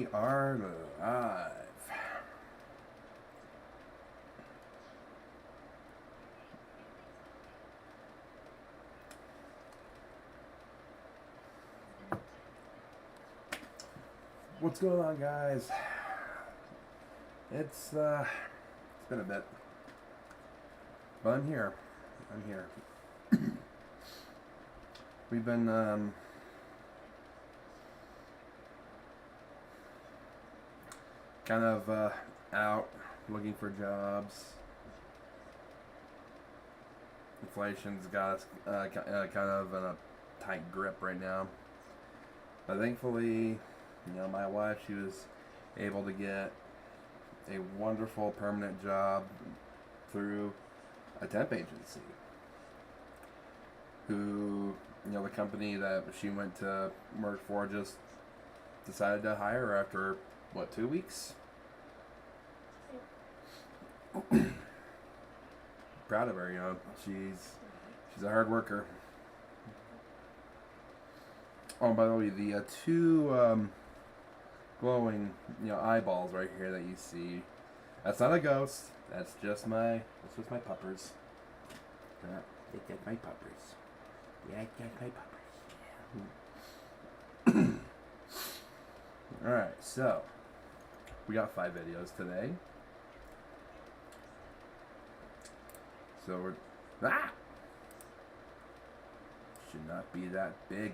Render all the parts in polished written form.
We are live. What's going on, guys? It's been a bit, but I'm here. We've been kind of out looking for jobs. Inflation's got us kind of in a tight grip right now. But thankfully, my wife, she was able to get a wonderful permanent job through a temp agency who, the company that she went to work for just decided to hire her after, 2 weeks? Proud of her, she's a hard worker. Oh, by the way, the two glowing, eyeballs right here that you see, that's not a ghost. That's just my puppers. That's my puppers. Yeah, that's my puppers. Yeah. Alright, so we got 5 videos today. So we're should not be that big.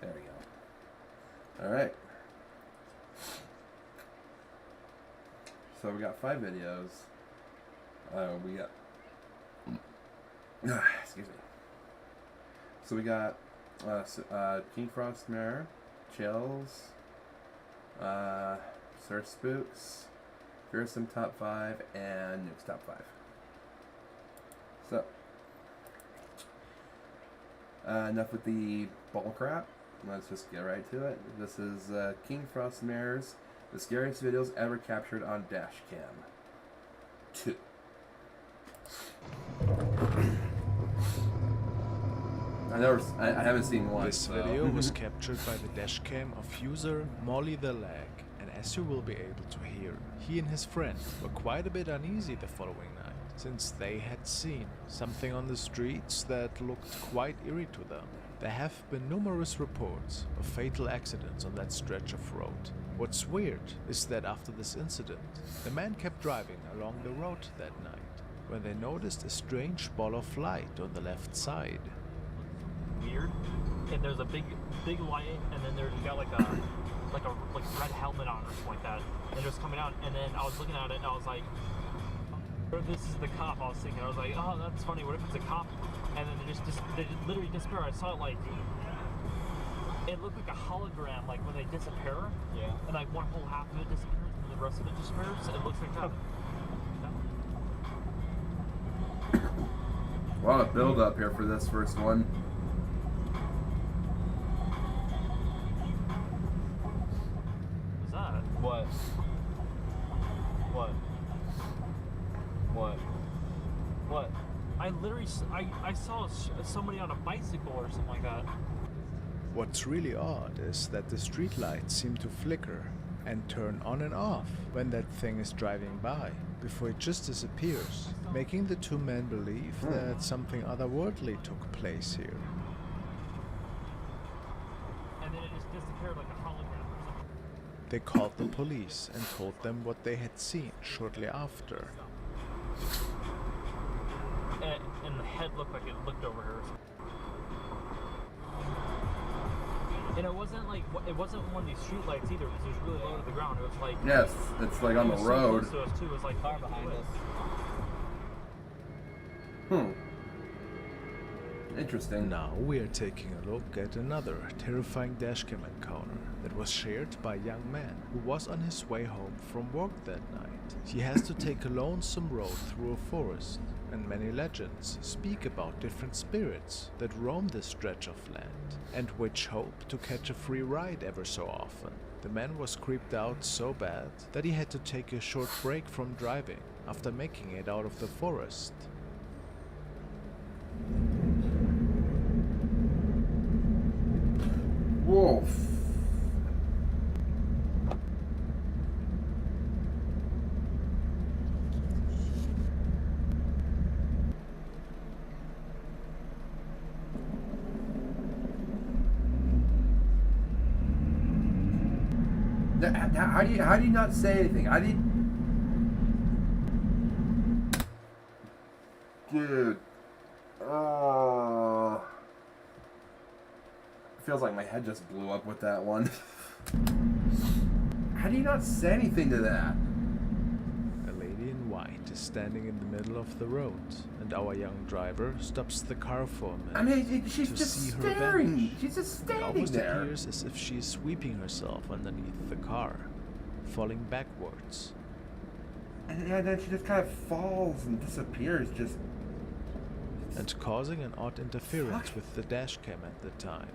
There we go. Alright. So we got 5 videos. We got excuse me. So we got King Frost Mare, Chills, Search Spooks, Fearsome Top 5, and Nukes Top 5. So enough with the bull crap. Let's just get right to it. This is King Frost Mare's The Scariest Videos Ever Captured on Dashcam 2. I haven't seen one. This video was captured by the dashcam of user Molly the Lag, and as you will be able to hear, he and his friend were quite a bit uneasy the following night, since they had seen something on the streets that looked quite eerie to them. There have been numerous reports of fatal accidents on that stretch of road. What's weird is that after this incident, the man kept driving along the road that night, when they noticed a strange ball of light on the left side. Weird, and there's a big light, and then there's got like a red helmet on or something like that, and it was coming out, and then I was looking at it and I was like, what if this is the cop? I was thinking, I was like, oh, that's funny, what if it's a cop? And then they literally disappear. I saw it like, it looked like a hologram, like when they disappear, yeah, and like one whole half of it disappears and the rest of it disappears. It looks like that. A lot of build up here for this first one. What's that? What? What? What? What? I literally, I saw somebody on a bicycle or something like that. What's really odd is that the streetlights seem to flicker and turn on and off when that thing is driving by, before it just disappears, making the two men believe that something otherworldly took place here. And then it just disappeared like a hologram or something. They called the police and told them what they had seen shortly after. And the head looked like it looked over her. And it wasn't one of these street lights either, because it was really low to the ground. It was like, Yes, it's like on the road. So close to us too. It was like Car behind us. Interesting. Now we are taking a look at another terrifying dashcam encounter that was shared by a young man who was on his way home from work that night. He has to take a lonesome road through a forest, and many legends speak about different spirits that roam this stretch of land and which hope to catch a free ride ever so often. The man was creeped out so bad that he had to take a short break from driving after making it out of the forest. Whoa. How do you not say anything? Dude. Oh. Feels like my head just blew up with that one. How do you not say anything to that? A lady in white is standing in the middle of the road, and our young driver stops the car for a minute. I mean, she's to just see her staring. vanish. She's just It standing almost there. appears as if she is sweeping herself underneath the car, falling backwards. And yeah, then she just kind of falls and disappears, just... And causing an odd interference with the dash cam at the time.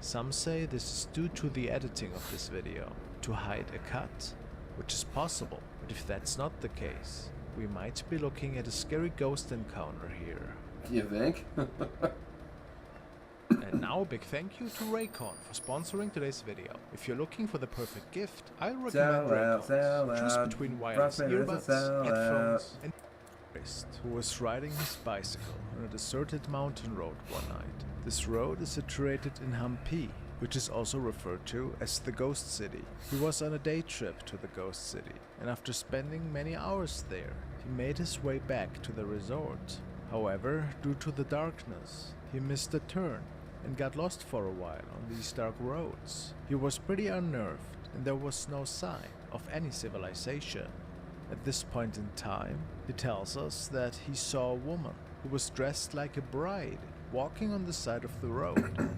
Some say this is due to the editing of this video, to hide a cut, which is possible, but if that's not the case, we might be looking at a scary ghost encounter here. You think? And now a big thank you to Raycon for sponsoring today's video. If you're looking for the perfect gift, I recommend Raycons. Choose between wireless earbuds, headphones, and who was riding his bicycle on a deserted mountain road one night. This road is situated in Hampi, which is also referred to as the Ghost City. He was on a day trip to the Ghost City, and after spending many hours there, he made his way back to the resort. However, due to the darkness, he missed a turn and got lost for a while on these dark roads. He was pretty unnerved, and there was no sign of any civilization. At this point in time, he tells us that he saw a woman who was dressed like a bride walking on the side of the road.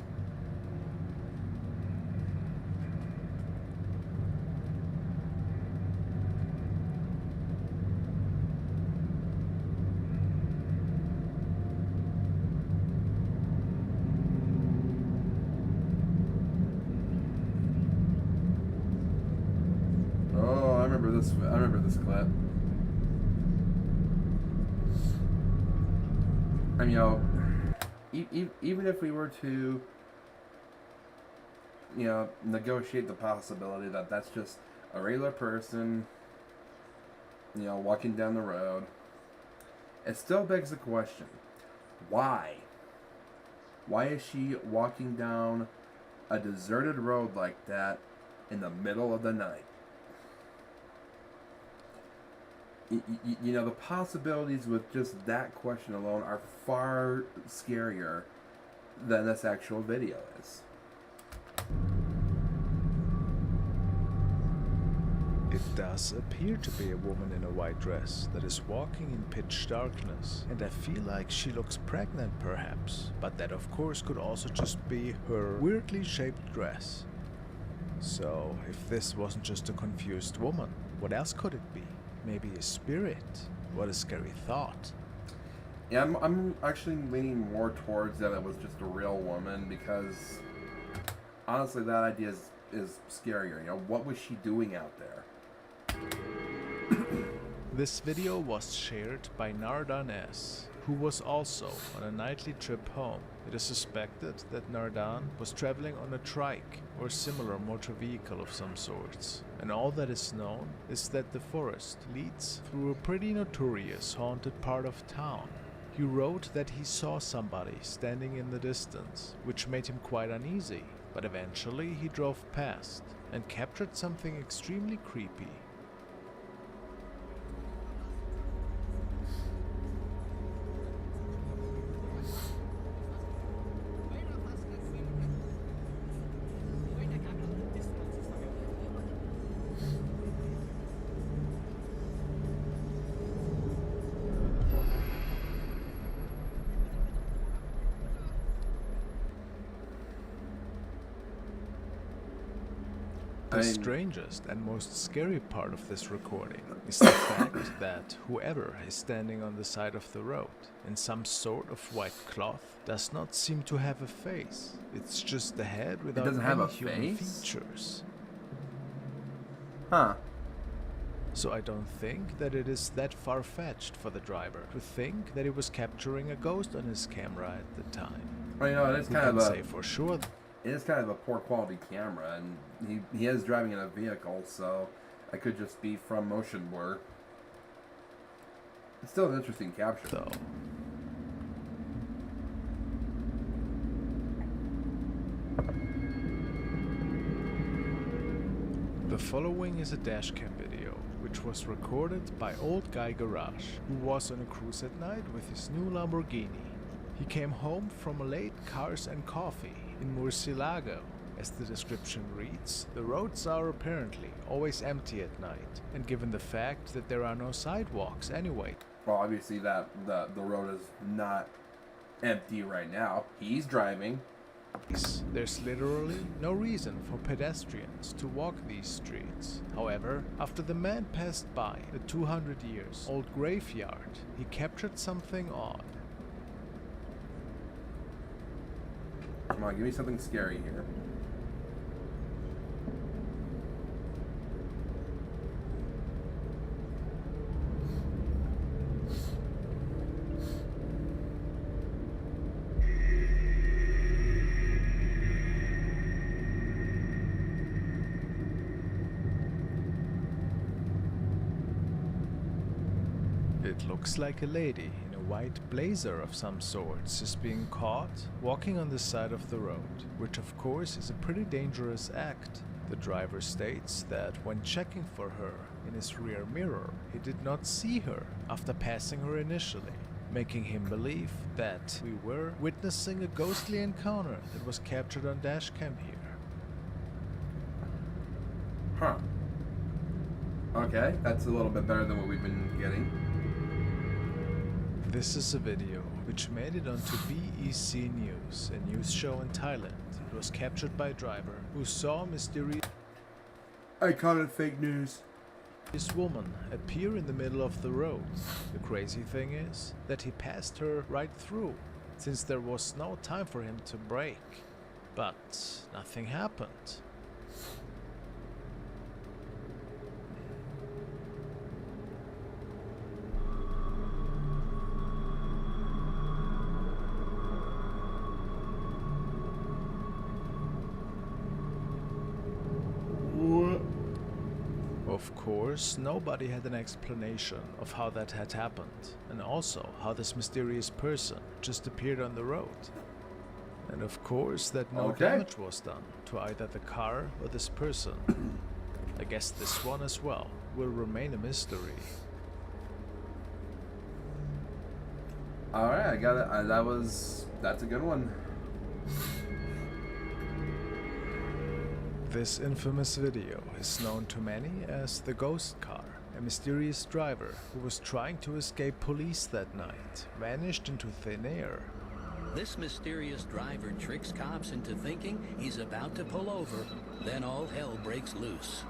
Oh, I remember this clip. I mean, even if we were to, negotiate the possibility that that's just a regular person, walking down the road, it still begs the question, why? Why is she walking down a deserted road like that in the middle of the night? The possibilities with just that question alone are far scarier than this actual video is. It does appear to be a woman in a white dress that is walking in pitch darkness, and I feel like she looks pregnant perhaps, but that of course could also just be her weirdly shaped dress. So, if this wasn't just a confused woman, what else could it be? Maybe a spirit? What a scary thought. Yeah, I'm actually leaning more towards that it was just a real woman, because honestly that idea is scarier. What was she doing out there? This video was shared by Nardan S, who was also on a nightly trip home. It is suspected that Nardan was traveling on a trike or similar motor vehicle of some sorts, and all that is known is that the forest leads through a pretty notorious haunted part of town. He wrote that he saw somebody standing in the distance, which made him quite uneasy, but eventually he drove past and captured something extremely creepy. The strangest and most scary part of this recording is the fact that whoever is standing on the side of the road in some sort of white cloth does not seem to have a face. It's just the head without any human features. Huh. So I don't think that it is that far-fetched for the driver to think that he was capturing a ghost on his camera at the time. Well, it's Who kind can of say for sure. it is kind of a poor quality camera, and he is driving in a vehicle, so it could just be from motion blur. It's still an interesting capture, though. The following is a dashcam video, which was recorded by Old Guy Garage, who was on a cruise at night with his new Lamborghini. He came home from a late Cars and Coffee in Murcielago. As the description reads, the roads are apparently always empty at night, and given the fact that there are no sidewalks anyway. Well, obviously the road is not empty right now. He's driving. There's literally no reason for pedestrians to walk these streets. However, after the man passed by the 200 years old graveyard, he captured something odd. Come on, give me something scary here. It looks like a lady in a white blazer of some sorts is being caught walking on the side of the road, which of course is a pretty dangerous act. The driver states that when checking for her in his rear mirror, he did not see her after passing her initially, making him believe that we were witnessing a ghostly encounter that was captured on dashcam here. Huh. Okay, that's a little bit better than what we've been getting. This is a video which made it onto BEC News, a news show in Thailand. It was captured by a driver who saw a mysterious I call it fake news. woman appear in the middle of the road. The crazy thing is that he passed her right through, since there was no time for him to brake. But nothing happened. Of course, nobody had an explanation of how that had happened, and also how this mysterious person just appeared on the road. And of course, that no Okay. damage was done to either the car or this person. I guess this one as well will remain a mystery. Alright, I got it. That's a good one. This infamous video is known to many as the Ghost Car. A mysterious driver who was trying to escape police that night vanished into thin air. This mysterious driver tricks cops into thinking he's about to pull over, then all hell breaks loose.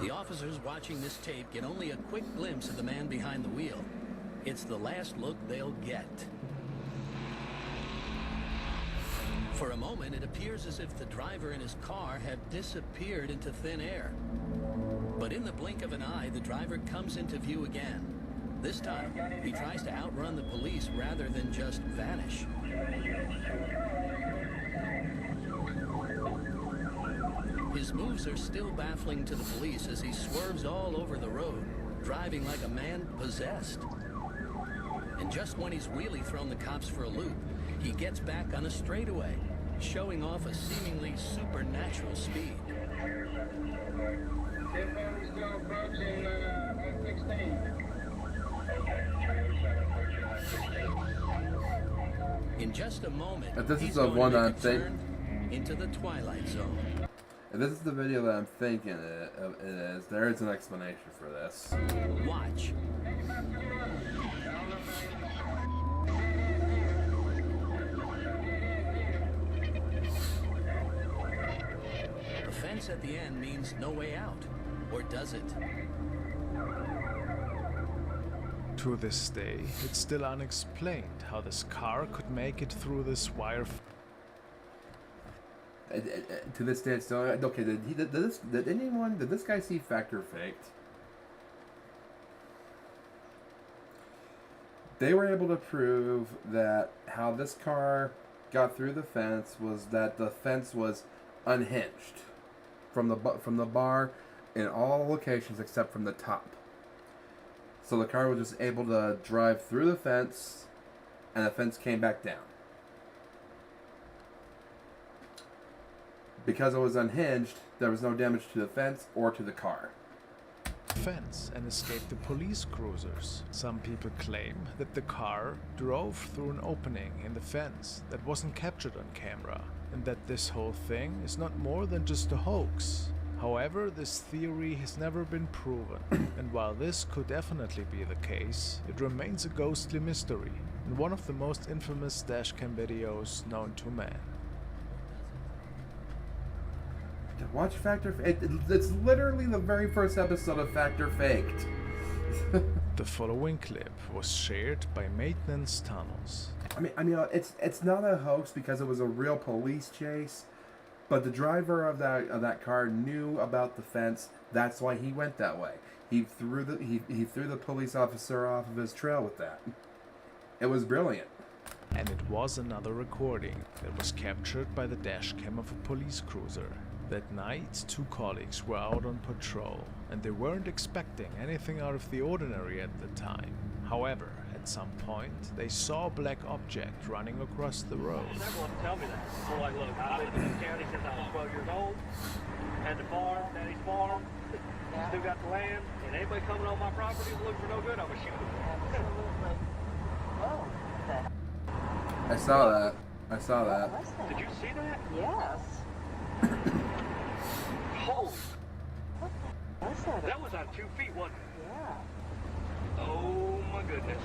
The officers watching this tape get only a quick glimpse of the man behind the wheel. It's the last look they'll get. For a moment, it appears as if the driver and his car have disappeared into thin air. But in the blink of an eye, the driver comes into view again. This time, he tries to outrun the police rather than just vanish. His moves are still baffling to the police as he swerves all over the road, driving like a man possessed. And just when he's really thrown the cops for a loop, he gets back on a straightaway, showing off a seemingly supernatural speed. In just a moment, If this he's is the going one to I'm make a turn into the Twilight Zone. If this is the video that I'm thinking it is, there is an explanation for this. Watch. The fence at the end means no way out. Or does it? To this day, it's still unexplained how this car could make it through this wire. To this day, it's still okay. Did this guy see fact or faked? They were able to prove that how this car got through the fence was that the fence was unhinged from the bar in all locations except from the top. So the car was just able to drive through the fence, and the fence came back down. Because it was unhinged, there was no damage to the fence or to the car. Fence and escaped the police cruisers. Some people claim that the car drove through an opening in the fence that wasn't captured on camera, and that this whole thing is not more than just a hoax. However, this theory has never been proven, and while this could definitely be the case, it remains a ghostly mystery, and one of the most infamous dashcam videos known to man. Watch Factor. It's literally the very first episode of Factor Faked. The following clip was shared by Maintenance Tunnels. I mean, it's not a hoax because it was a real police chase, but the driver of that car knew about the fence. That's why he went that way. He threw the police officer off of his trail with that. It was brilliant. And it was another recording that was captured by the dashcam of a police cruiser. That night, two colleagues were out on patrol, and they weren't expecting anything out of the ordinary at the time. However, at some point, they saw a black object running across the road. Everyone tell me that. So like, look, I lived in this county since I was 12 years old. Had the farm, daddy's farm. Still got the land. And anybody coming on my property looking for no good, I'm gonna shoot them. Absolutely. Whoa. I saw that. I saw that. What's that? Did you see that? Yes. Holy, What's that? that was on 2 feet, wasn't it? Yeah. Oh my goodness.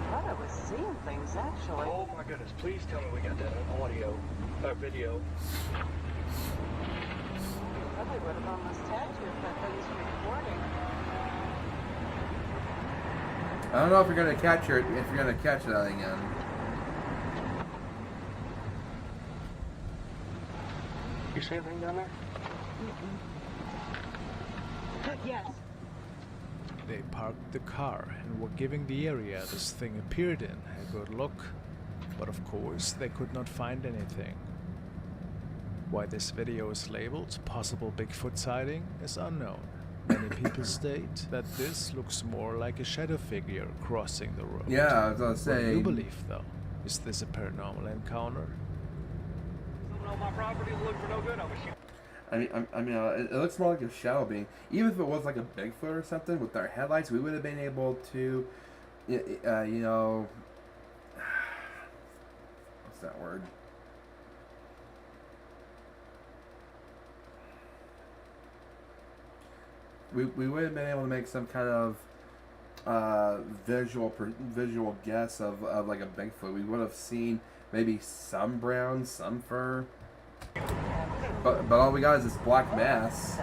I thought I was seeing things actually. Oh my goodness. Please tell me we got that on audio or video. Probably would have almost tagged you if that thing's recording. I don't know if you're gonna catch that again. You see anything down there? Yes. They parked the car and were giving the area this thing appeared in a good look, but of course they could not find anything. Why this video is labeled possible Bigfoot sighting is unknown. Many people state that this looks more like a shadow figure crossing the road. Yeah, I was gonna What do say. you believe though? Is this a paranormal encounter? Someone on my property looking for no good, I'm gonna shoot. It looks more like a shadow being. Even if it was like a Bigfoot or something with our headlights, we would have been able to, you know, what's that word? We would have been able to make some kind of visual guess of like a Bigfoot. We would have seen maybe some brown, some fur. But all we got is this black mass.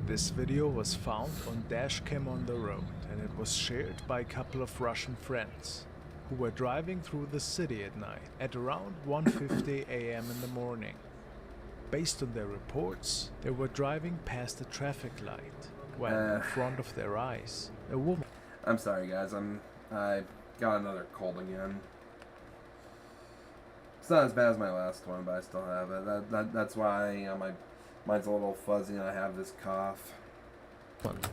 This video was found on dashcam on the road, and it was shared by a couple of Russian friends who were driving through the city at night at around 1:50 a.m. in the morning. Based on their reports, they were driving past a traffic light when in front of their eyes, a woman. I'm sorry, guys. I got another cold again. It's not as bad as my last one, but I still have it. That's why mine's a little fuzzy and I have this cough.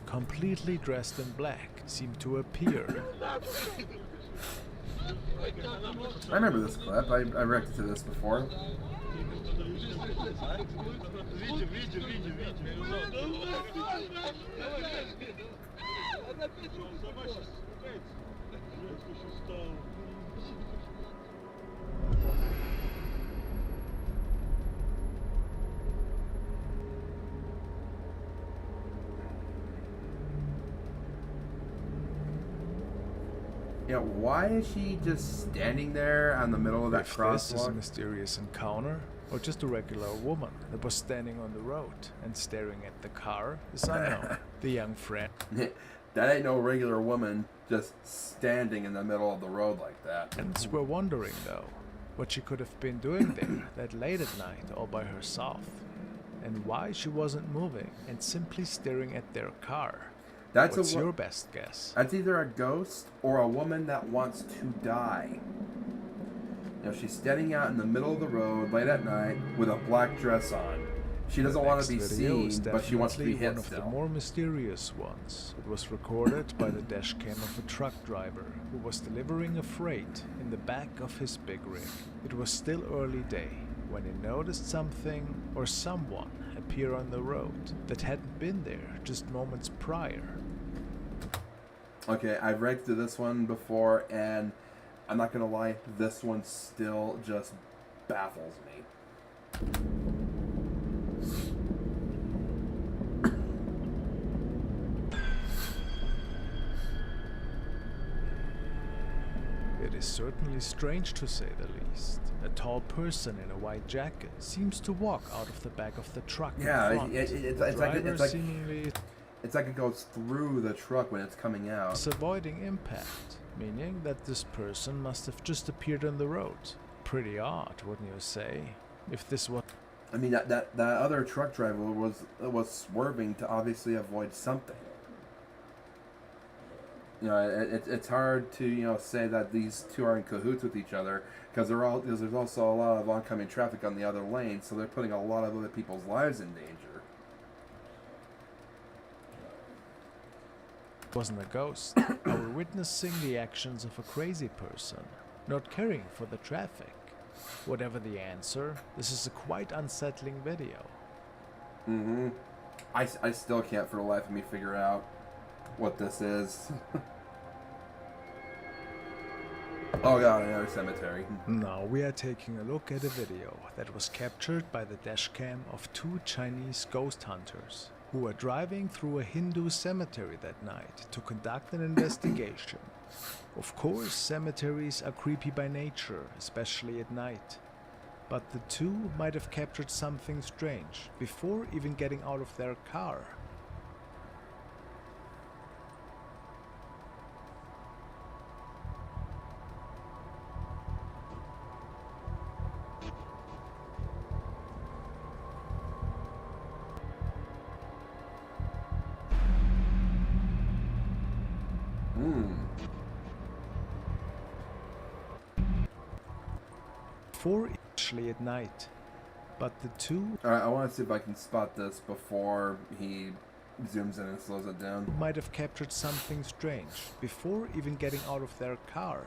Completely dressed in black seemed to appear. I remember this clip. I reacted to this before. Yeah, why is she just standing there on the middle of that If this is a crosswalk? mysterious encounter, or just a regular woman that was standing on the road and staring at the car, is unknown. The young friend That ain't no regular woman just standing in the middle of the road like that. friends were wondering, though, what she could have been doing there that late at night all by herself, and why she wasn't moving and simply staring at their car. That's What's your best guess? That's either a ghost or a woman that wants to die. You know, she's standing out in the middle of the road late at night with a black dress on. She doesn't want to be seen, but she wants to be hit one of still. the more mysterious ones. It was recorded by the dash cam of a truck driver who was delivering a freight in the back of his big rig. It was still early day when he noticed something or someone appear on the road that hadn't been there just moments prior. Okay, I've read through this one before, and I'm not gonna lie, this one still just baffles me. It is certainly strange to say the least. A tall person in a white jacket seems to walk out of the back of the truck Yeah, in front. it's like it goes through the truck when it's coming out. It's avoiding impact, meaning that this person must have just appeared on the road. Pretty odd, wouldn't you say? If this was... I mean, that other truck driver was swerving to obviously avoid something. You know, it's hard to say that these two are in cahoots with each other because there's also a lot of oncoming traffic on the other lane, so they're putting a lot of other people's lives in danger. Wasn't a ghost. Are we witnessing the actions of a crazy person, not caring for the traffic? Whatever the answer, this is a quite unsettling video. Mm-hmm. I still can't for the life of me figure out what this is. Oh god, another cemetery. Now we are taking a look at a video that was captured by the dashcam of two Chinese ghost hunters who were driving through a Hindu cemetery that night to conduct an investigation. Of course, cemeteries are creepy by nature, especially at night. But the two might have captured something strange before even getting out of their car. Before actually at night. But the two... Alright, I want to see if I can spot this before he zooms in and slows it down. Might have captured something strange before even getting out of their car.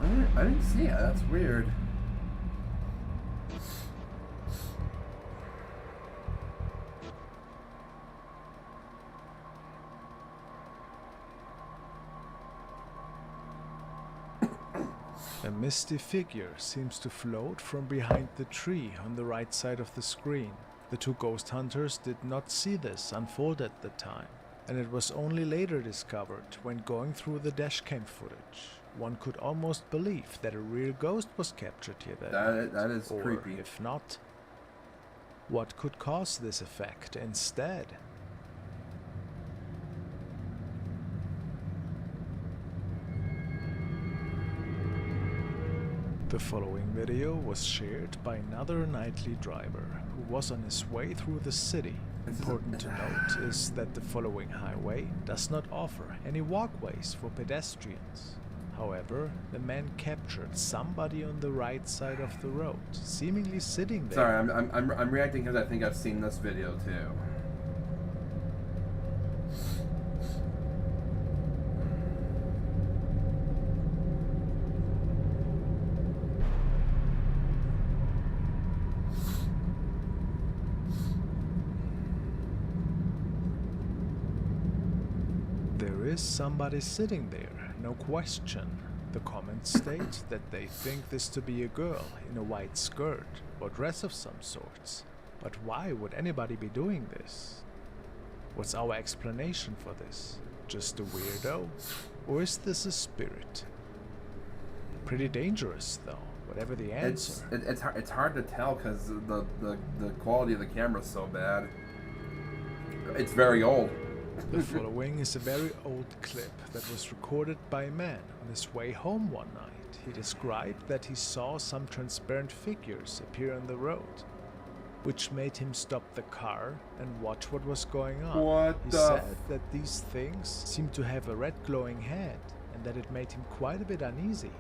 I didn't see it. That's weird. A misty figure seems to float from behind the tree on the right side of the screen. The two ghost hunters did not see this unfold at the time, and it was only later discovered when going through the dashcam footage. One could almost believe that a real ghost was captured here that night. That is or creepy. If not, what could cause this effect instead? The following video was shared by another nightly driver who was on his way through the city. Important to note is that the following highway does not offer any walkways for pedestrians. However, the man captured somebody on the right side of the road, seemingly sitting there. Sorry, I'm reacting because I think I've seen this video too. There is somebody sitting there, no question. The comments state that they think this to be a girl in a white skirt or dress of some sorts. But why would anybody be doing this? What's our explanation for this? Just a weirdo? Or is this a spirit? Pretty dangerous though, whatever the answer. It's hard to tell because the quality of the camera is so bad. It's very old. The following is a very old clip that was recorded by a man on his way home one night. He described that he saw some transparent figures appear on the road, which made him stop the car and watch what was going on. What He the said that these things seemed to have a red glowing head and that it made him quite a bit uneasy.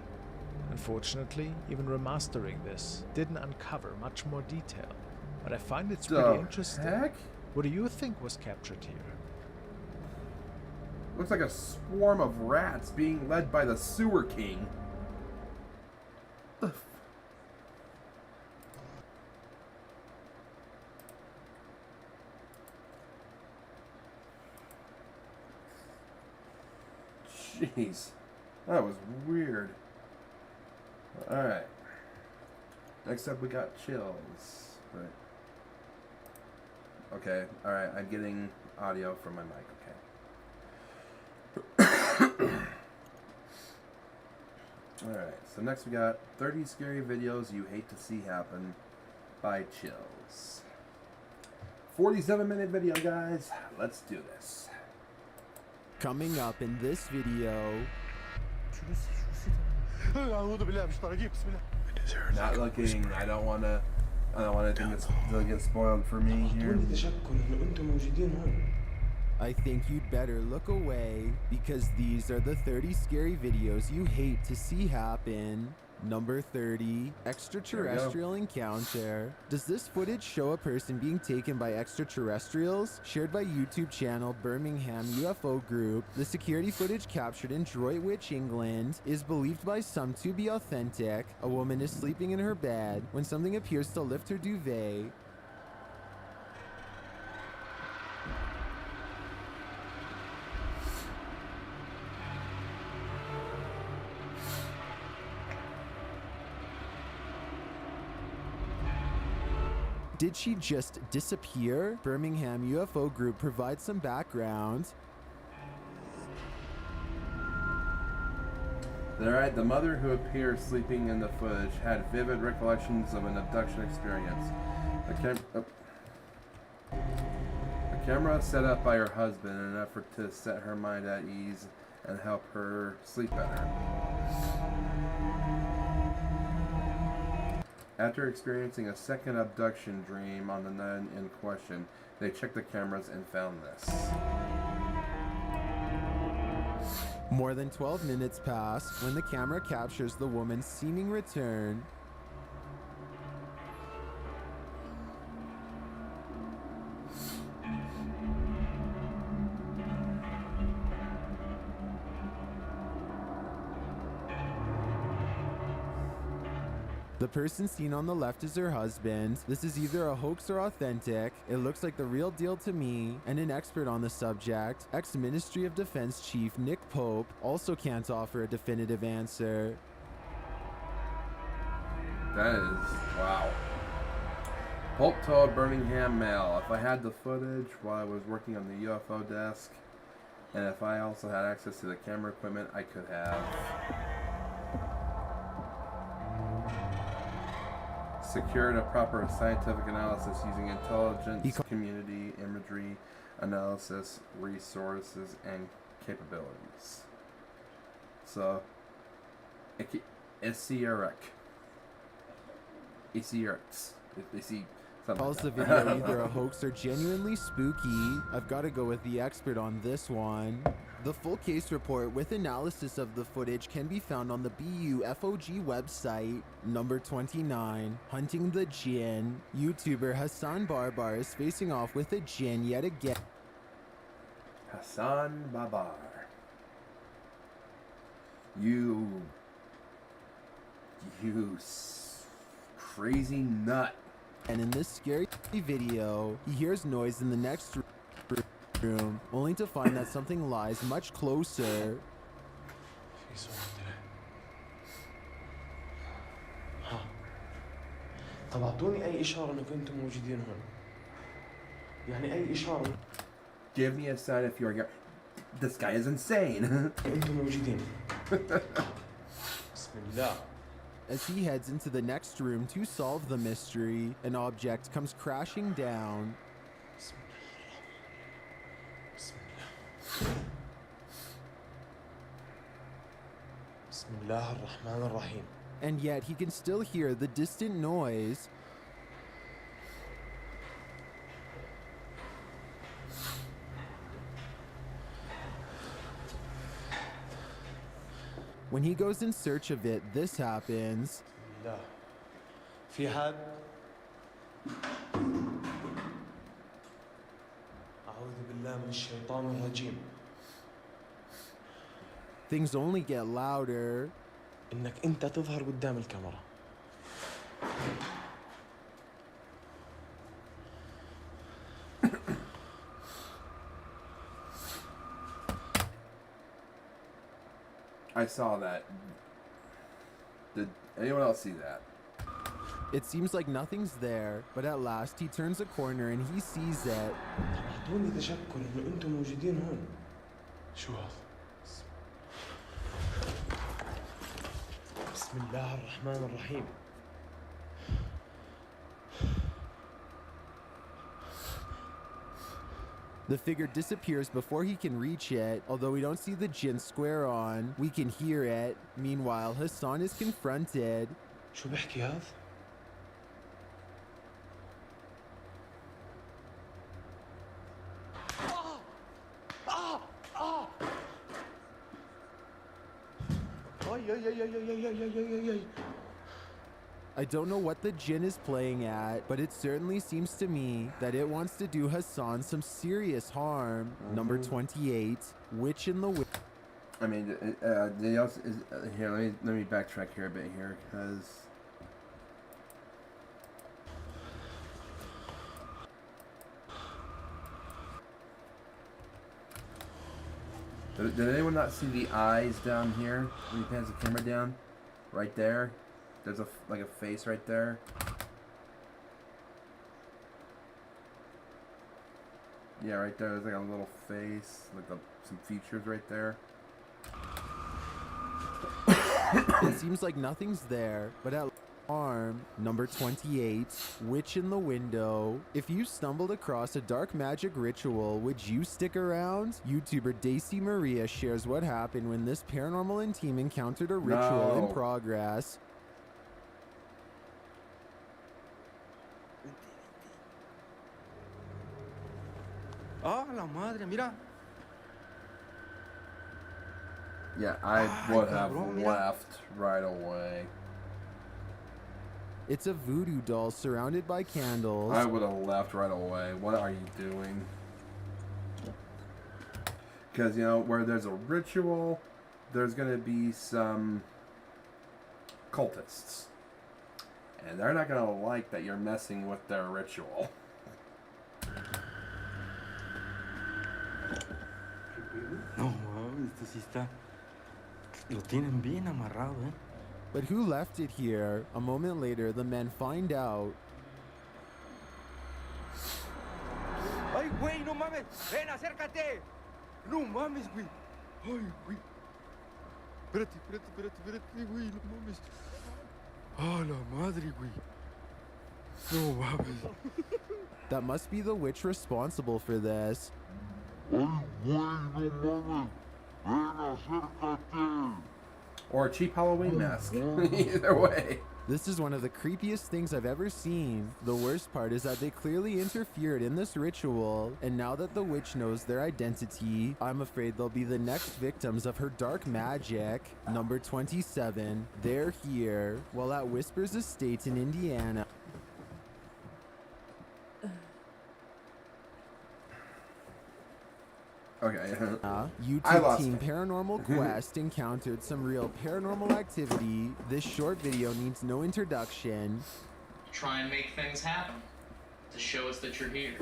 Unfortunately, even remastering this didn't uncover much more detail, but I find it's pretty interesting. Heck? What do you think was captured here? Looks like a swarm of rats being led by the Sewer King. The f- Jeez, that was weird. Alright. Next up we got chills. Right. Okay, alright, I'm getting audio from my mic, okay. Alright, so next we got 30 scary videos you hate to see happen by Chills. 47-minute video, guys. Let's do this. Coming up in this video, Not looking. I don't want anything to get spoiled for me here. I think you'd better look away because these are the 30 scary videos you hate to see happen. Number 30, extraterrestrial encounter. Does this footage show a person being taken by extraterrestrials? Shared by YouTube channel Birmingham UFO Group, the security footage captured in Droitwich, England, is believed by some to be authentic. A woman is sleeping in her bed when something appears to lift her duvet. Did she just disappear? Birmingham UFO Group provides some background. Alright, the mother who appears sleeping in the footage had vivid recollections of an abduction experience. The camera set up by her husband in an effort to set her mind at ease and help her sleep better. After experiencing a second abduction dream on the night in question, they checked the cameras and found this. More than 12 minutes pass when the camera captures the woman's seeming return. The person seen on the left is her husband. This is either a hoax or authentic. It looks like the real deal to me. And an expert on the subject, ex-Ministry of Defense Chief Nick Pope, also can't offer a definitive answer. That is, wow. Pope told Birmingham Mail, if I had the footage while I was working on the UFO desk, and if I also had access to the camera equipment, I could have secured a proper scientific analysis using intelligence, community, imagery, analysis, resources, and capabilities. So, it's Calls the video either a hoax or genuinely spooky. I've got to go with the expert on this one. The full case report with analysis of the footage can be found on the BUFOG website. Number 29, Hunting the Jinn. YouTuber Hassan Barbar is facing off with a jinn yet again. Hassan Babar. You crazy nut. And in this scary video, he hears noise in the next room, only to find that something lies much closer. طب اعطوني اي اشاره انكم انتم موجودين هون. يعني اي اشاره. Give me a sign if you're here. This guy is insane. انتم موجودين. بسم الله. As he heads into the next room to solve the mystery, an object comes crashing down. بسم الله. الله الرحمن الرحيم. And yet he can still hear the distant noise. When he goes in search of it, this happens. لا في حد؟ أعوذ بالله من الشيطان الرجيم. Things only get louder. إنك أنت تظهر قدام الكاميرا. I saw that. Did anyone else see that? It seems like nothing's there, but at last he turns a corner and he sees it. أعطوني تشكر إنه أنتم موجودين هون. شو هذا؟ بسم الله الرحمن الرحيم. The figure disappears before he can reach it. Although we don't see the jinn square on, we can hear it. Meanwhile, Hassan is confronted. شو بحكي هذا؟ I don't know what the jinn is playing at, but it certainly seems to me that it wants to do Hassan some serious harm. Number 28, Witch in the I mean, here. Let me backtrack here a bit here, because did anyone not see the eyes down here when he pans the camera down? Right there, there's like a face right there. Yeah, right there. There's like a little face, like some features right there. It seems like nothing's there, but at arm, number 28, Witch in the Window. If you stumbled across a dark magic ritual, would you stick around? YouTuber Daisy Maria shares what happened when this paranormal and team encountered a ritual in progress. Ah, la madre, mira. Yeah, I would have left right away. It's a voodoo doll surrounded by candles. I would have left right away. What are you doing? Because, you know, where there's a ritual, there's going to be some cultists. And they're not going to like that you're messing with their ritual. No, esto sí está. Lo tienen bien amarrado, eh. But who left it here? A moment later, the men find out. ¡Ay, güey, no mames! ¡Ven, acércate! ¡No mames, güey! ¡Ay, güey! Espérate, güey, no mames. ¡Ah, la madre, güey! No mames. That must be the witch responsible for this. ¡Ay, güey, no mames! ¡Ven, acércate! Or a cheap Halloween mask. Either way. This is one of the creepiest things I've ever seen. The worst part is that they clearly interfered in this ritual, and now that the witch knows their identity, I'm afraid they'll be the next victims of her dark magic. Number 27, they're here, while at Whispers Estate in Indiana. Okay. YouTube team Paranormal Quest encountered some real paranormal activity. This short video needs no introduction. Try and make things happen to show us that you're here.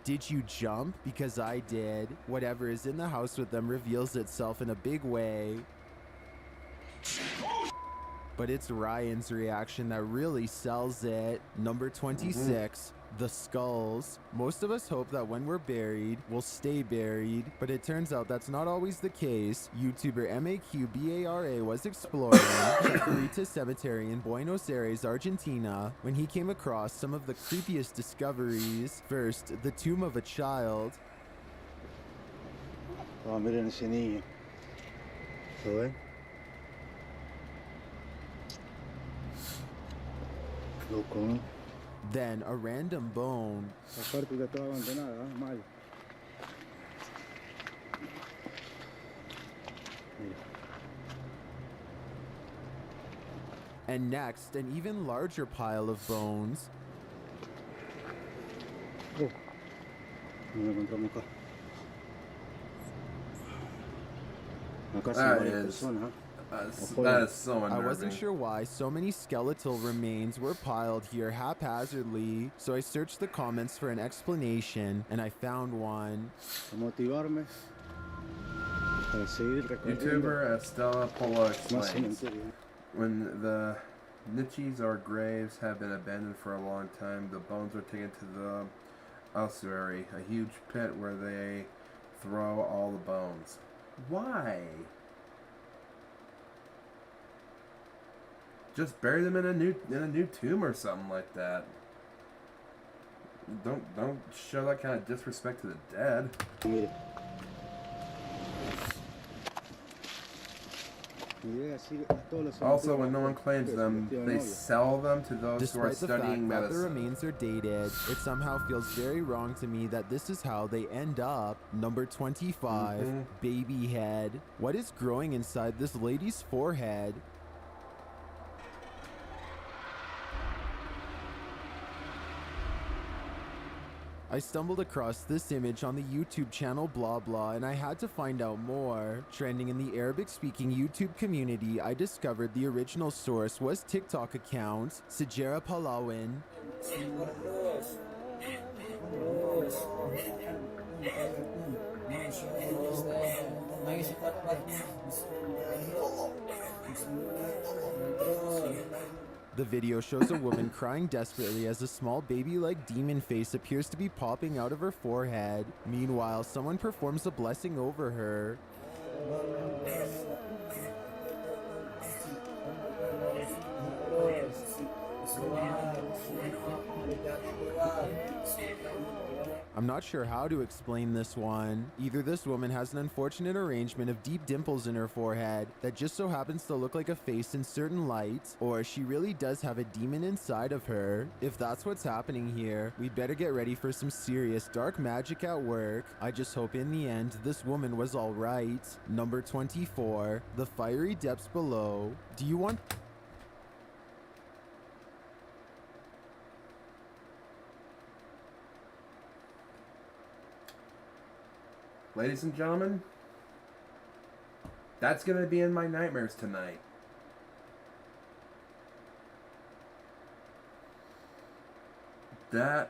Did you jump? Because I did. Whatever is in the house with them reveals itself in a big way. But it's Ryan's reaction that really sells it. Number 26. The skulls. Most of us hope that when we're buried, we'll stay buried, but it turns out that's not always the case. YouTuber MAQBARA was exploring Chacarita Cemetery in Buenos Aires, Argentina, when he came across some of the creepiest discoveries. First, the tomb of a child. Oh, miren ese niño. ¿Lo ven? Loco, ¿no? Then a random bone. Aparte ya estaba abandonada, mal. Mira. And next, an even larger pile of bones. Oh, no lo encontramos acá. Acá se mueren personas, ¿eh? That is so unnerving. I wasn't sure why so many skeletal remains were piled here haphazardly, so I searched the comments for an explanation, and I found one. YouTuber Estella Pola explains, when the niches or graves have been abandoned for a long time, the bones are taken to the ossuary, a huge pit where they throw all the bones. Why? Just bury them in a new tomb or something like that. Don't show that kind of disrespect to the dead. Also, when no one claims them, they sell them to those who are studying medicine. Despite the fact that the remains are dated, it somehow feels very wrong to me that this is how they end up. Number 25, baby head. What is growing inside this lady's forehead? I stumbled across this image on the YouTube channel Blah Blah, and I had to find out more. Trending in the Arabic-speaking YouTube community, I discovered the original source was TikTok account Sejera Palawin. The video shows a woman crying desperately as a small baby-like demon face appears to be popping out of her forehead. Meanwhile, someone performs a blessing over her. I'm not sure how to explain this one. Either this woman has an unfortunate arrangement of deep dimples in her forehead that just so happens to look like a face in certain lights, or she really does have a demon inside of her. If that's what's happening here, we'd better get ready for some serious dark magic at work. I just hope in the end this woman was alright. Number 24, the fiery depths below. Do you want... Ladies and gentlemen, that's going to be in my nightmares tonight. That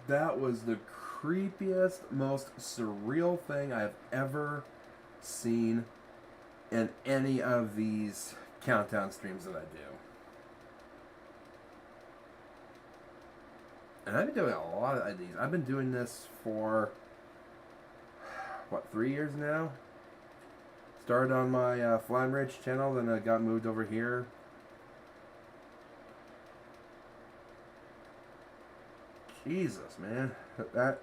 was the creepiest, most surreal thing I've ever seen in any of these countdown streams that I do. And I've been doing a lot of these. I've been doing this for, what, 3 years now? Started on my Flying Ridge channel, then I got moved over here. Jesus, man. That...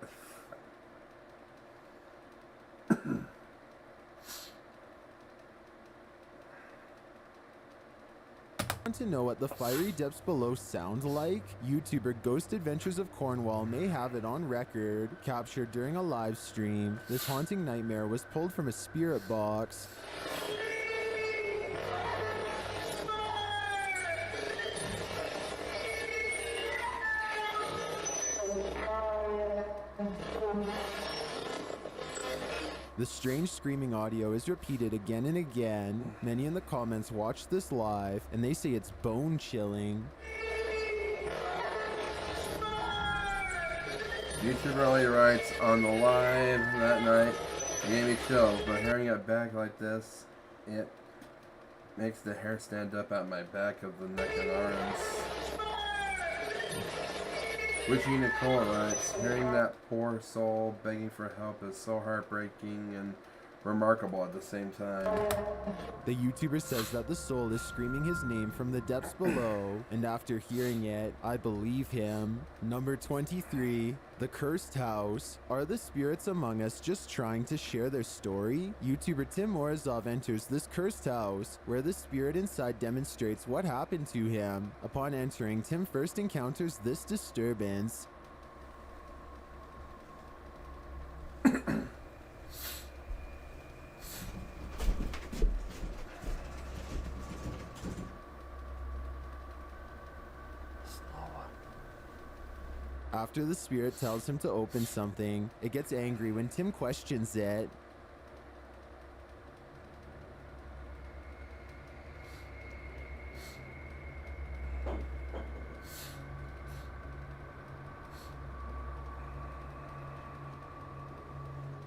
Want to know what the fiery depths below sound like? YouTuber Ghost Adventures of Cornwall may have it on record, captured during a live stream. This haunting nightmare was pulled from a spirit box. The strange screaming audio is repeated again and again. Many in the comments watch this live, and they say it's bone-chilling. YouTuber only writes, on the live that night, it gave me chills, but hearing it back like this, it makes the hair stand up at my back of the neck and arms. Witchy Nicole writes, hearing that poor soul begging for help is so heartbreaking and remarkable at the same time. The YouTuber says that the soul is screaming his name from the depths below, and after hearing it, I believe him. Number 23, The Cursed House. Are the spirits among us just trying to share their story? YouTuber Tim Morozov enters this cursed house, where the spirit inside demonstrates what happened to him. Upon entering, Tim first encounters this disturbance. After the spirit tells him to open something, it gets angry when Tim questions it.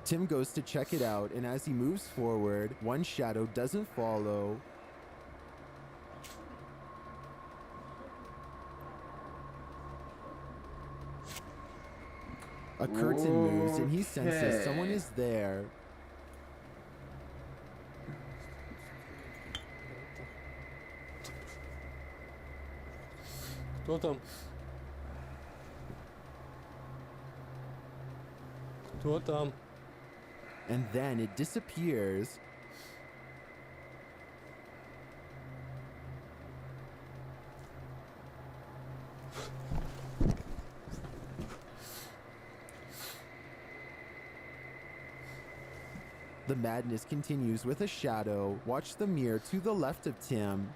Tim goes to check it out, and as he moves forward, one shadow doesn't follow. A curtain moves and he senses someone is there. Кто там? Кто там? And then it disappears. The madness continues with a shadow. Watch the mirror to the left of Tim.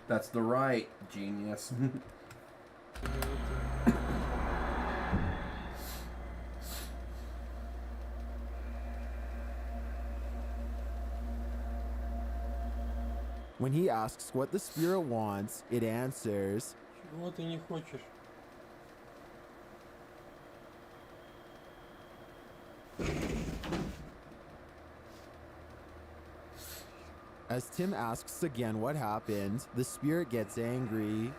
That's the right, genius. When he asks what the spirit wants, it answers, Чего ты не хочешь? As Tim asks again what happened, the spirit gets angry.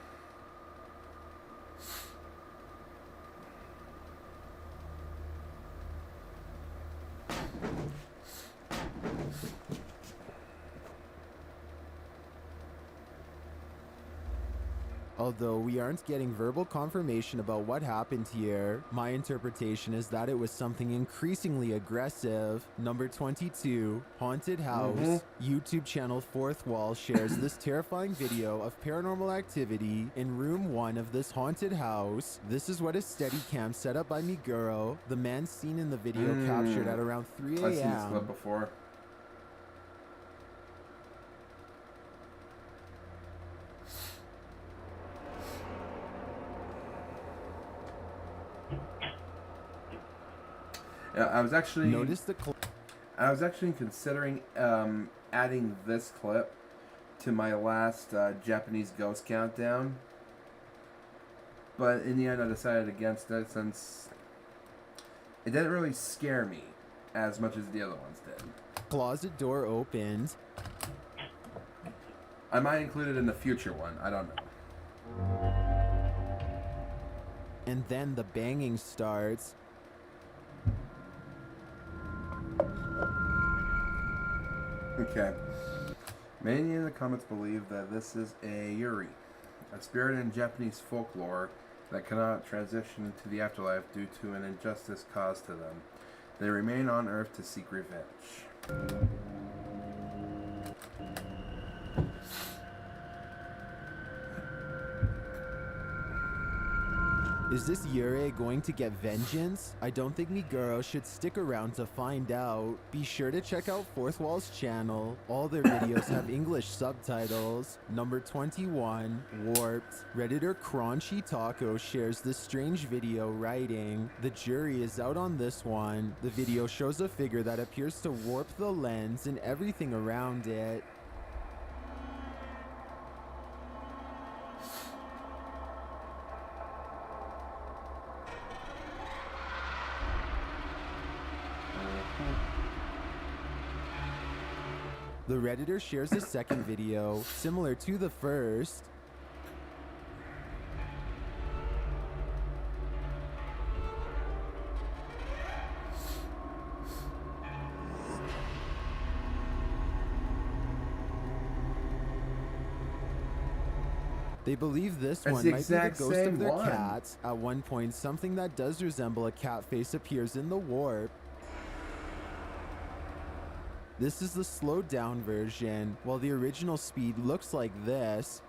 Although we aren't getting verbal confirmation about what happened here, my interpretation is that it was something increasingly aggressive. Number 22, Haunted House. YouTube channel Fourth Wall shares this terrifying video of paranormal activity in room 1 of this haunted house. This is what a Steadicam set up by Miguro. The man seen in the video captured at around 3 a.m. I've seen this clip before. Yeah, I was actually considering adding this clip to my last Japanese ghost countdown, but in the end I decided against it since it didn't really scare me as much as the other ones did. Closet door opened. I might include it in the future one, I don't know. And then the banging starts. Okay. Many in the comments believe that this is a Yuri, a spirit in Japanese folklore that cannot transition to the afterlife due to an injustice caused to them. They remain on Earth to seek revenge. Is this Yurei going to get vengeance? I don't think Miguro should stick around to find out. Be sure to check out Fourth Wall's channel. All their videos have English subtitles. Number 21, Warped. Redditor Crunchy Taco shares this strange video writing, "The jury is out on this one." The video shows a figure that appears to warp the lens and everything around it. The Redditor shares a second video, similar to the first. They believe this one might be the exact ghost same of their one. cat. At one point, something that does resemble a cat face appears in the warp. This is the slowed down version, while the original speed looks like this.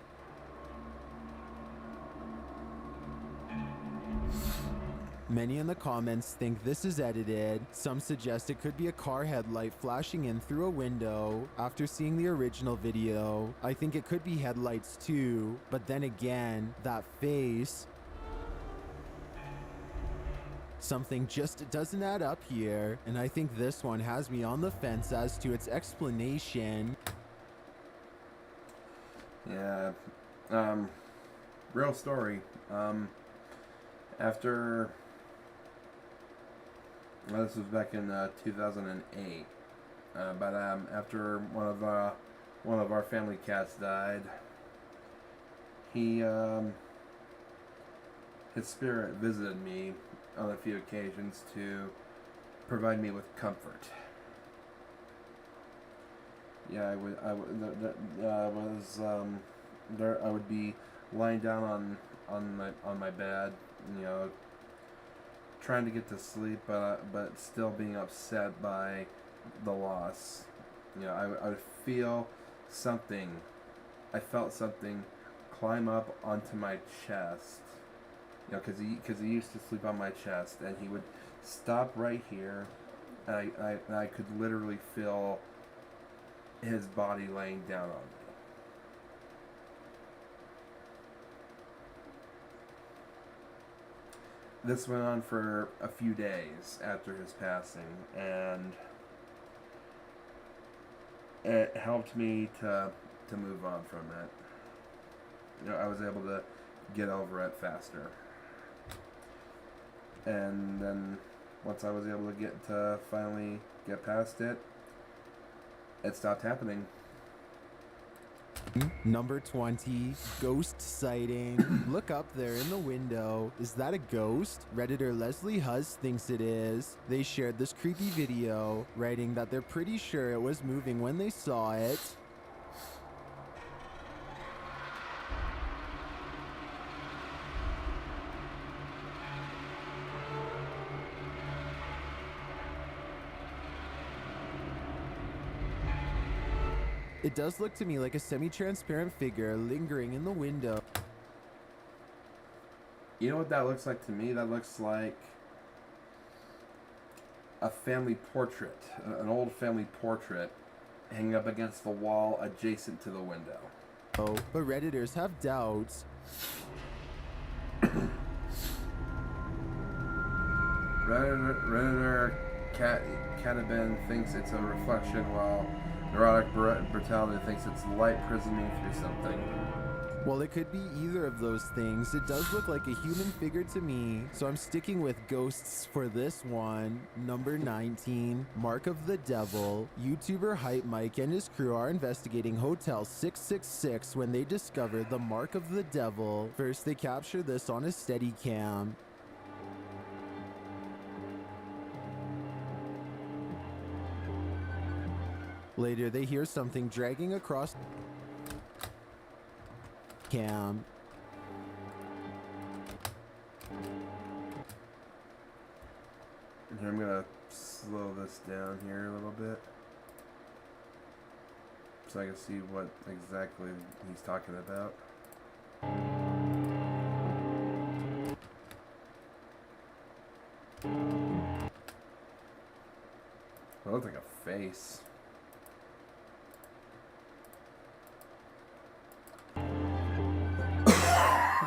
Many in the comments think this is edited. Some suggest it could be a car headlight flashing in through a window. After seeing the original video, I think it could be headlights too. But then again, that face... Something just doesn't add up here, and I think this one has me on the fence as to its explanation. Yeah, real story. After, well, this was back in 2008, but after one of our family cats died, his spirit visited me on a few occasions to provide me with comfort. Yeah, I would be lying down on my bed, you know, trying to get to sleep, but still being upset by the loss. You know, I would feel something. I felt something climb up onto my chest. You know, because he used to sleep on my chest, and he would stop right here, and I could literally feel his body laying down on me. This went on for a few days after his passing, and it helped me to move on from it. You know, I was able to get over it faster. And then once I was able to finally get past it, it stopped happening. Number 20, ghost sighting. Look up there in the window. Is that a ghost? Redditor Leslie Huzz thinks it is. They shared this creepy video, writing that they're pretty sure it was moving when they saw it. It does look to me like a semi-transparent figure lingering in the window. You know what that looks like to me? That looks like a family portrait, an old family portrait hanging up against the wall adjacent to the window. Oh, but Redditors have doubts. Redditor Catabin thinks it's a reflection, while Neurotic Brutality thinks it's light prisoning through something. Well, it could be either of those things. It does look like a human figure to me, so I'm sticking with ghosts for this one. Number 19, Mark of the Devil. YouTuber Hype Mike and his crew are investigating Hotel 666 when they discover the Mark of the Devil. First, they capture this on a Steadicam. Later, they hear something dragging across cam. I'm gonna slow this down here a little bit so I can see what exactly he's talking about. It looks like a face.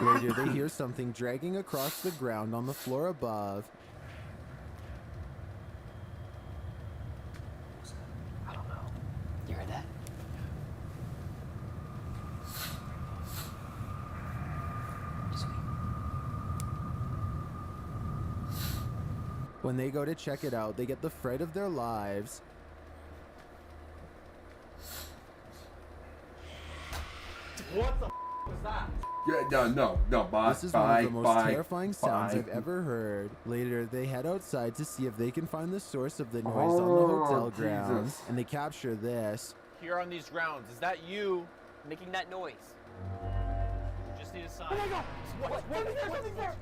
Later, they hear something dragging across the ground on the floor above. I don't know. You heard that? When they go to check it out, they get the fright of their lives. What the was that? Yeah, no, boss. This is one of the most terrifying sounds I've ever heard. Later, they head outside to see if they can find the source of the noise on the hotel grounds, and they capture this. Here on these grounds, is that you making that noise? Just need a sign. Oh my God! Something's there!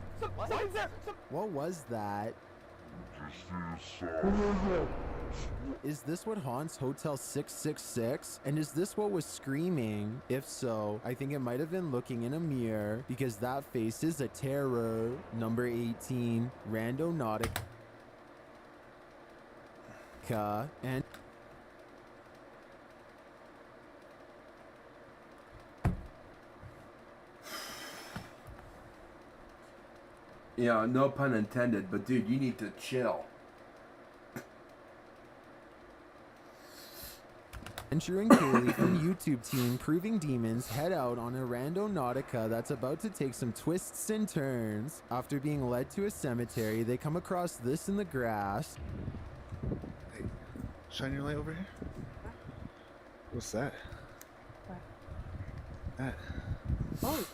Something's there! What was that? Is this what haunts Hotel 666? And is this what was screaming? If so, I think it might have been looking in a mirror, because that face is a terror. Number 18, Randonautica. And yeah, no pun intended, but dude, you need to chill. Andrew and Kaylee from YouTube team Proving Demons head out on a Randonautica that's about to take some twists and turns. After being led to a cemetery, they come across this in the grass. Hey, shine your light over here. What's that? What? That. Oh.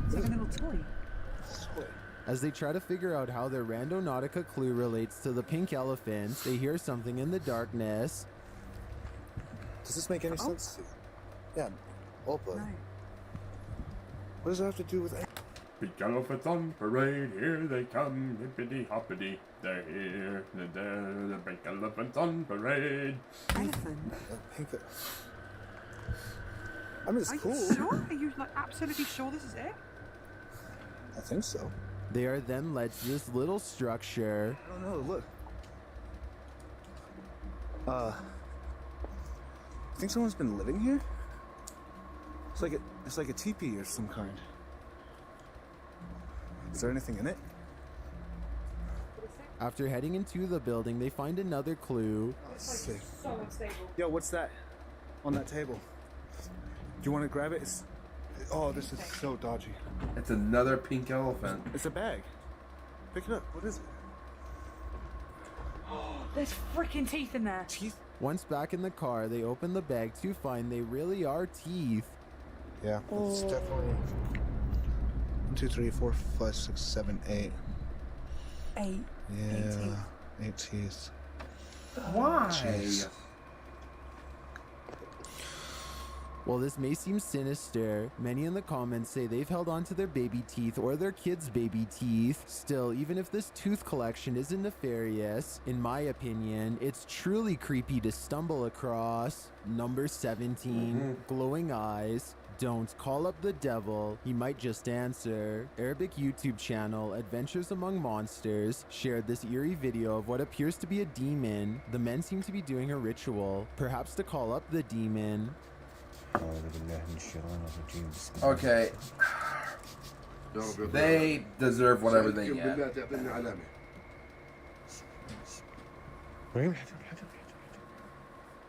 It's like a little toy. As they try to figure out how their Randonautica clue relates to the pink elephant, they hear something in the darkness. Does this make any sense? Yeah, all play. No. What does it have to do with Pink elephants on parade, here they come, hippity hoppity, they're here, they're the pink elephants on parade. Elephant? Pink. I mean, it's Are cool. you sure? Are you like absolutely sure this is it? I think so. They are then led to this little structure. I don't know, look. I think someone's been living here? It's like a teepee or some kind. Is there anything in it? After heading into the building, they find another clue. It's like so unstable. Yo, what's that on that table? Do you want to grab it? Oh, this is so dodgy. It's another pink elephant. It's a bag. Pick it up. What is it? There's freaking teeth in there. Teeth? Once back in the car, they open the bag to find they really are teeth. Yeah, it's definitely 1, 2, 3, 4, 5, 6, 7, 8. 8. Yeah, 8 teeth. Why? Jeez. While this may seem sinister, many in the comments say they've held on to their baby teeth or their kids' baby teeth. Still, even if this tooth collection isn't nefarious, in my opinion, it's truly creepy to stumble across. Number 17, glowing eyes. Don't call up the devil, he might just answer. Arabic YouTube channel Adventures Among Monsters shared this eerie video of what appears to be a demon. The men seem to be doing a ritual, perhaps to call up the demon. Okay. They deserve whatever they get.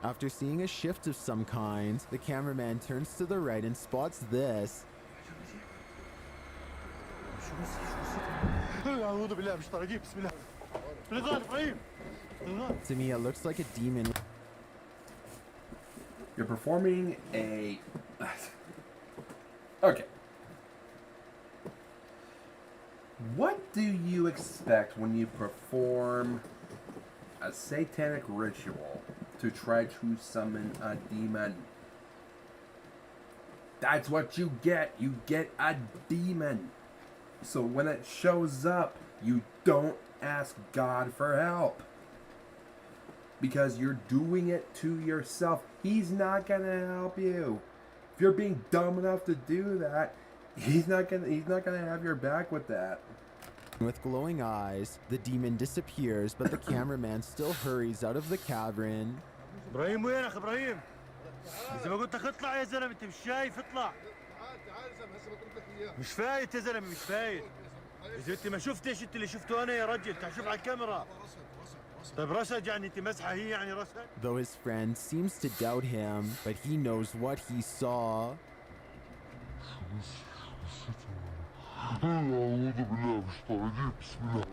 After seeing a shift of some kind, the cameraman turns to the right and spots this. To me, it looks like a demon. You're performing a... Okay. What do you expect when you perform a satanic ritual to try to summon a demon? That's what you get. You get a demon. So when it shows up, you don't ask God for help. Because you're doing it to yourself. He's not gonna help you. If you're being dumb enough to do that, he's not gonna have your back with that. With glowing eyes, the demon disappears, but the cameraman still hurries out of the cavern. ابراهيم وينك ابراهيم؟ زي ما قلت لك اطلع يا زلمه انت مش شايف اطلع. مش فايت يا زلمه مش فايت. اذا انت ما شفتش انت اللي شفته انا يا رجل تعال شوف على الكاميرا. طيب رشد يعني انت مزحه هي يعني رشد؟ Though his friend seems to doubt him, but he knows what he saw. أعوذ بالله من الشيطان الرجيم بسم الله.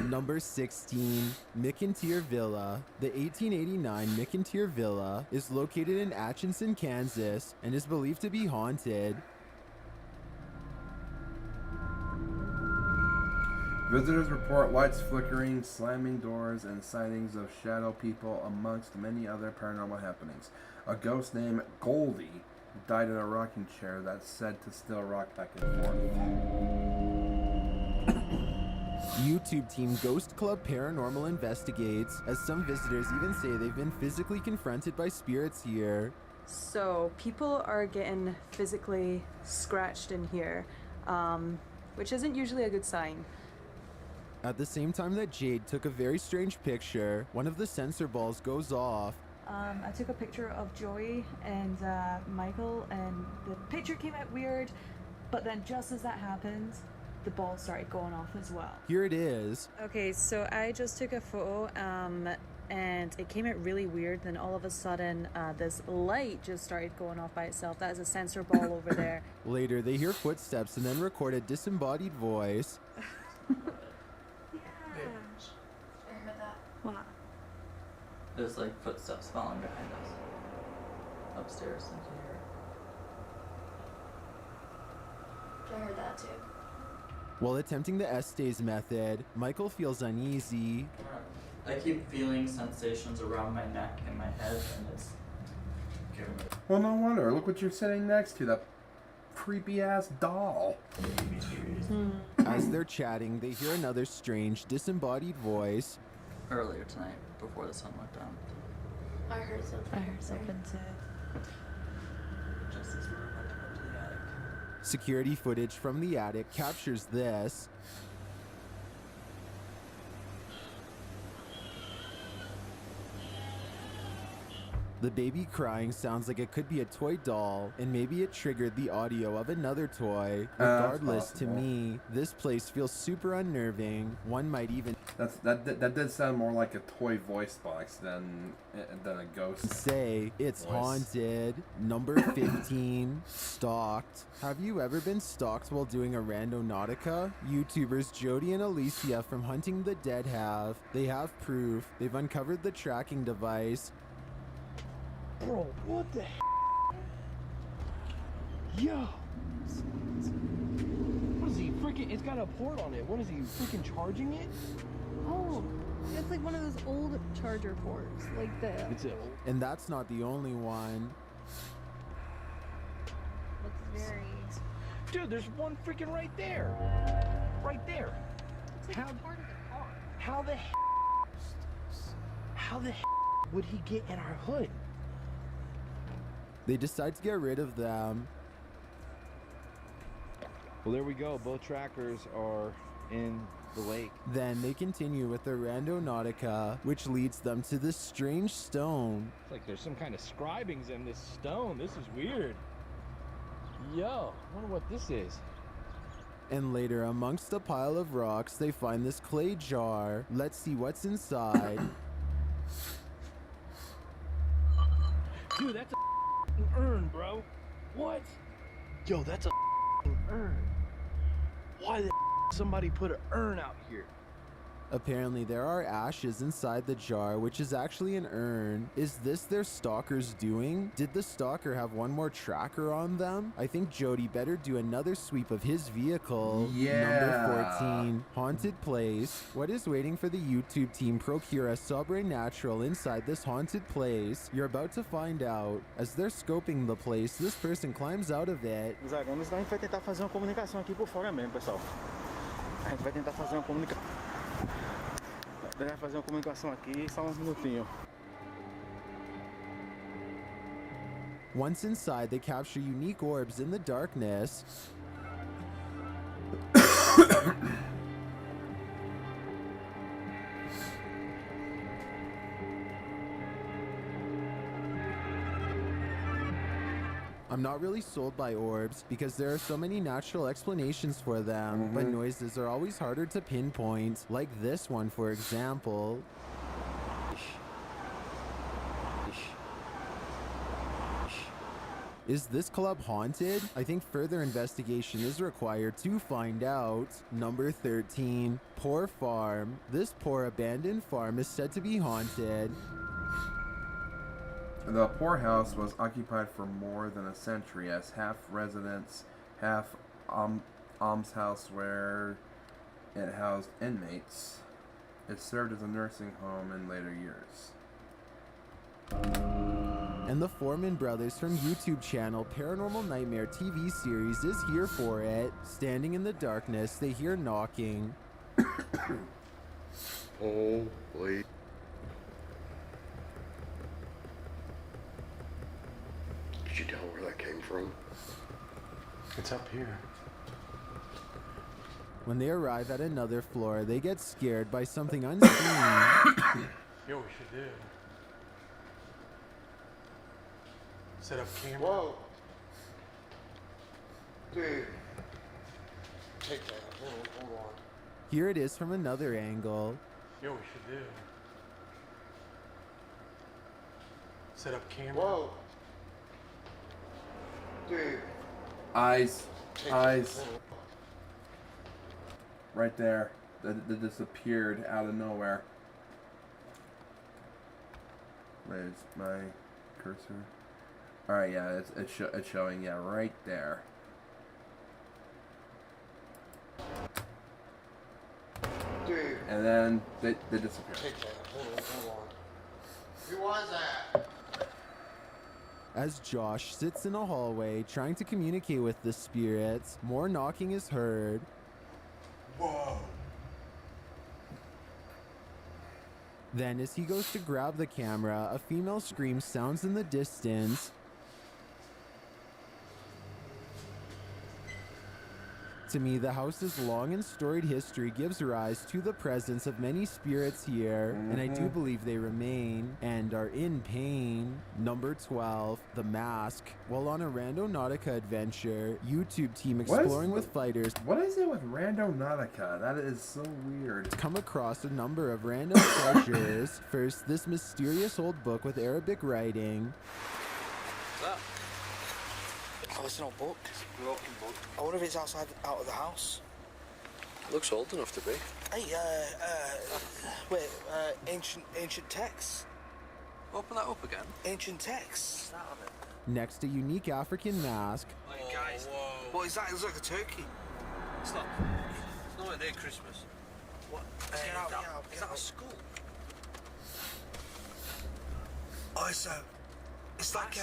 Number 16, McIntyre Villa. The 1889 McIntyre Villa is located in Atchison, Kansas, and is believed to be haunted. Visitors report lights flickering, slamming doors, and sightings of shadow people, amongst many other paranormal happenings. A ghost named Goldie died in a rocking chair that's said to still rock back and forth. YouTube team Ghost Club Paranormal investigates, as some visitors even say they've been physically confronted by spirits here. So people are getting physically scratched in here, which isn't usually a good sign. At the same time that Jade took a very strange picture, one of the sensor balls goes off. I took a picture of Joey and Michael, and the picture came out weird, but then just as that happened, the ball started going off as well. Here it is. Okay, so I just took a photo, and it came out really weird. Then all of a sudden, this light just started going off by itself. That is a sensor ball over there. Later, they hear footsteps and then record a disembodied voice. I heard that. What? There's like footsteps following behind us. Upstairs, I can hear it. I heard that too. While attempting the Estes method, Michael feels uneasy. I keep feeling sensations around my neck and my head, and it's giving me. Well, no wonder. Look what you're sitting next to, that creepy-ass doll. As they're chatting, they hear another strange, disembodied voice. Earlier tonight, before the sun went down. I heard something. I heard something too. Just as we were about to go to the attic. Security footage from the attic captures this. The baby crying sounds like it could be a toy doll, and maybe it triggered the audio of another toy. Regardless, to me, this place feels super unnerving. One might even that did sound more like a toy voice box than a ghost. Say it's voice. Haunted. Number 15, stalked. Have you ever been stalked while doing a Randonautica? YouTubers Jody and Alicia from Hunting the Dead have. They have proof. They've uncovered the tracking device. Bro, what the Yo! What is he freaking? It's got a port on it. What is he freaking charging it? Oh, it's like one of those old charger ports, like the. It's it. And that's not the only one. Looks very. Dude, there's one freaking right there. Right there. It's like part of the car. How the would he get in our hood? They decide to get rid of them. Well, there we go. Both trackers are in the lake. Then they continue with the Randonautica, which leads them to this strange stone. It's like there's some kind of scribings in this stone. This is weird. Yo, I wonder what this is. And later, amongst a pile of rocks, they find this clay jar. Let's see what's inside. Dude, that's a urn, bro. What? Yo, that's a urn. Why the somebody put an urn out here? Apparently, there are ashes inside the jar, which is actually an urn. Is this their stalker's doing? Did the stalker have one more tracker on them? I think Jody better do another sweep of his vehicle. Yeah. Number 14, haunted place. What is waiting for the YouTube team procure a sobrenatural inside this haunted place? You're about to find out. As they're scoping the place, this person climbs out of it. Os alunos, a gente vai tentar fazer uma comunicação aqui por fora mesmo, pessoal. A gente vai tentar fazer uma comunicação. Vai fazer uma comunicação aqui, só minutinho. Once inside, they capture unique orbs in the darkness. I'm not really sold by orbs because there are so many natural explanations for them, but noises are always harder to pinpoint, like this one, for example. Is this club haunted? I think further investigation is required to find out. Number 13, Poor Farm. This poor abandoned farm is said to be haunted. The poorhouse was occupied for more than a century as half residence, half almshouse where it housed inmates. It served as a nursing home in later years. And the Foreman brothers from YouTube channel Paranormal Nightmare TV series is here for it. Standing in the darkness, they hear knocking. Holy. Did you tell where that came from? It's up here. When they arrive at another floor, they get scared by something unseen. You know what we should do? Set up camera. Whoa. Dude. Take that. Hold on. Here it is from another angle. You know what we should do? Set up camera. Whoa. Dude. Eyes. Eyes. Right there. That disappeared out of nowhere. Where's my cursor? Alright, yeah, it's showing, yeah, right there. Dude. And then they disappear. Take that. Hold on. Who was that? As Josh sits in a hallway trying to communicate with the spirits, more knocking is heard. Whoa. Then, as he goes to grab the camera, a female scream sounds in the distance. To me, the house's long and storied history gives rise to the presence of many spirits here, and I do believe they remain and are in pain. Number 12, The Mask. While on a Randonautica adventure, YouTube team exploring with fighters. What is it with Randonautica? That is so weird. Come across a number of random treasures. First, this mysterious old book with Arabic writing. Oh, it's an old book. Broken book. I wonder if it's out of the house. Looks old enough to be. Hey, ancient texts. Open that up again. Ancient texts. Next, a unique African mask. Hey guys, what is that? It looks like a turkey. Stop. It's nowhere near Christmas. What? Is that a skull? Oh, it's like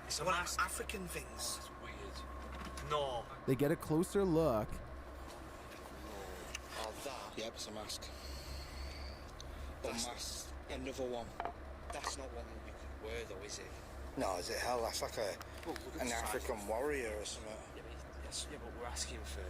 it's one of those African things. That's weird. No. They get a closer look. Oh, that? Yep, it's a mask. But mask. Another one. That's not one we could wear, though, is it? No, is it? Hell, that's like an African warrior or something. Yeah, but we're asking for...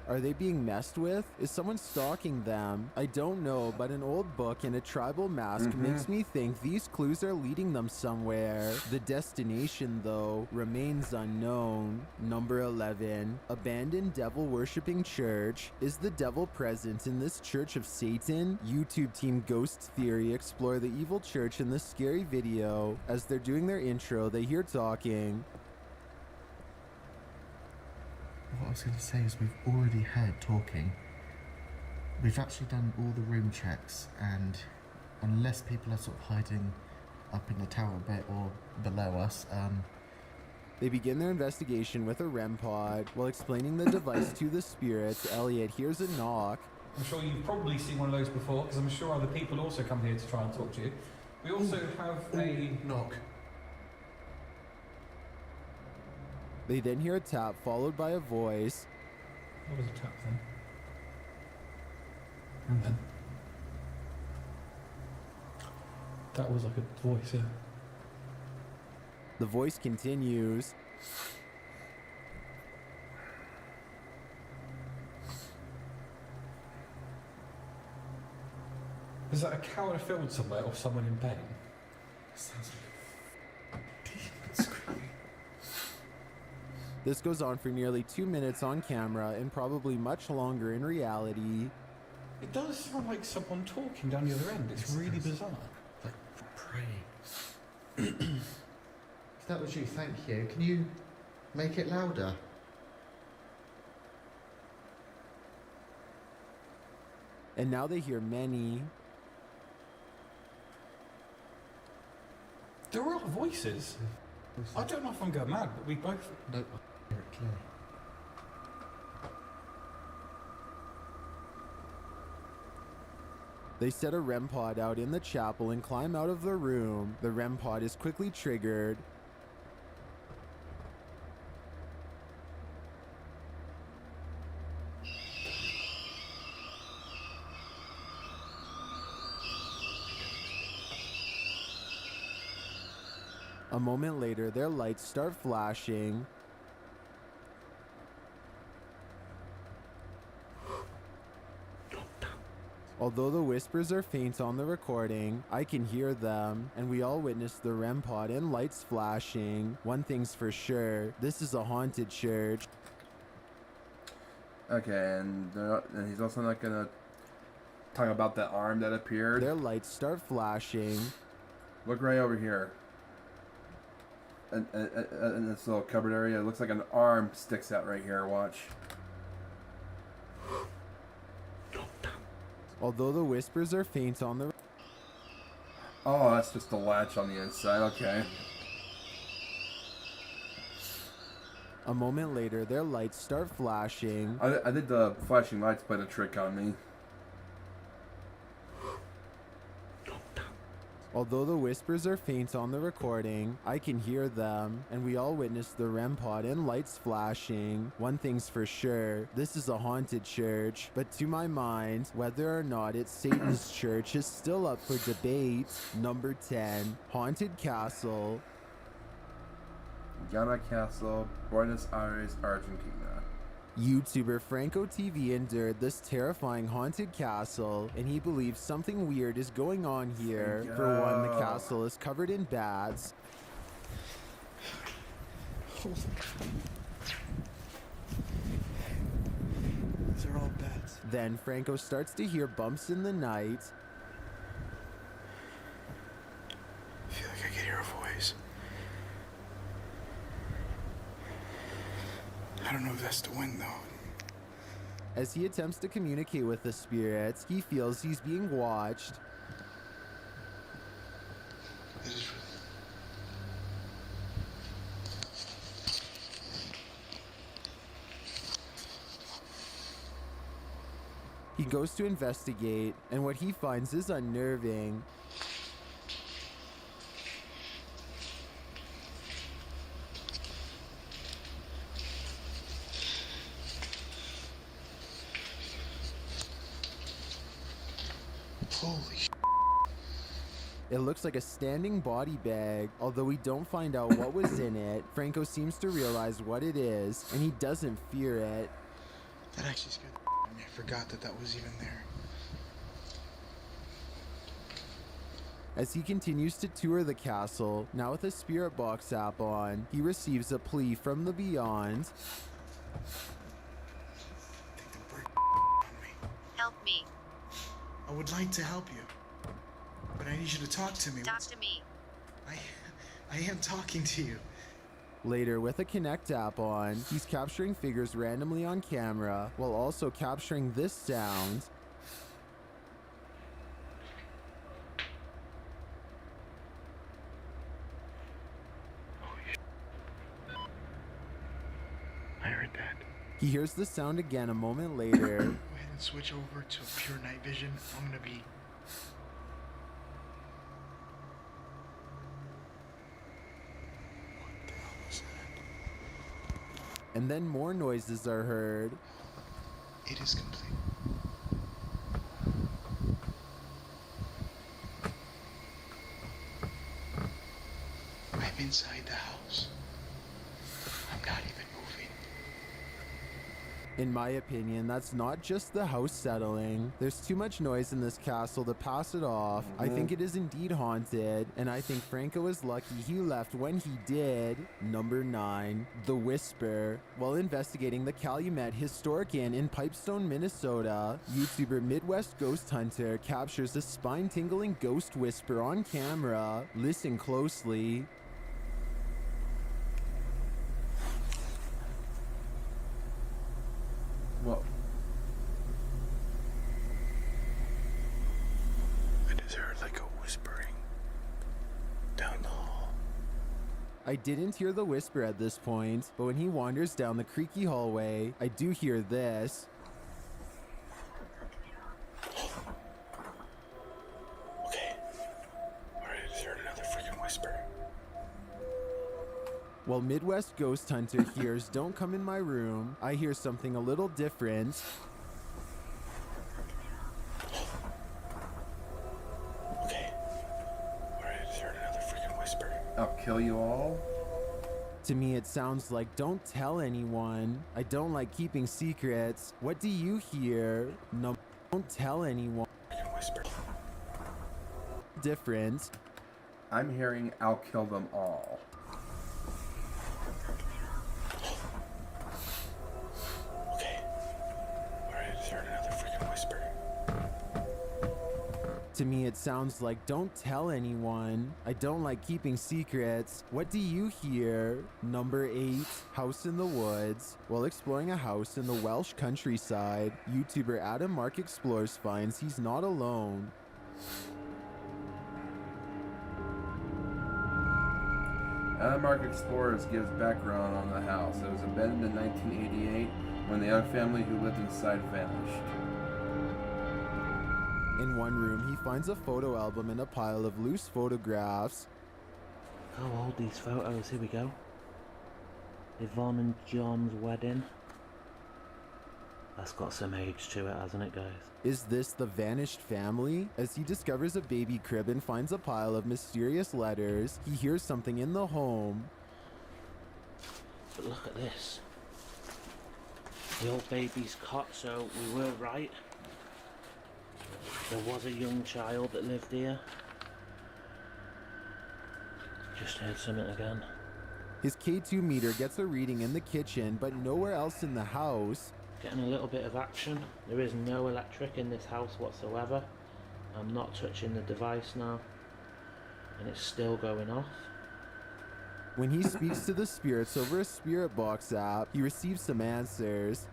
Are they being messed with? Is someone stalking them? I don't know, but an old book and a tribal mask makes me think these clues are leading them somewhere. The destination, though, remains unknown. Number 11, Abandoned Devil-Worshipping Church. Is the devil present in this Church of Satan? YouTube team Ghost Theory explore the evil church in this scary video. As they're doing their intro, they hear talking. What I was going to say is we've already heard talking. We've actually done all the room checks, and unless people are sort of hiding up in the tower a bit or below us, They begin their investigation with a REM pod. While explaining the device to the spirits, Elliot hears a knock. I'm sure you've probably seen one of those before, because I'm sure other people also come here to try and talk to you. We also have a knock. They then hear a tap followed by a voice. What was a tap then? And then? That was like a voice, yeah. The voice continues. Is that a cow in a field somewhere or someone in pain? sounds like a demon screaming. This goes on for nearly 2 minutes on camera and probably much longer in reality. It does sound like someone talking down the other end. It's really bizarre. Like praying. If that was you, thank you. Can you make it louder? And now they hear many. There are a lot of voices. I don't know if I'm going mad, but we both. No, I hear it clearly. They set a REM pod out in the chapel and climb out of the room. The REM pod is quickly triggered. A moment later, their lights start flashing. Although the whispers are faint on the recording, I can hear them, and we all witness the REM pod and lights flashing. One thing's for sure, this is a haunted church. Okay, and he's also not gonna talk about that arm that appeared. Their lights start flashing. Look right over here. In this little cupboard area, it looks like an arm sticks out right here. Watch. Although the whispers are faint on the... Oh, that's just the latch on the inside. Okay. A moment later, their lights start flashing. I think the flashing lights played a trick on me. Although the whispers are faint on the recording, I can hear them, and we all witness the REM pod and lights flashing. One thing's for sure, this is a haunted church, but to my mind, whether or not it's Satan's church is still up for debate. Number 10, Haunted Castle. Ghana Castle, Buenos Aires, Argentina. YouTuber Franco TV endured this terrifying haunted castle, and he believes something weird is going on here. For one, the castle is covered in bats. These are all bats. Then Franco starts to hear bumps in the night. I feel like I can hear a voice. I don't know if that's the wind, though. As he attempts to communicate with the spirits, he feels he's being watched. He goes to investigate, and what he finds is unnerving. Holy sh**. It looks like a standing body bag. Although we don't find out what was in it, Franco seems to realize what it is, and he doesn't fear it. That actually scared the out of me. I forgot that was even there. As he continues to tour the castle, now with a spirit box app on, he receives a plea from the beyond. Help me. I would like to help you, but I need you to talk to me. Talk to me. I am talking to you. Later, with a Connect app on, he's capturing figures randomly on camera, while also capturing this sound. I heard that. He hears the sound again a moment later. Go ahead and switch over to pure night vision. I'm gonna be... What the hell was that? And then more noises are heard. It is complete. I'm inside the house. I'm not even moving. In my opinion, that's not just the house settling. There's too much noise in this castle to pass it off. I think it is indeed haunted, and I think Franco is lucky he left when he did. Number 9, The Whisper. While investigating the Calumet Historic Inn in Pipestone, Minnesota, YouTuber Midwest Ghost Hunter captures a spine-tingling ghost whisper on camera. Listen closely. I didn't hear the whisper at this point, but when he wanders down the creaky hallway, I do hear this. Okay. Alright, I just heard another freaking whisper. While Midwest Ghost Hunter hears "Don't come in my room," I hear something a little different. Okay. Alright, I just heard another freaking whisper. I'll kill you all. To me, it sounds like "Don't tell anyone." I don't like keeping secrets. What do you hear? No, don't tell anyone. Freaking whisper. Different. I'm hearing "I'll kill them all." Okay. Alright, I just heard another freaking whisper. To me, it sounds like "Don't tell anyone." I don't like keeping secrets. What do you hear? Number 8, House in the Woods. While exploring a house in the Welsh countryside, YouTuber Adam Mark Explores finds he's not alone. Adam Mark Explorers gives background on the house. It was abandoned in 1988 when the young family who lived inside vanished. In one room, he finds a photo album and a pile of loose photographs. How old these photos? Here we go. Yvonne and John's wedding. That's got some age to it, hasn't it, guys? Is this the vanished family? As he discovers a baby crib and finds a pile of mysterious letters, he hears something in the home. But look at this. The old baby's cot, so we were right. There was a young child that lived here. Just heard something again. His K2 meter gets a reading in the kitchen, but nowhere else in the house. Getting a little bit of action. There is no electric in this house whatsoever. I'm not touching the device now. And it's still going off. When he speaks to the spirits over a spirit box app, he receives some answers.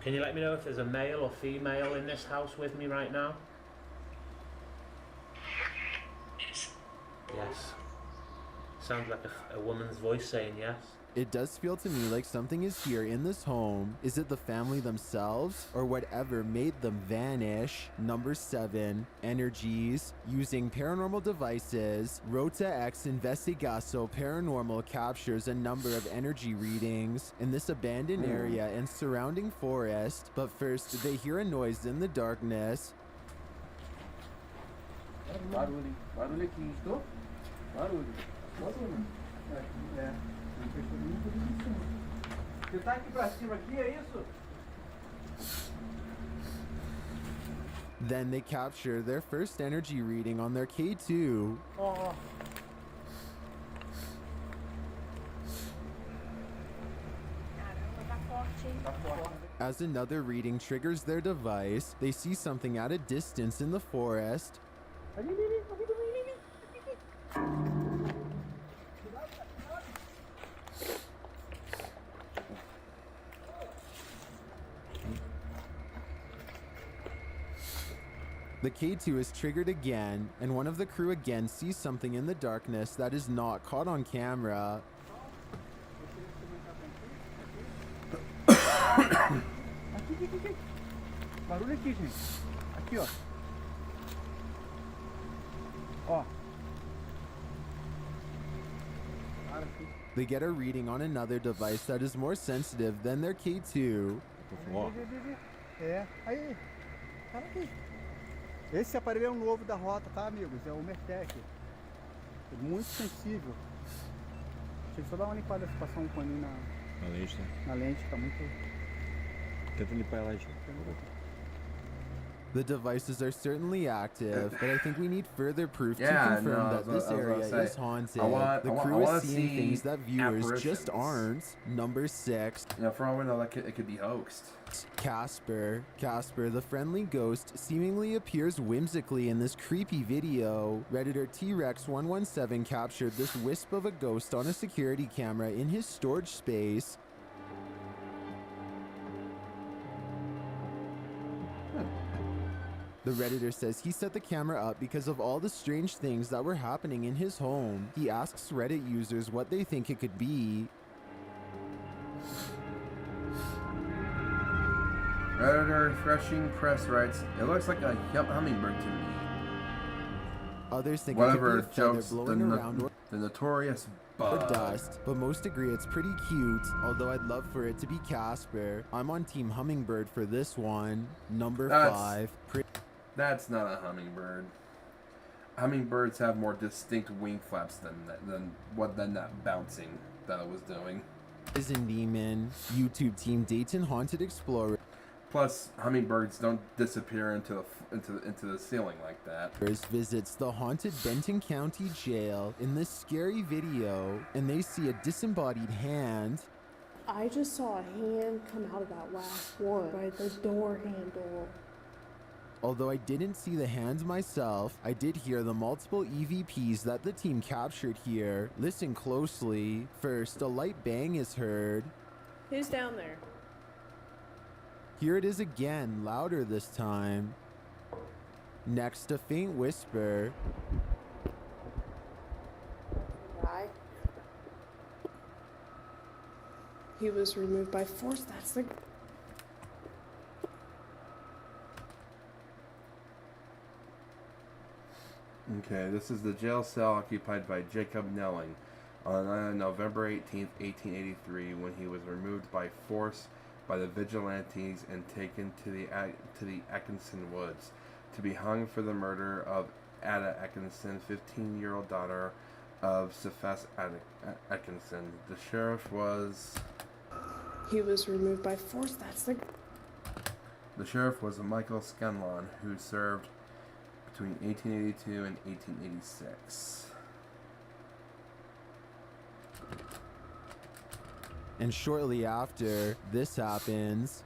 Can you let me know if there's a male or female in this house with me right now? Yes. Sounds like a woman's voice saying yes. It does feel to me like something is here in this home. Is it the family themselves or whatever made them vanish? Number 7, energies. Using paranormal devices, Rota X Investigaso Paranormal captures a number of energy readings in this abandoned area and surrounding forest. But first, they hear a noise in the darkness. Barulho aqui, estou? Barulho. É. Você tá aqui pra cima aqui, é isso? Then they capture their first energy reading on their K2. Oh. As another reading triggers their device, they see something at a distance in the forest. The K2 is triggered again, and one of the crew again sees something in the darkness that is not caught on camera. Aqui. Barulho aqui, gente. Aqui, ó. Ó. They get a reading on another device that is more sensitive than their K2. É, aí. Cara aqui. Esse aparelho é um novo da rota, tá, amigos? É o Mertec. É muito sensível. Deixa eu só dar uma limpada, se passar um paninho na lente, né? Na lente, tá muito... Tenta limpar a lente. The devices are certainly active, but I think we need further proof to confirm that this area is haunted. The crew is seeing things that viewers just aren't. Number 6. You know, for all we know, it could be hoaxed. Casper, the friendly ghost, seemingly appears whimsically in this creepy video. Redditor T-Rex117 captured this wisp of a ghost on a security camera in his storage space. The Redditor says he set the camera up because of all the strange things that were happening in his home. He asks Reddit users what they think it could be. Redditor Threshing Press writes, "It looks like a hummingbird to me." Others think Whatever it could be a feather jokes blowing around or the notorious or bug. dust, but most agree it's pretty cute, although I'd love for it to be Casper. I'm on Team Hummingbird for this one. Number 5. That's not a hummingbird. Hummingbirds have more distinct wing flaps than that bouncing that it was doing. Prison Demon, YouTube Team Dayton Haunted Explorer. Plus, hummingbirds don't disappear into the ceiling like that. Visits the haunted Benton County Jail in this scary video, and they see a disembodied hand. I just saw a hand come out of that last one by the door handle. Although I didn't see the hand myself, I did hear the multiple EVPs that the team captured here. Listen closely. First, a light bang is heard. Who's down there? Here it is again, louder this time. Next, a faint whisper. Guy. He was removed by force. That's the... Okay, this is the jail cell occupied by Jacob Nelling on November 18th, 1883, when he was removed by force by the vigilantes and taken to the Atkinson Woods to be hung for the murder of Ada Atkinson, 15-year-old daughter of Cephas Atkinson. The sheriff was... He was removed by force. That's the... The sheriff was Michael Scanlon, who served between 1882 and 1886. And shortly after this happens,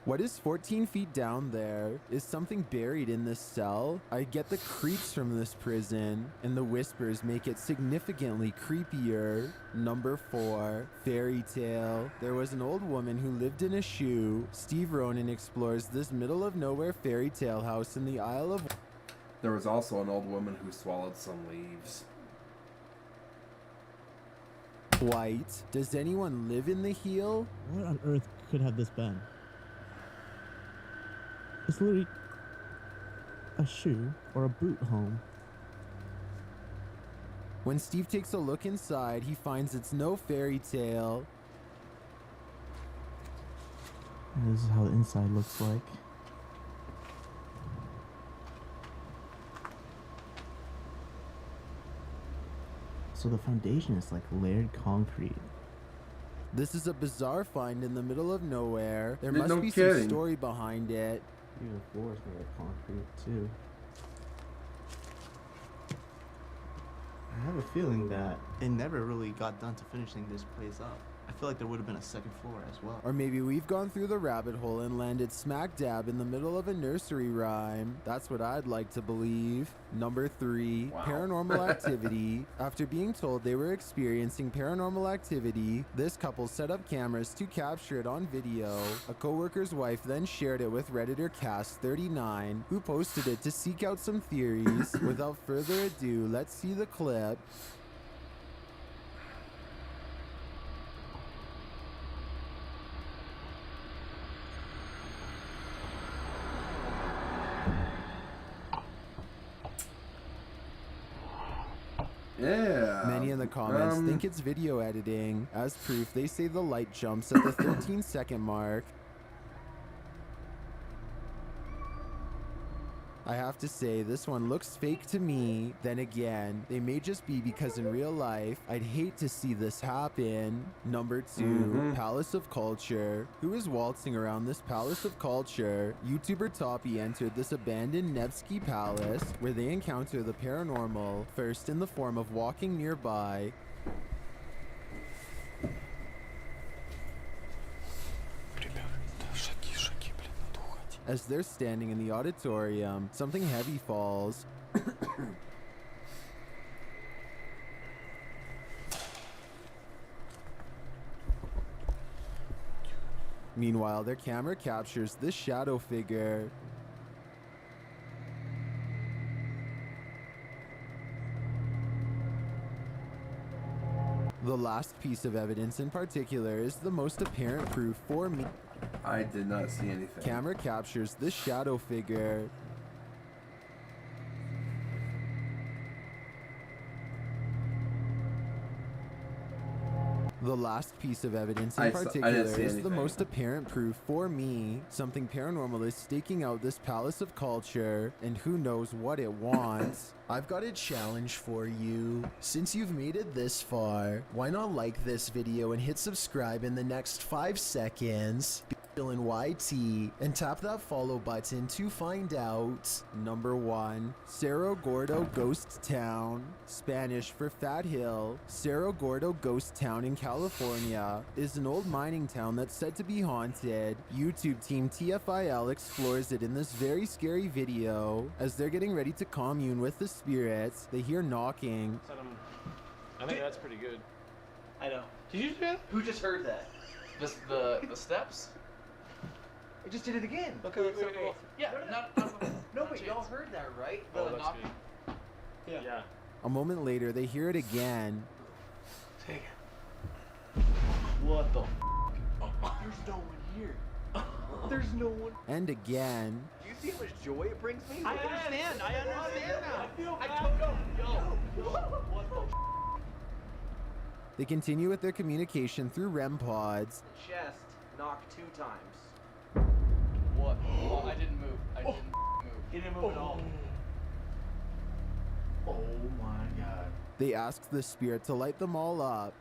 what is 14 feet down there? Is something buried in this cell? I get the creeps from this prison, and the whispers make it significantly creepier. Number 4, fairy tale. There was an old woman who lived in a shoe. Steve Ronan explores this middle of nowhere fairy tale house in the Isle of... There was also an old woman who swallowed some leaves. White. Does anyone live in the heel? What on earth could have this been? It's literally a shoe or a boot home. When Steve takes a look inside, he finds it's no fairy tale. And this is how the inside looks like. So the foundation is like layered concrete. This is a bizarre find in the middle of nowhere. There No must be kidding. some story behind it. Even the floor is made of concrete too. I have a feeling that they never really got done to finishing this place up. I feel like there would have been a second floor as well. Or maybe we've gone through the rabbit hole and landed smack dab in the middle of a nursery rhyme. That's what I'd like to believe. Number 3, paranormal activity. After being told they were experiencing paranormal activity, this couple set up cameras to capture it on video. A coworker's wife then shared it with Redditor Cast39, who posted it to seek out some theories. Without further ado, let's see the clip. Yeah. Many in the comments think it's video editing. As proof, they say the light jumps at the 13-second mark. I have to say, this one looks fake to me. Then again, they may just be because in real life, I'd hate to see this happen. Number 2, Palace of Culture. Who is waltzing around this Palace of Culture? YouTuber Toppy entered this abandoned Nevsky Palace, where they encounter the paranormal, first in the form of walking nearby. As they're standing in the auditorium, something heavy falls. Meanwhile, their camera captures this shadow figure. The last piece of evidence in particular is the most apparent proof for me. I did not see anything. Camera captures this shadow figure. The last piece of evidence in particular is the most apparent proof for me. Something paranormal is staking out this palace of culture, and who knows what it wants. I've got a challenge for you. Since you've made it this far, why not like this video and hit subscribe in the next 5 seconds? In YT and tap that follow button to find out. Number 1, Cerro Gordo Ghost Town, Spanish for Fat Hill. Cerro Gordo Ghost Town in California is an old mining town that's said to be haunted. YouTube team TFIL explores it in this very scary video. As they're getting ready to commune with the spirits, they hear knocking. I think that's pretty good. I know. Did you do that? Who just heard that? The steps? I just did it again. Okay, wait. Yeah, no, but y'all heard that, right? Oh, The that's knocking. Yeah. A moment later, they hear it again. Take it. What the? There's no one here. There's no one. And again. Do you see how much joy it brings me? I understand now. I feel bad. Yo. What the? They continue with their communication through REM pods. Chest knocked 2 times. What? Oh, I didn't move. I didn't move. He didn't move at all. Oh my god. They ask the spirit to light them all up.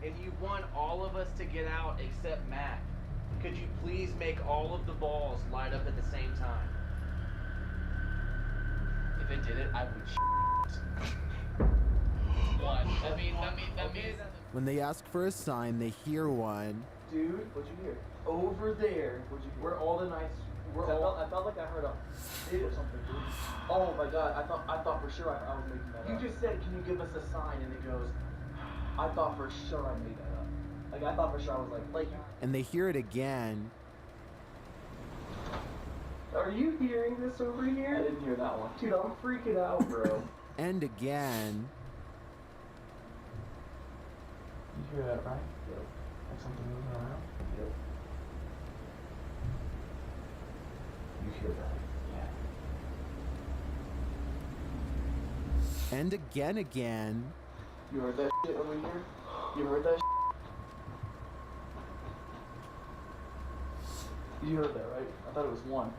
And you want all of us to get out except Matt. Could you please make all of the balls light up at the same time? If it did it, I would What? That means When they ask for a sign, they hear one. Dude, what'd you hear? Over there. Where all the nights. I felt like I heard a hit or something, dude. Oh my god, I thought for sure I was making that up. You just said, can you give us a sign? And it goes, I thought for sure I made that up. Like, I thought for sure I was like. And they hear it again. Are you hearing this over here? I didn't hear that one. Dude, I'm freaking out, bro. And again. You hear that, right? Yep. Like something moving around? Yep. You hear that? Yeah. And again. You heard that shit over here? You heard that shit? You heard that, right? I thought it was one.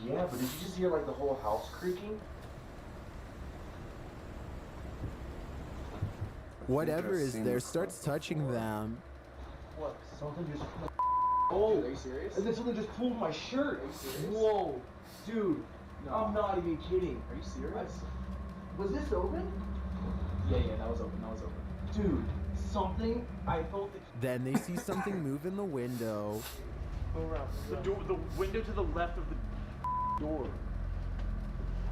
Yeah, but did you just hear like the whole house creaking? Whatever is there starts touching them. What? Something just. Oh, dude, are you serious? And then something just pulled my shirt. Are you serious? Whoa, dude, no. I'm not even kidding. Are you serious? Was this open? Yeah, that was open. Dude, something. I felt it. Then they see something move in the window. Go around. The window to the left of the door.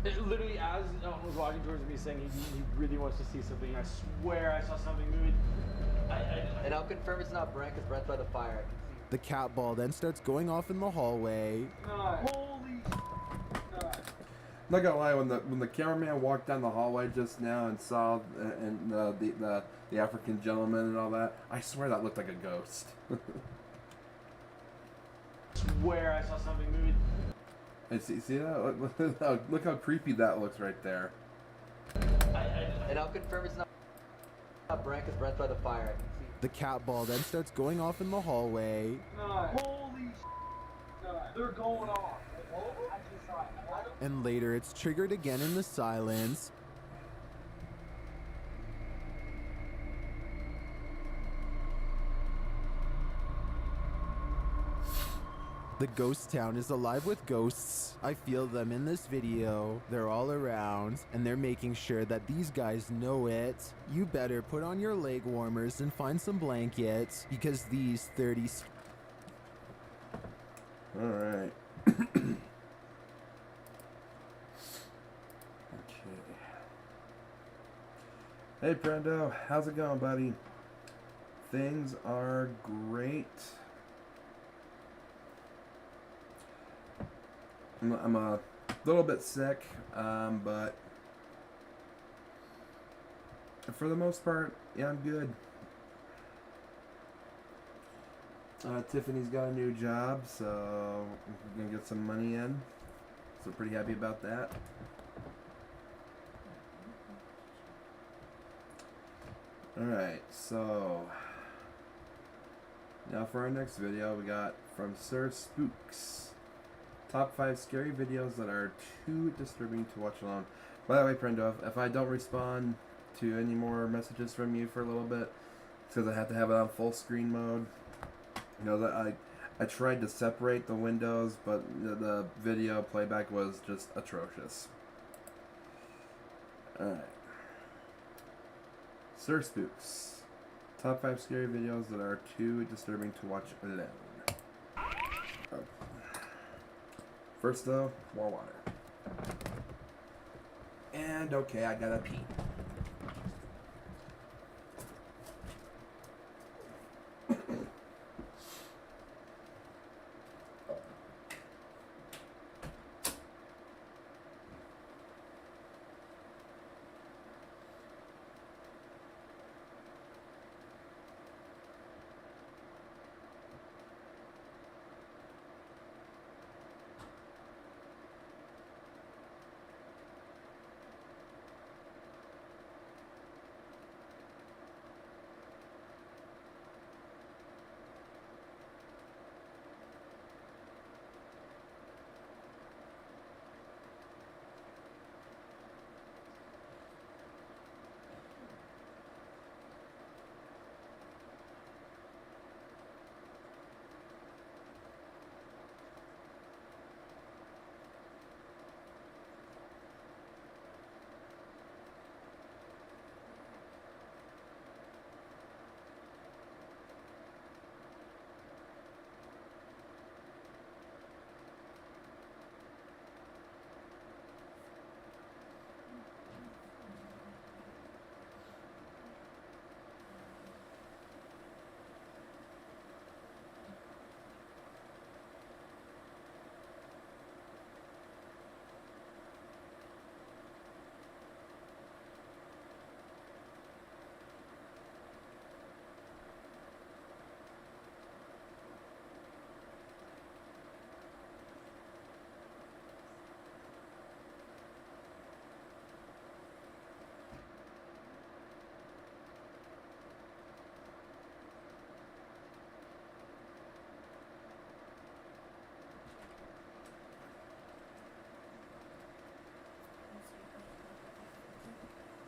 It literally, as Elton was walking towards me, saying he really wants to see something. I swear I saw something moving. And I'll confirm it's not Brent, because Brent's by the fire. I can see. The cat ball then starts going off in the hallway. Holy God. Not gonna lie, when the cameraman walked down the hallway just now and saw the African gentleman and all that, I swear that looked like a ghost. Swear I saw something moving. And see that? Look how creepy that looks right there. And I'll confirm it's not Brent, because Brent's by the fire. I can see. The cat ball then starts going off in the hallway. Holy God. They're going off. I just saw it. And later it's triggered again in the silence. The ghost town is alive with ghosts. I feel them in this video. They're all around, and they're making sure that these guys know it. You better put on your leg warmers and find some blankets, because these 30... Alright. Hey Brendo, how's it going, buddy? Things are great. I'm a little bit sick, but for the most part, yeah, I'm good. Tiffany's got a new job, so we're gonna get some money in. So pretty happy about that. Alright, so now for our next video, we got from Sir Spooks. Top 5 scary videos that are too disturbing to watch alone. By the way, Prendo, if I don't respond to any more messages from you for a little bit, it's because I have to have it on full screen mode. You know, that I tried to separate the windows, but the video playback was just atrocious. Alright. Sir Spooks. Top 5 scary videos that are too disturbing to watch alone. Oh. First though, more water. And okay, I gotta pee.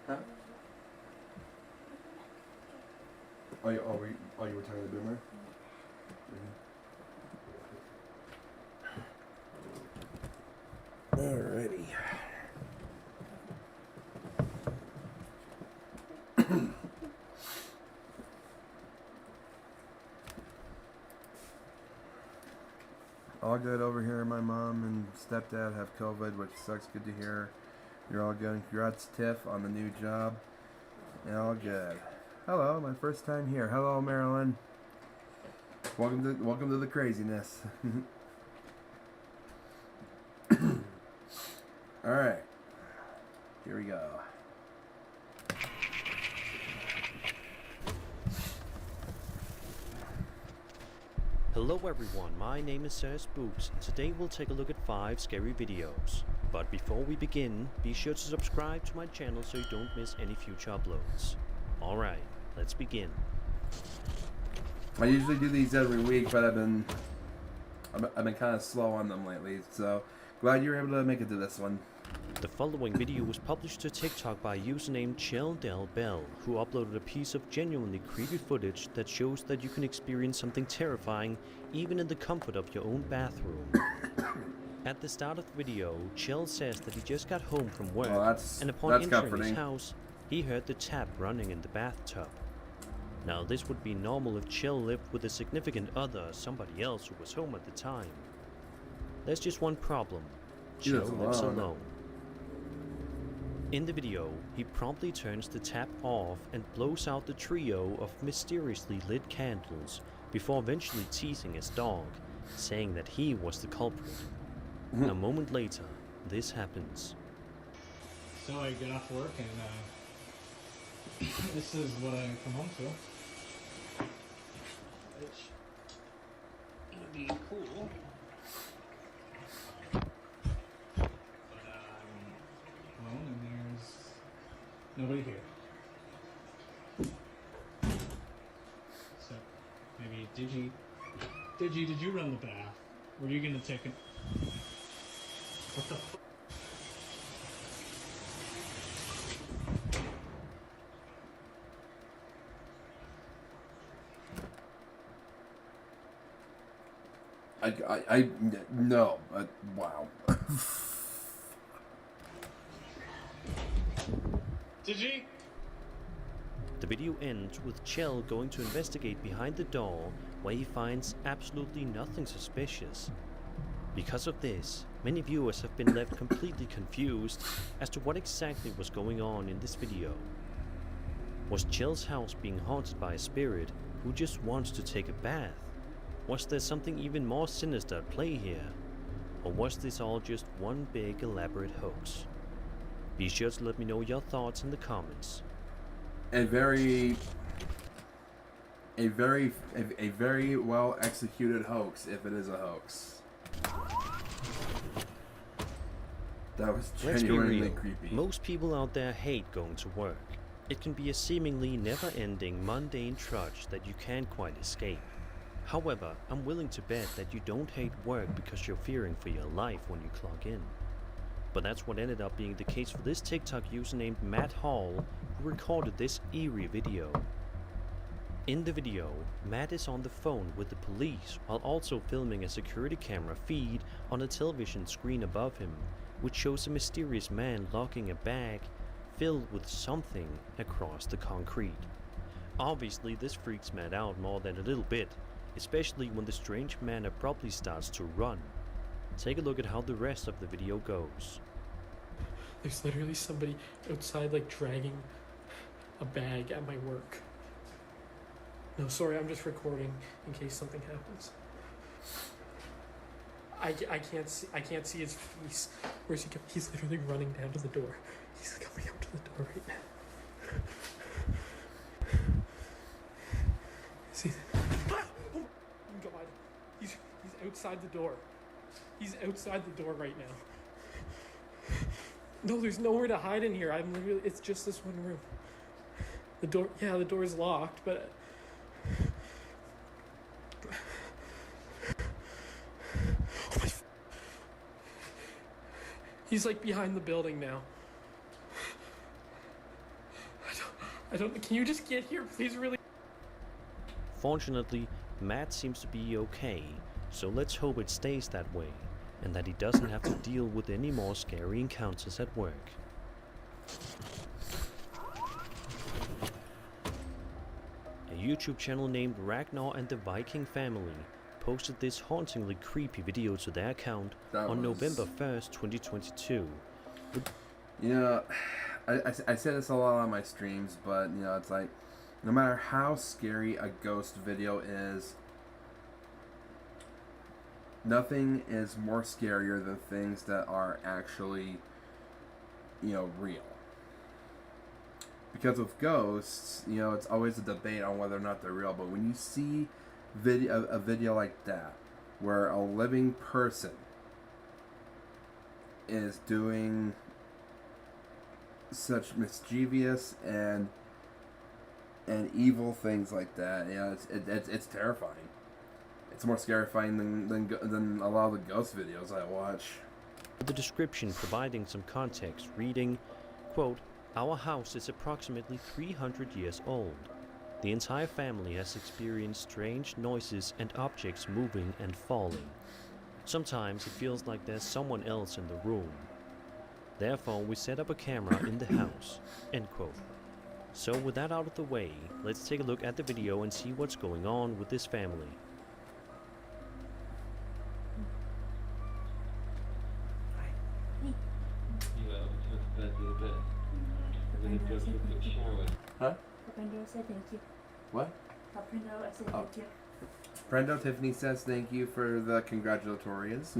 Huh? Oh, you were talking to the boomer? Alrighty. All good over here. My mom and stepdad have COVID, which sucks. Good to hear. You're all good. Congrats, Tiff, on the new job. Yeah, all good. Hello, my first time here. Hello, Marilyn. Welcome to the craziness. All right, here we go. Hello everyone, my name is Sir Spooks, and today we'll take a look at 5 scary videos. But before we begin, be sure to subscribe to my channel so you don't miss any future uploads. Alright, let's begin. I usually do these every week, but I've been kind of slow on them lately, so glad you were able to make it to this one. The following video was published to TikTok by a user named ChillDellBell, who uploaded a piece of genuinely creepy footage that shows that you can experience something terrifying even in the comfort of your own bathroom. At the start of the video, Chill says that he just got home from work, and upon entering his house, he heard the tap running in the bathtub. Now this would be normal if Chill lived with a significant other or somebody else who was home at the time. There's just one problem. Chill lives alone. In the video, he promptly turns the tap off and blows out the trio of mysteriously lit candles before eventually teasing his dog, saying that he was the culprit. A moment later, this happens. So I get off work and this is what I come home to. Which would be cool. But alone and there's nobody here. So maybe did you run the bath? Were you gonna take it? What the fuck? No. Wow. Did you? The video ends with Chell going to investigate behind the door, where he finds absolutely nothing suspicious. Because of this, many viewers have been left completely confused as to what exactly was going on in this video. Was Chell's house being haunted by a spirit who just wants to take a bath? Was there something even more sinister at play here? Or was this all just one big elaborate hoax? Be sure to let me know your thoughts in the comments. A very well executed hoax, if it is a hoax. That was Let's be genuinely real. creepy. Most people out there hate going to work. It can be a seemingly never-ending mundane trudge that you can't quite escape. However, I'm willing to bet that you don't hate work because you're fearing for your life when you clock in. But that's what ended up being the case for this TikTok user named Matt Hall, who recorded this eerie video. In the video, Matt is on the phone with the police while also filming a security camera feed on a television screen above him, which shows a mysterious man locking a bag filled with something across the concrete. Obviously, this freaks Matt out more than a little bit, especially when the strange man abruptly starts to run. Take a look at how the rest of the video goes. There's literally somebody outside like dragging a bag at my work. No, sorry, I'm just recording in case something happens. I can't see his face. Where's he going? He's literally running down to the door. He's coming out to the door right now. See? Oh God! He's outside the door. He's outside the door right now. No, there's nowhere to hide in here. I'm literally. It's just this one room. The door. Yeah, the door is locked, but. Oh my. He's like behind the building now. I don't. Can you just get here, please? Really. Fortunately, Matt seems to be okay, so let's hope it stays that way, and that he doesn't have to deal with any more scary encounters at work. A YouTube channel named Ragnar and the Viking Family posted this hauntingly creepy video to their account on November 1st, 2022. You know, I say this a lot on my streams, but you know, it's like, no matter how scary a ghost video is, nothing is more scarier than things that are actually, you know, real. Because with ghosts, you know, it's always a debate on whether or not they're real, but when you see a video like that, where a living person is doing such mischievous and evil things like that, yeah, it's terrifying. It's more terrifying than a lot of the ghost videos I watch. The description providing some context, reading, quote, "Our house is approximately 300 years old. The entire family has experienced strange noises and objects moving and falling. Sometimes it feels like there's someone else in the room. Therefore, we set up a camera in the house." End quote. So with that out of the way, let's take a look at the video and see what's going on with this family. Huh? Brendo said thank you. What? Brendo, I said thank you. Brendo Tiffany says thank you for the congratulatories.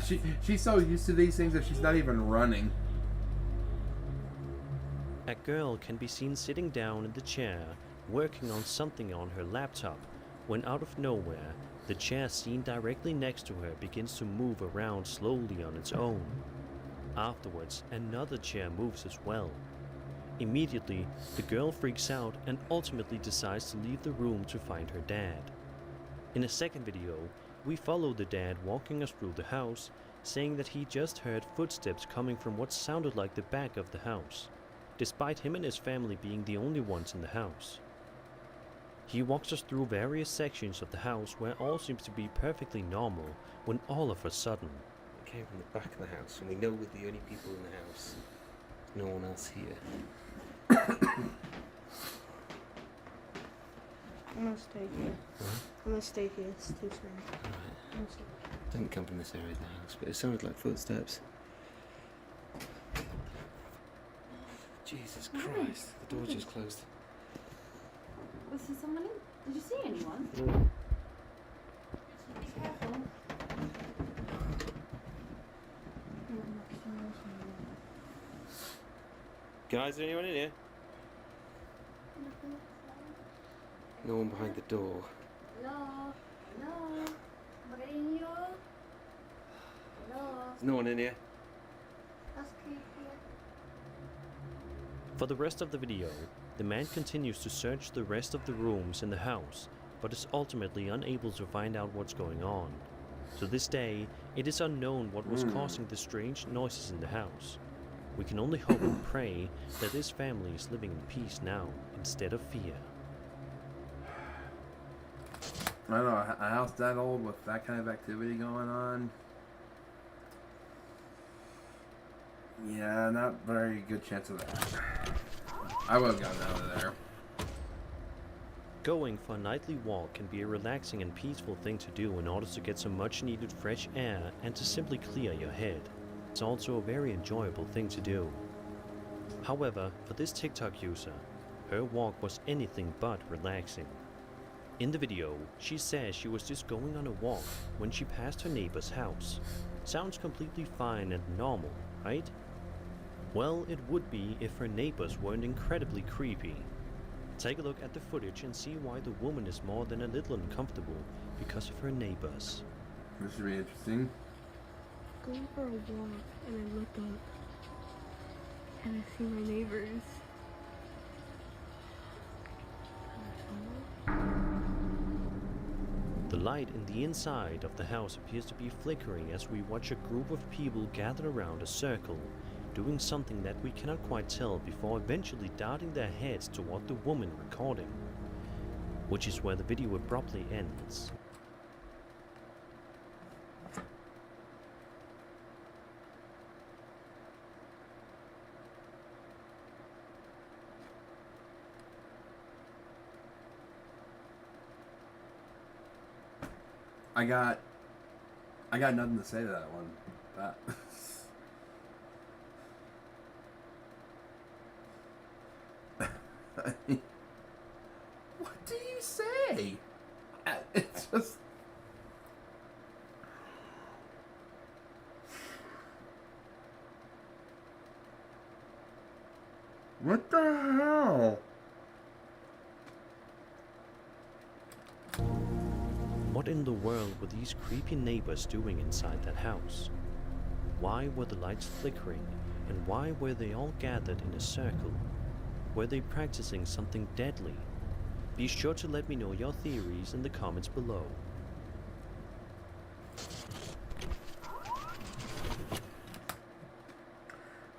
she's so used to these things that she's not even running. A girl can be seen sitting down in the chair, working on something on her laptop, when out of nowhere, the chair seen directly next to her begins to move around slowly on its own. Afterwards, another chair moves as well. Immediately, the girl freaks out and ultimately decides to leave the room to find her dad. In a second video, we follow the dad walking us through the house, saying that he just heard footsteps coming from what sounded like the back of the house, despite him and his family being the only ones in the house. He walks us through various sections of the house where all seems to be perfectly normal, when all of a sudden, It came from the back of the house, and we know we're the only people in the house. No one else here. I'm gonna stay here. I'm gonna stay here. It's too scary. Alright. Didn't come from this area of the house, but it sounded like footsteps. Jesus Christ, the door just closed. Was there someone in? Did you see anyone? No. Be careful. Guys, is there anyone in here? No one behind the door. Hello? Hello? Marinho? Hello? There's no one in here. That's creepy. For the rest of the video, the man continues to search the rest of the rooms in the house, but is ultimately unable to find out what's going on. To this day, it is unknown what was causing the strange noises in the house. We can only hope and pray that this family is living in peace now, instead of fear. I don't know, a house that old with that kind of activity going on. Yeah, not very good chance of that. I would have gotten out of there. Going for a nightly walk can be a relaxing and peaceful thing to do in order to get some much needed fresh air and to simply clear your head. It's also a very enjoyable thing to do. However, for this TikTok user, her walk was anything but relaxing. In the video, she says she was just going on a walk when she passed her neighbor's house. Sounds completely fine and normal, right? Well, it would be if her neighbors weren't incredibly creepy. Take a look at the footage and see why the woman is more than a little uncomfortable because of her neighbors. This should be interesting. Going for a walk and I look up and I see my neighbors. The light in the inside of the house appears to be flickering as we watch a group of people gather around a circle, doing something that we cannot quite tell before eventually darting their heads toward the woman recording, which is where the video abruptly ends. I got nothing to say to that one. That. What do you say? It's just. What the hell? What in the world were these creepy neighbors doing inside that house? Why were the lights flickering, and why were they all gathered in a circle? Were they practicing something deadly? Be sure to let me know your theories in the comments below.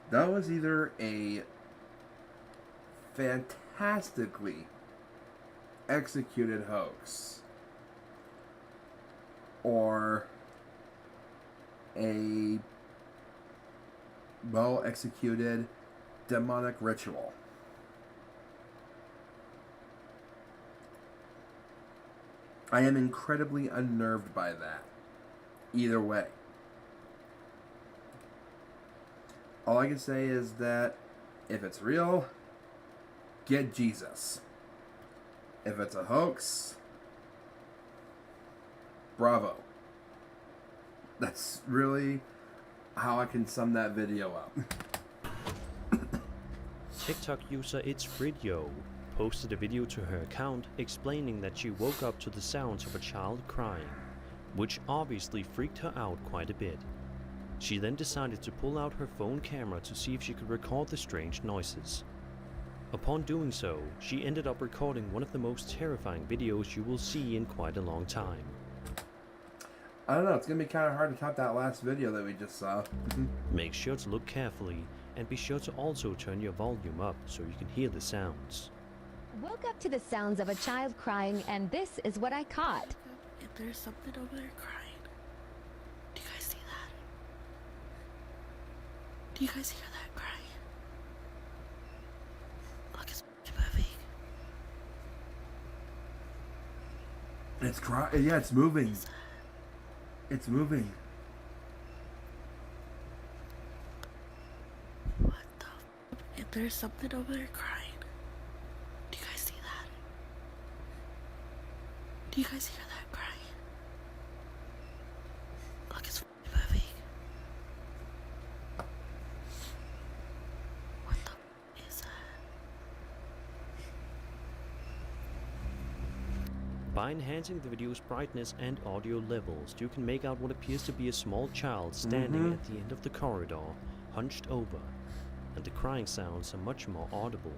That was either a fantastically executed hoax or a well-executed demonic ritual. I am incredibly unnerved by that. Either way. All I can say is that if it's real, get Jesus. If it's a hoax, bravo. That's really how I can sum that video up. TikTok user It's Video posted a video to her account explaining that she woke up to the sounds of a child crying, which obviously freaked her out quite a bit. She then decided to pull out her phone camera to see if she could record the strange noises. Upon doing so, she ended up recording one of the most terrifying videos you will see in quite a long time. I don't know, it's gonna be kind of hard to top that last video that we just saw. Make sure to look carefully and be sure to also turn your volume up so you can hear the sounds. Woke up to the sounds of a child crying, and this is what I caught. There's something over there crying. Do you guys see that? Do you guys hear that crying? Look, it's moving. It's crying. Yeah, it's moving. It's moving. There's something over there crying. Do you guys see that? Do you guys hear that crying? Look, it's moving. What the is that? By enhancing the video's brightness and audio levels, you can make out what appears to be a small child standing at the end of the corridor, hunched over, and the crying sounds are much more audible.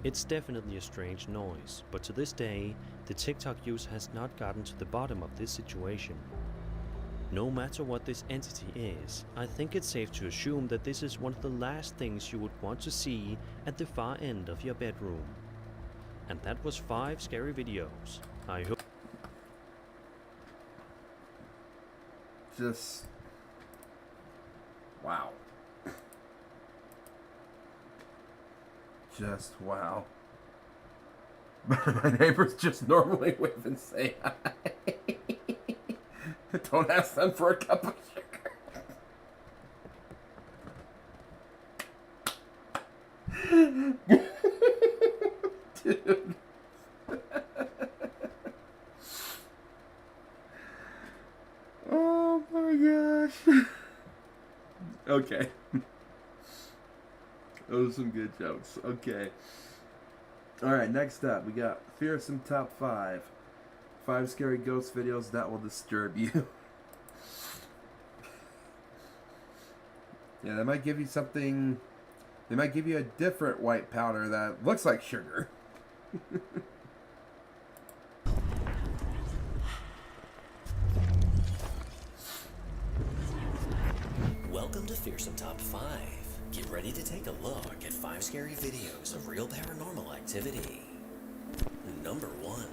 It's definitely a strange noise, but to this day, the TikTok user has not gotten to the bottom of this situation. No matter what this entity is, I think it's safe to assume that this is one of the last things you would want to see at the far end of your bedroom. And that was 5 scary videos. I hope. Just. Wow. Just wow. My neighbors just normally wave and say hi. Don't ask them for a cup of sugar. Dude. Oh my gosh. Okay. Those are some good jokes. Okay. Alright, next up, we got Fearsome Top 5. 5 scary ghost videos that will disturb you. Yeah, they might give you something. They might give you a different white powder that looks like sugar. Welcome to Fearsome Top 5. Get ready to take a look at 5 scary videos of real paranormal activity. Number 1.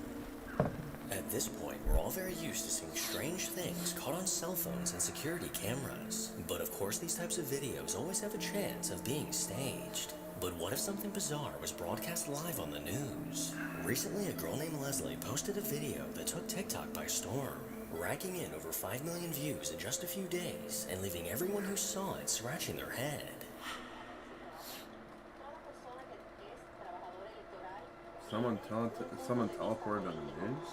At this point, we're all very used to seeing strange things caught on cell phones and security cameras. But of course, these types of videos always have a chance of being staged. But what if something bizarre was broadcast live on the news? Recently, a girl named Leslie posted a video that took TikTok by storm, racking in over 5 million views in just a few days and leaving everyone who saw it scratching their head. Someone teleported on the news?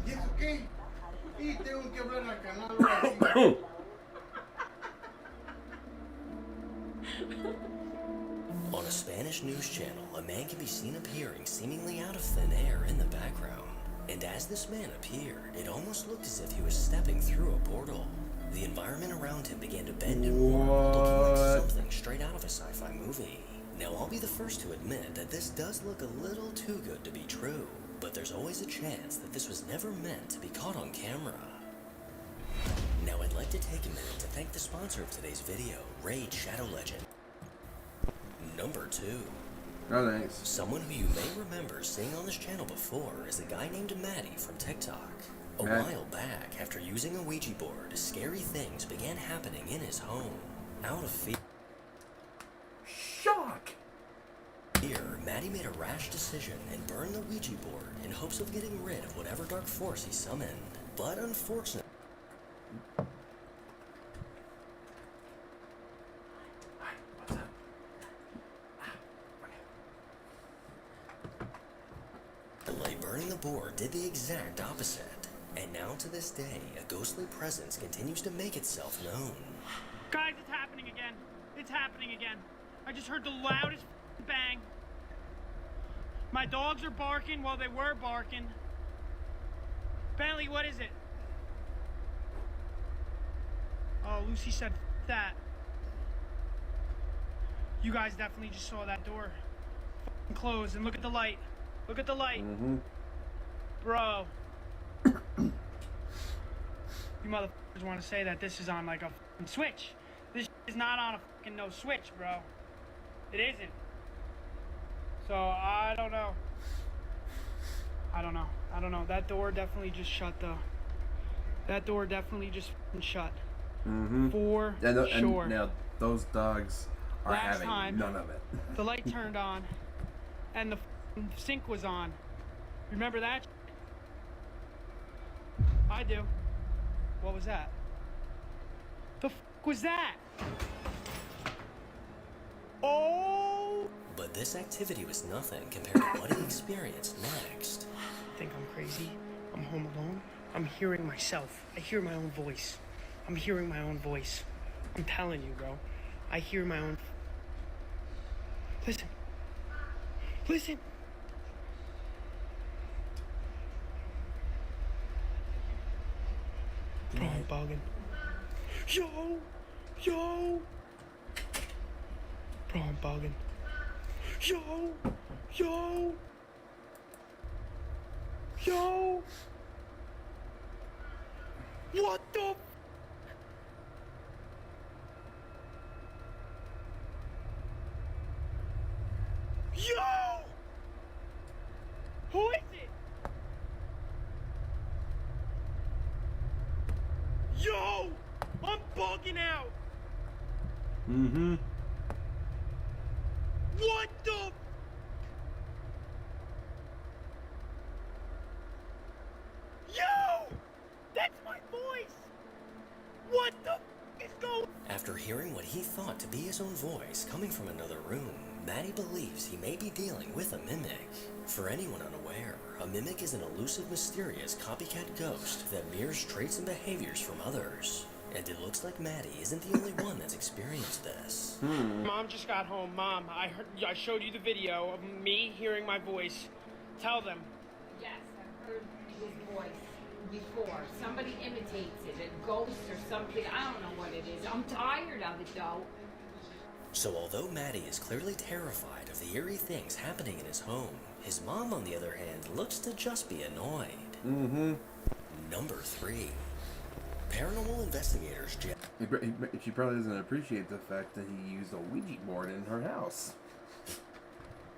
¿Y eso qué? Y tengo que hablar al canal. On a Spanish news channel, a man can be seen appearing seemingly out of thin air in the background. And as this man appeared, it almost looked as if he was stepping through a portal. The environment around him began to bend and warp, looking like something straight out of a sci-fi movie. Now, I'll be the first to admit that this does look a little too good to be true, but there's always a chance that this was never meant to be caught on camera. Now, I'd like to take a minute to thank the sponsor of today's video, Raid Shadow Legend. Number 2. Oh, thanks. Someone who you may remember seeing on this channel before is a guy named Maddie from TikTok. A while back, after using a Ouija board, scary things began happening in his home. Out of fear. Shock! Here, Maddie made a rash decision and burned the Ouija board in hopes of getting rid of whatever dark force he summoned. But unfortunately, did the exact opposite. And now to this day, a ghostly presence continues to make itself known. Guys, it's happening again. It's happening again. I just heard the loudest bang. My dogs are barking. Well, they were barking. Bentley, what is it? Oh, Lucy said that. You guys definitely just saw that door close, and look at the light. Look at the light. Mm-hmm. Bro. You motherfuckers want to say that this is on like a switch. This is not on a fucking no switch, bro. It isn't. So, I don't know. I don't know. That door definitely just shut, though. That door definitely just shut. Mm-hmm. For and sure. Now, those dogs are Last having time, none of it. The light turned on, and the sink was on. Remember that? I do. What was that? The was that? Oh! But this activity was nothing compared to what he experienced next. Think I'm crazy? I'm home alone? I'm hearing myself. I hear my own voice. I'm hearing my own voice. I'm telling you, bro. I hear my own... Listen. Listen. Bro, I'm bugging. Yo! Yo! Bro, I'm bugging. Yo! Yo! Yo! What the? Yo! Who is it? Yo! I'm bugging out! Mm-hmm. What the? Yo! That's my voice! What the is going? After hearing what he thought to be his own voice coming from another room, Maddie believes he may be dealing with a mimic. For anyone unaware, a mimic is an elusive, mysterious copycat ghost that mirrors traits and behaviors from others. And it looks like Maddie isn't the only one that's experienced this. Mom just got home. Mom, I showed you the video of me hearing my voice. Tell them. Yes, I've heard his voice before. Somebody imitates it, a ghost or something. I don't know what it is. I'm tired of it, though. So although Maddie is clearly terrified of the eerie things happening in his home, his mom, on the other hand, looks to just be annoyed. Mm-hmm. Number 3. Paranormal investigators She probably doesn't appreciate the fact that he used a Ouija board in her house.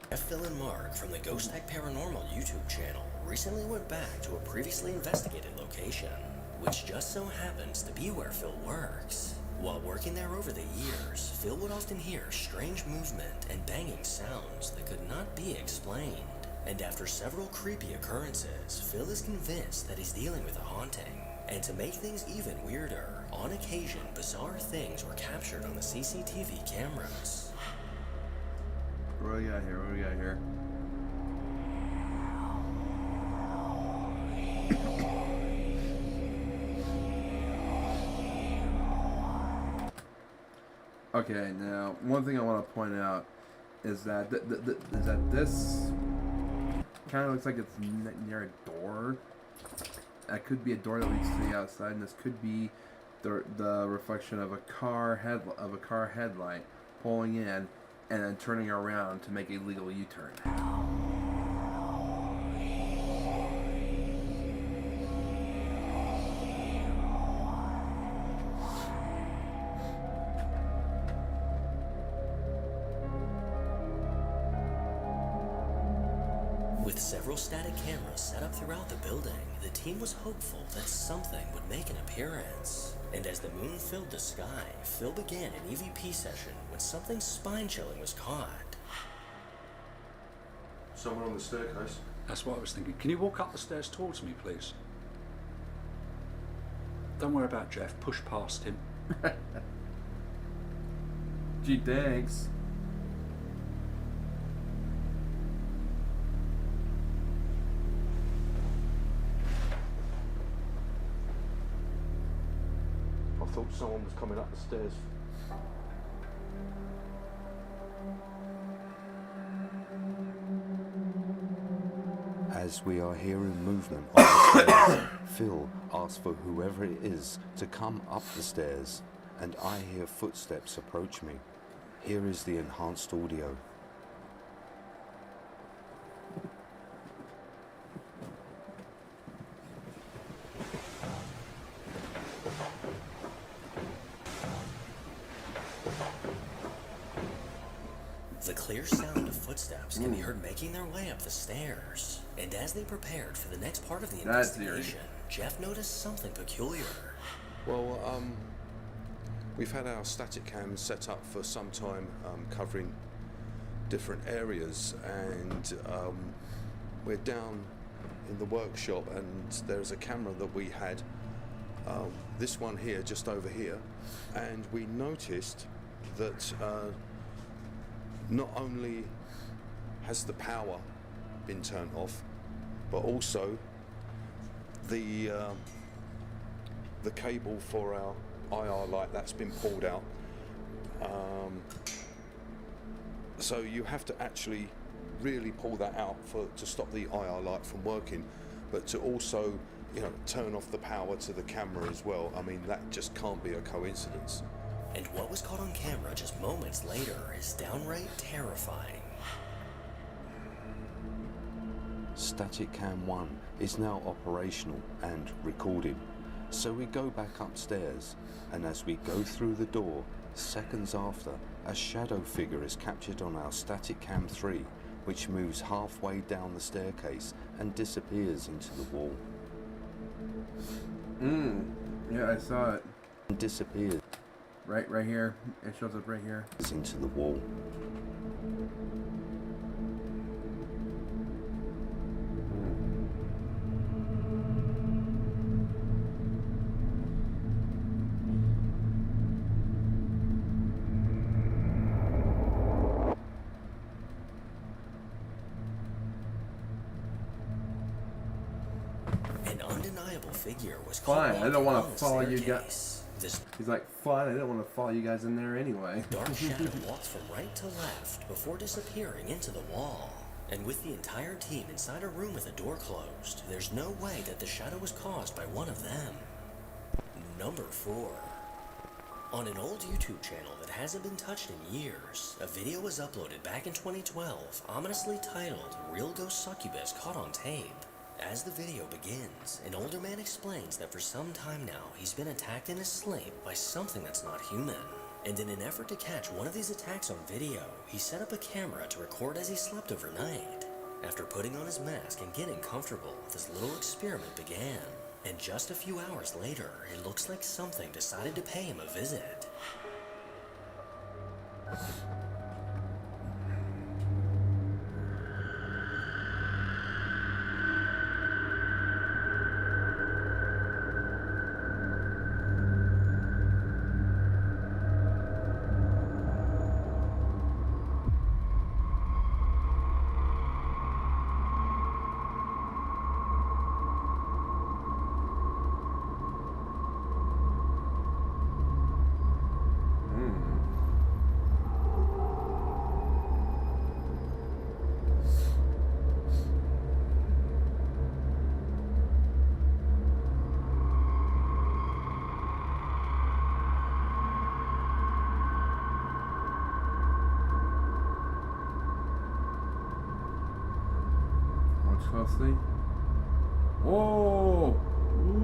Jeff, Phil, and Mark from the Ghost Tech Paranormal YouTube channel recently went back to a previously investigated location, which just so happens to be where Phil works. While working there over the years, Phil would often hear strange movement and banging sounds that could not be explained. And after several creepy occurrences, Phil is convinced that he's dealing with a haunting. And to make things even weirder, on occasion, bizarre things were captured on the CCTV cameras. What do we got here? What do we got here? Okay, now one thing I want to point out is that this kind of looks like it's near a door. That could be a door that leads to the outside, and this could be the reflection of a car headlight pulling in and then turning around to make a legal U-turn. With several static cameras set up throughout the building, the team was hopeful that something would make an appearance. And as the moon filled the sky, Phil began an EVP session when something spine-chilling was caught. Someone on the staircase. That's what I was thinking. Can you walk up the stairs towards me, please? Don't worry about Jeff. Push past him. Gee, thanks. thought someone was coming up the stairs. As we are hearing movement on the stairs, Phil asks for whoever it is to come up the stairs, and I hear footsteps approach me. Here is the enhanced audio. The clear sound of footsteps can be heard making their way up the stairs. And as they prepared for the next part of the investigation, Jeff noticed something peculiar. Well, we've had our static cams set up for some time, covering different areas, and we're down in the workshop, and there's a camera that we had, this one here, just over here, and we noticed that not only has the power been turned off, but also the cable for our IR light, that's been pulled out. So you have to actually really pull that out to stop the IR light from working, but to also, you know, turn off the power to the camera as well. I mean, that just can't be a coincidence. And what was caught on camera just moments later is downright terrifying. Static Cam 1 is now operational and recording. So we go back upstairs, and as we go through the door, seconds after, a shadow figure is captured on our Static Cam 3, which moves halfway down the staircase and disappears into the wall. Yeah, I saw it. And disappears. Right here. It shows up right here. It's into the wall. An undeniable figure was Fine, I don't want on to the follow you staircase. guys. He's like, fine, I didn't want to follow you guys in there anyway. Dark shadow walks from right to left before disappearing into the wall. And with the entire team inside a room with a door closed, there's no way that the shadow was caused by one of them. Number 4. On an old YouTube channel that hasn't been touched in years, a video was uploaded back in 2012, ominously titled Real Ghost Succubus Caught on Tape. As the video begins, an older man explains that for some time now he's been attacked in his sleep by something that's not human. And in an effort to catch one of these attacks on video, he set up a camera to record as he slept overnight. After putting on his mask and getting comfortable, this little experiment began. And just a few hours later, it looks like something decided to pay him a visit. Closely. Whoa!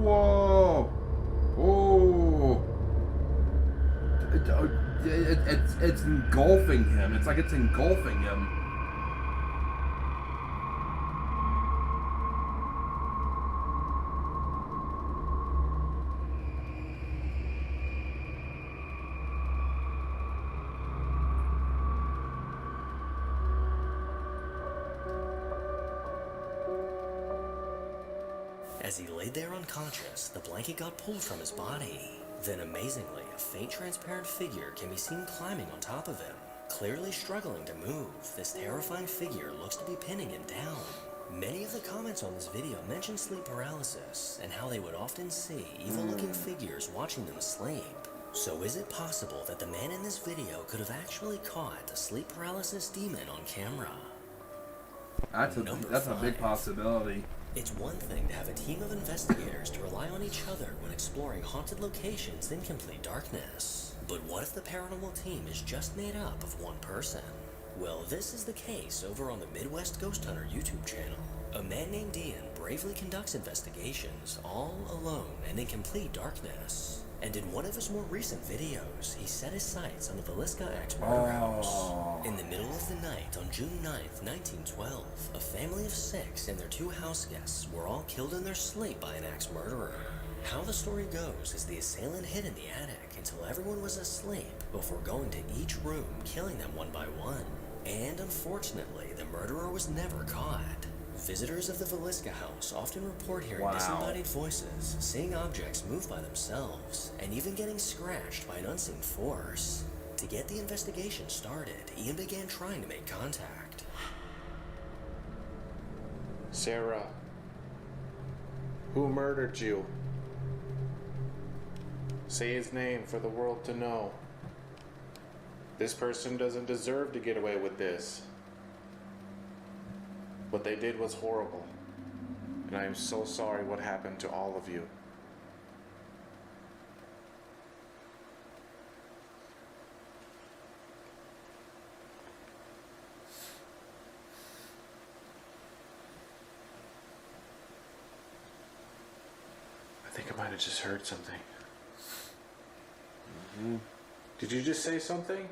Whoa! Oh! It's engulfing him. It's like it's engulfing him. As he laid there unconscious, the blanket got pulled from his body. Then amazingly, a faint transparent figure can be seen climbing on top of him. Clearly struggling to move, this terrifying figure looks to be pinning him down. Many of the comments on this video mention sleep paralysis and how they would often see evil-looking figures watching them sleep. So is it possible that the man in this video could have actually caught the sleep paralysis demon on camera? That's a big possibility. It's one thing to have a team of investigators to rely on each other when exploring haunted locations in complete darkness. But what if the paranormal team is just made up of one person? Well, this is the case over on the Midwest Ghost Hunter YouTube channel. A man named Ian bravely conducts investigations all alone and in complete darkness. And in one of his more recent videos, he set his sights on the Villisca Axe murder house. In the middle of the night on June 9th, 1912, a family of 6 and their 2 house guests were all killed in their sleep by an axe murderer. How the story goes is the assailant hid in the attic until everyone was asleep before going to each room, killing them one by one. And unfortunately, the murderer was never caught. Visitors of the Villisca house often report hearing disembodied voices, seeing objects move by themselves, and even getting scratched by an unseen force. To get the investigation started, Ian began trying to make contact. Sarah, who murdered you? Say his name for the world to know. This person doesn't deserve to get away with this. What they did was horrible, and I am so sorry what happened to all of you. I think I might have just heard something. Did you just say something?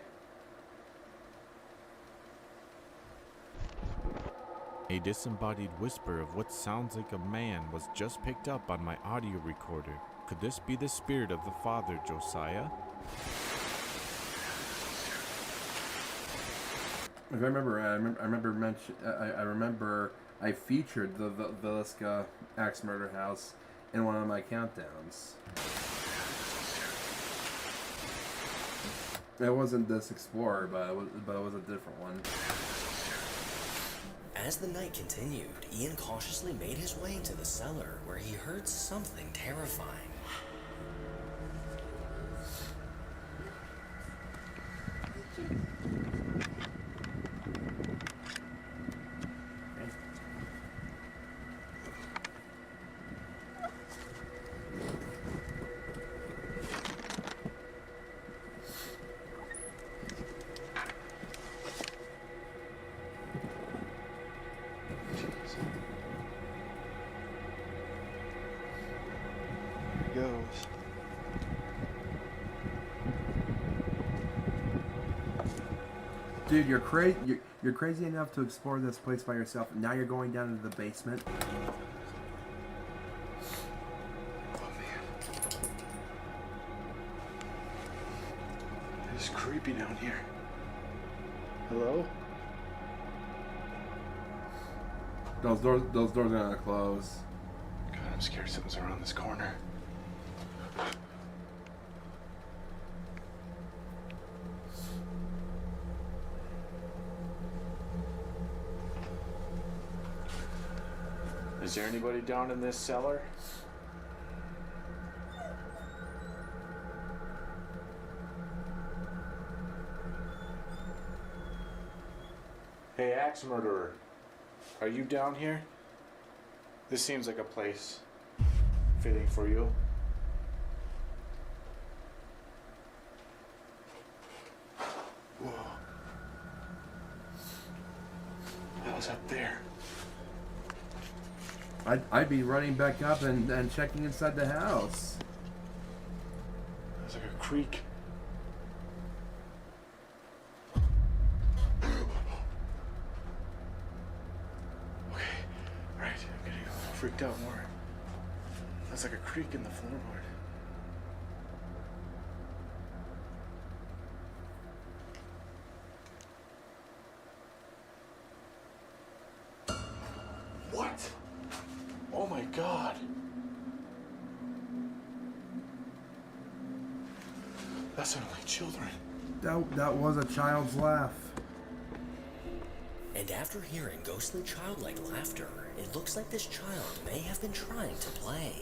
A disembodied whisper of what sounds like a man was just picked up on my audio recorder. Could this be the spirit of the father, Josiah? I remember I featured the Villisca Axe Murder House in one of my countdowns. It wasn't this Explorer, but it was a different one. As the night continued, Ian cautiously made his way into the cellar where he heard something terrifying. Goes. Dude, you're crazy enough to explore this place by yourself, and now you're going down into the basement. Oh man. It's creepy down here. Hello? Those doors are gonna close. God, I'm scared something's around this corner. Is there anybody down in this cellar? Hey, Axe Murderer. Are you down here? This seems like a place fitting for you. Whoa. What was up there? I'd be running back up and checking inside the house. It was like a creak. Okay, alright, I'm getting a little freaked out more. That's like a creak in the floorboard. What? Oh my God. That sounded like children. That was a child's laugh. And after hearing ghostly childlike laughter, It looks like this child may have been trying to play.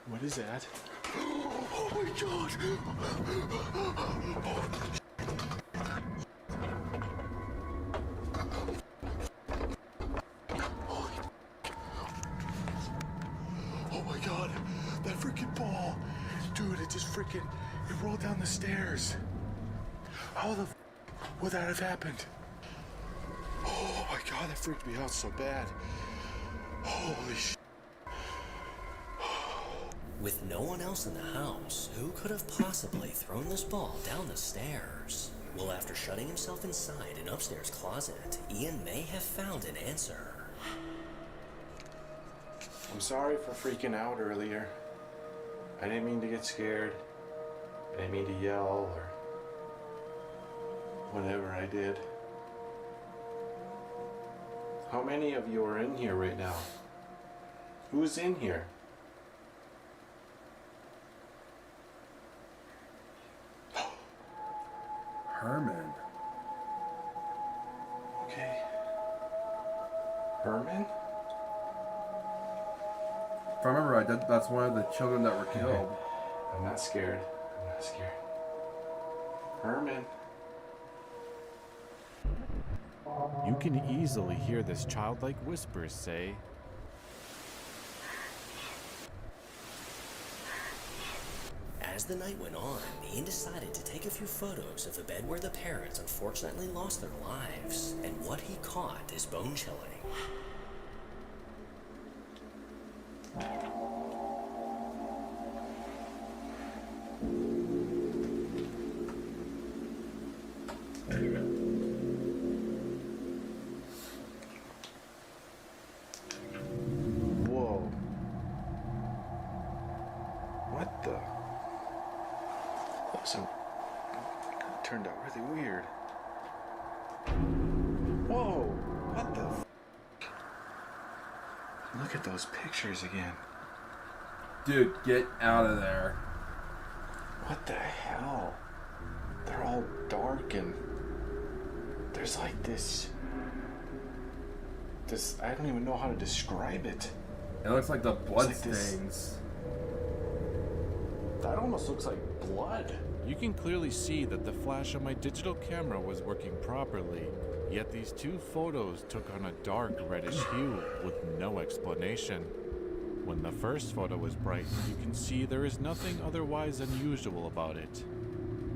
What is that? Oh my god! Oh my god, that freaking ball. Dude, it just freaking, it rolled down the stairs. How the would that have happened? Oh my god, that freaked me out so bad. Holy shit. With no one else in the house, who could have possibly thrown this ball down the stairs? Well, after shutting himself inside an upstairs closet, Ian may have found an answer. I'm sorry for freaking out earlier. I didn't mean to get scared. I didn't mean to yell or whatever I did. How many of you are in here right now? Who's in here? Herman. Okay. Herman? If I remember right, that's one of the children that were killed. I'm not scared. I'm not scared. Herman. You can easily hear this childlike whispers say, As the night went on, Ian decided to take a few photos of the bed where the parents unfortunately lost their lives, and what he caught is bone-chilling. Whoa. What the? That turned out really weird. Whoa! What the f? Look at those pictures again. Dude, get out of there. What the hell? They're all dark and there's like this, I don't even know how to describe it. It looks like the blood It's like this- stains. That almost looks like blood. You can clearly see that the flash on my digital camera was working properly, yet these two photos took on a dark reddish hue with no explanation. When the first photo was bright, you can see there is nothing otherwise unusual about it.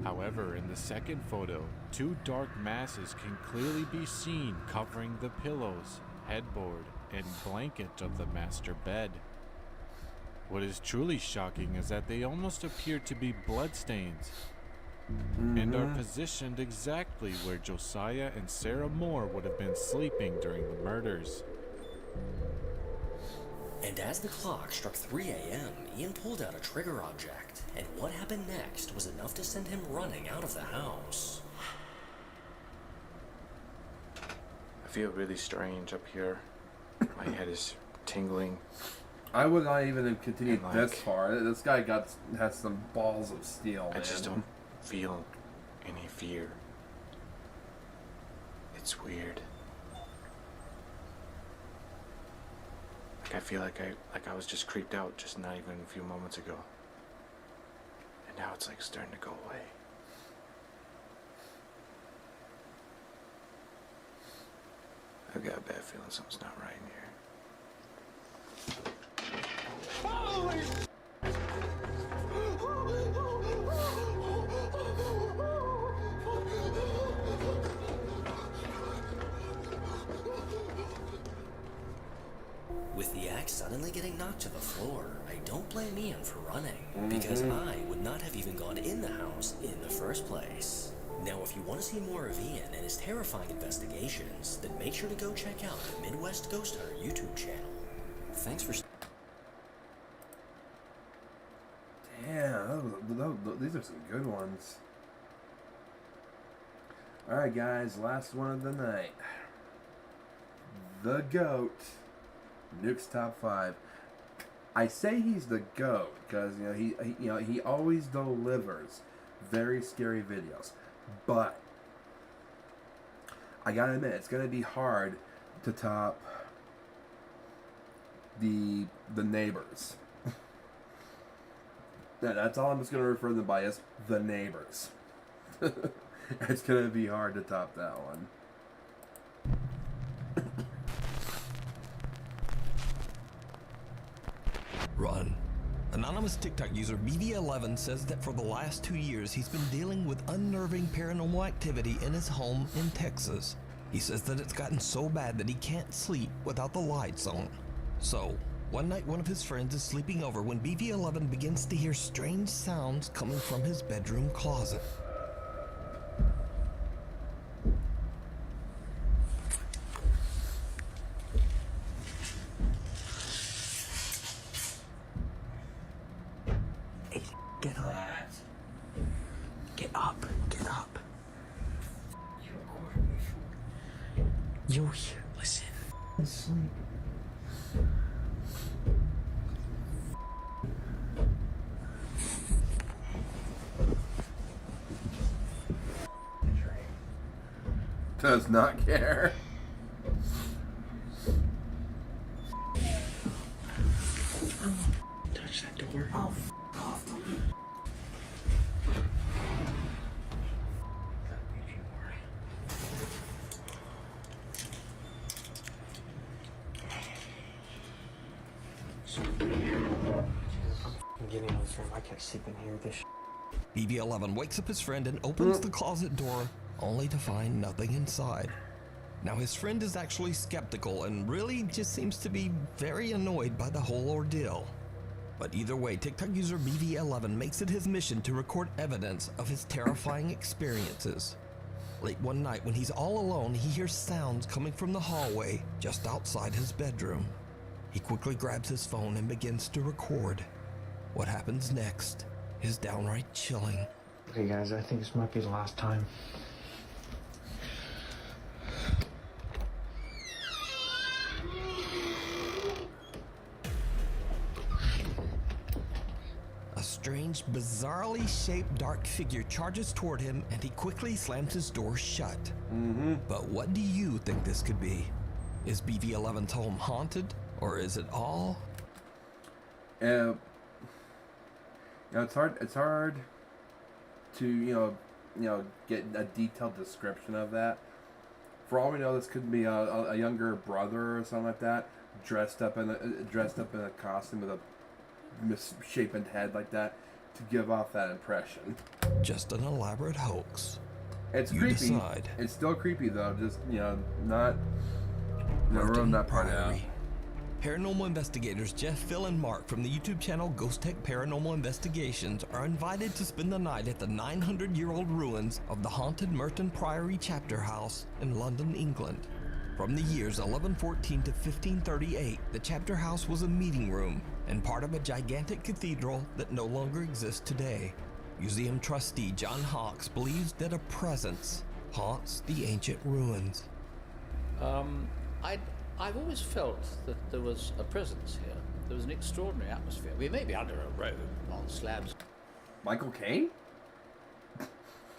However, in the second photo, two dark masses can clearly be seen covering the pillows, headboard, and blanket of the master bed. What is truly shocking is that they almost appear to be bloodstains, and are positioned exactly where Josiah and Sarah Moore would have been sleeping during the murders. And as the clock struck 3 a.m., Ian pulled out a trigger object, and what happened next was enough to send him running out of the house. I feel really strange up here. My head is tingling. I would not even have continued And, this far. This guy has some balls of steel. I just don't feel any fear. It's weird. Like I feel like I was just creeped out just not even a few moments ago. And now it's like starting to go away. I've got a bad feeling something's not right in here. Holy! With the axe suddenly getting knocked to the floor, I don't blame Ian for running, because I would not have even gone in the house in the first place. Now, if you want to see more of Ian and his terrifying investigations, then make sure to go check out the Midwest Ghost Hunter YouTube channel. Thanks for... Damn, these are some good ones. Alright guys, last one of the night. The GOAT. Nuke's top 5. I say he's the GOAT because he always delivers. very scary videos. But I gotta admit, it's gonna be hard to top the Neighbors. That's all I'm just gonna refer to them by as the Neighbors. It's gonna be hard to top that one. Run. Anonymous TikTok user BV11 says that for the last 2 years he's been dealing with unnerving paranormal activity in his home in Texas. He says that it's gotten so bad that he can't sleep without the lights on. So, one night one of his friends is sleeping over when BV11 begins to hear strange sounds coming from his bedroom closet. Get up. Get up. Get up. You're here. Listen. Sleep. Does not care. Touch that door. Oh, off. I'm getting in this room. I can't sleep in here. This BV11 wakes up his friend and opens the closet door, only to find nothing inside. Now his friend is actually skeptical and really just seems to be very annoyed by the whole ordeal. But either way, TikTok user BV11 makes it his mission to record evidence of his terrifying experiences. Late one night when he's all alone, he hears sounds coming from the hallway just outside his bedroom. He quickly grabs his phone and begins to record. What happens next is downright chilling. Okay guys, I think this might be the last time. A strange, bizarrely shaped dark figure charges toward him and he quickly slams his door shut. But what do you think this could be? Is BV11's home haunted, or is it all? It's hard to get a detailed description of that. For all we know, this could be a younger brother or something like that, dressed up in a costume with a misshapen head like that to give off that impression. Just an elaborate hoax. It's You creepy. decide. It's still creepy though. Just not ruin that part out. Paranormal investigators Jeff, Phil, and Mark from the YouTube channel Ghost Tech Paranormal Investigations are invited to spend the night at the 900-year-old ruins of the haunted Merton Priory Chapter House in London, England. From the years 1114 to 1538, the chapter house was a meeting room and part of a gigantic cathedral that no longer exists today. Museum trustee John Hawkes believes that a presence haunts the ancient ruins. I've always felt that there was a presence here. There was an extraordinary atmosphere. We may be under a road on slabs Michael Caine?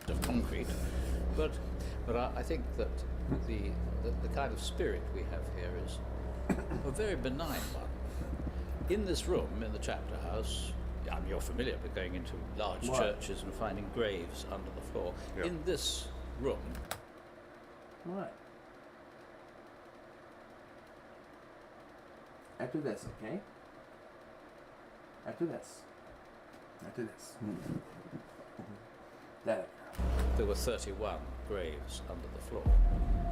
of concrete, but I think that the kind of spirit we have here is a very benign one. In this room, in the chapter house, you're familiar with going into large churches and finding graves under the floor. Yep. In this room, What? After this, okay? After this. That. there were 31 graves under the floor.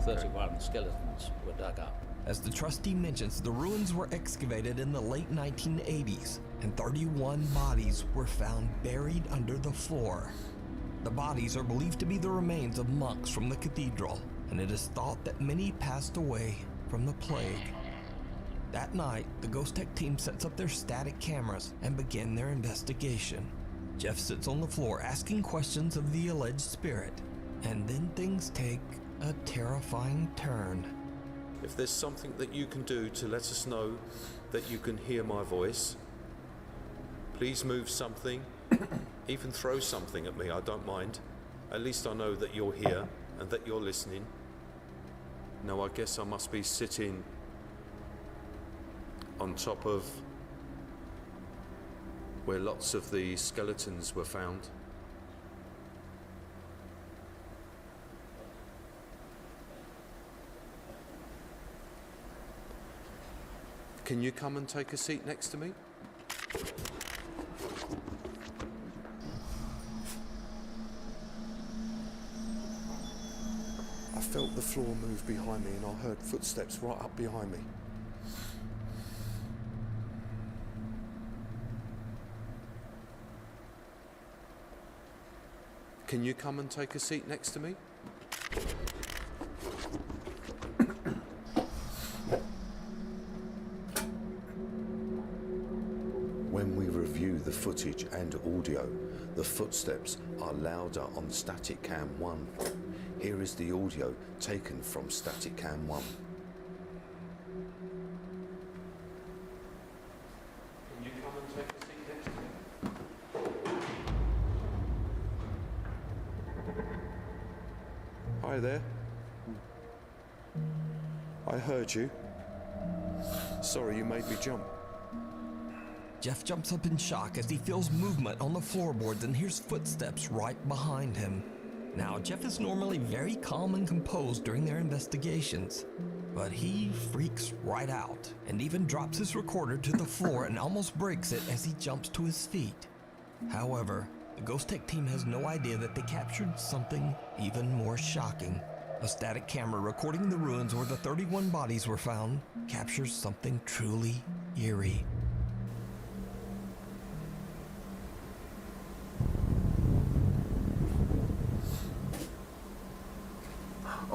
31 skeletons were dug up. As the trustee mentions, the ruins were excavated in the late 1980s, and 31 bodies were found buried under the floor. The bodies are believed to be the remains of monks from the cathedral, and it is thought that many passed away from the plague. That night, the Ghost Tech team sets up their static cameras and begin their investigation. Jeff sits on the floor asking questions of the alleged spirit, and then things take a terrifying turn. If there's something that you can do to let us know that you can hear my voice, please move something Even throw something at me, I don't mind. At least I know that you're here and that you're listening. Now I guess I must be sitting on top of where lots of the skeletons were found. Can you come and take a seat next to me? I felt the floor move behind me and I heard footsteps right up behind me. Can you come and take a seat next to me? When we review the footage and audio, the footsteps are louder on Static Cam 1. Here is the audio taken from Static Cam 1. Can you come and take a seat next to me? Hi there. I heard you. Sorry you made me jump. Jeff jumps up in shock as he feels movement on the floorboards and hears footsteps right behind him. Now, Jeff is normally very calm and composed during their investigations, but he freaks right out and even drops his recorder to the floor and almost breaks it as he jumps to his feet. However, the Ghost Tech team has no idea that they captured something even more shocking. A static camera recording the ruins where the 31 bodies were found captures something truly eerie.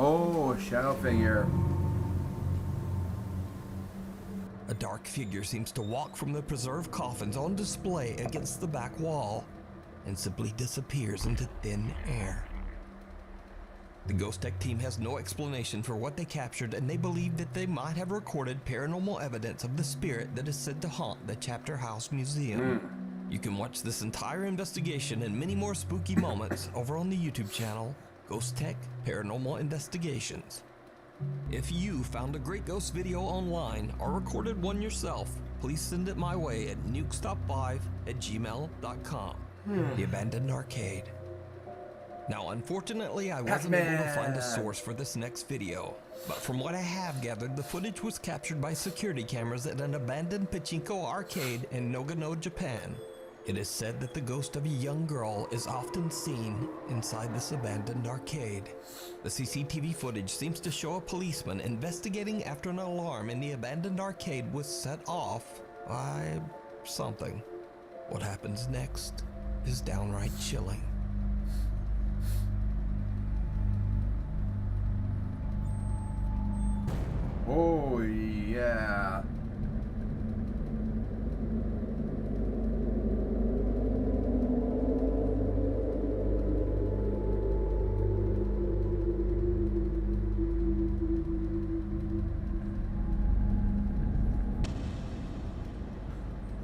Oh, shadow figure. A dark figure seems to walk from the preserved coffins on display against the back wall and simply disappears into thin air. The Ghost Tech team has no explanation for what they captured, and they believe that they might have recorded paranormal evidence of the spirit that is said to haunt the Chapter House Museum. You can watch this entire investigation and many more spooky moments over on the YouTube channel Ghost Tech Paranormal Investigations. If you found a great ghost video online or recorded one yourself, please send it my way at nukestop5@gmail.com. The Abandoned Arcade. Now, unfortunately, I wasn't able to find a source for this next video, but from what I have gathered, the footage was captured by security cameras at an abandoned pachinko arcade in Nagano, Japan. It is said that the ghost of a young girl is often seen inside this abandoned arcade. The CCTV footage seems to show a policeman investigating after an alarm in the abandoned arcade was set off by something. What happens next is downright chilling. Oh, yeah.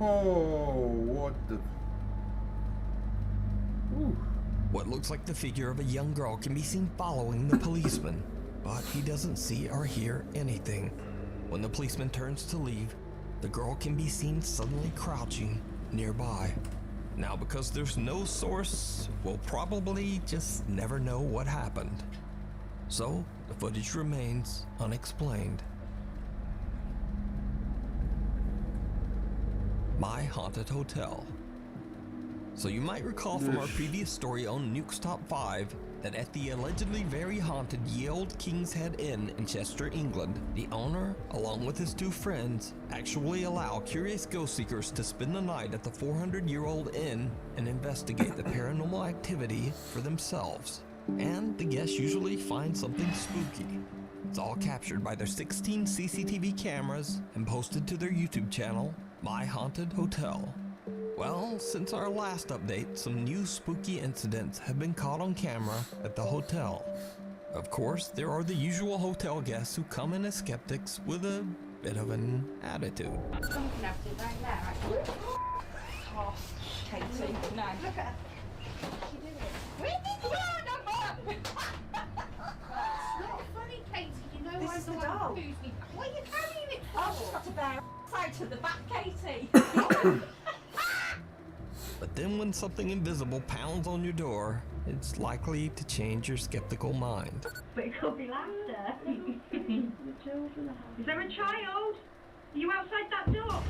Oh, what the... Ooh. What looks like the figure of a young girl can be seen following the policeman, but he doesn't see or hear anything. When the policeman turns to leave, the girl can be seen suddenly crouching nearby. Now, because there's no source, we'll probably just never know what happened. So, the footage remains unexplained. My Haunted Hotel. So you might recall from our previous story on Nuke's Top 5 that at the allegedly very haunted Ye Olde King's Head Inn in Chester, England, the owner, along with his two friends, actually allow curious ghost seekers to spend the night at the 400-year-old inn and investigate the paranormal activity for themselves. And the guests usually find something spooky. It's all captured by their 16 CCTV cameras and posted to their YouTube channel, My Haunted Hotel. Well, since our last update, some new spooky incidents have been caught on camera at the hotel. Of course, there are the usual hotel guests who come in as skeptics with a bit of an attitude. I'm connected right now. Oh, Katie. No. Look at her. She did it. Where did you go, It's not funny, Katie. You know this is the doll. What are you carrying it for? Oh, she's got to bear out to the back, Katie. But then when something invisible pounds on your door, it's likely to change your skeptical mind. But it could be laughter. Is there a child? Are you outside that door?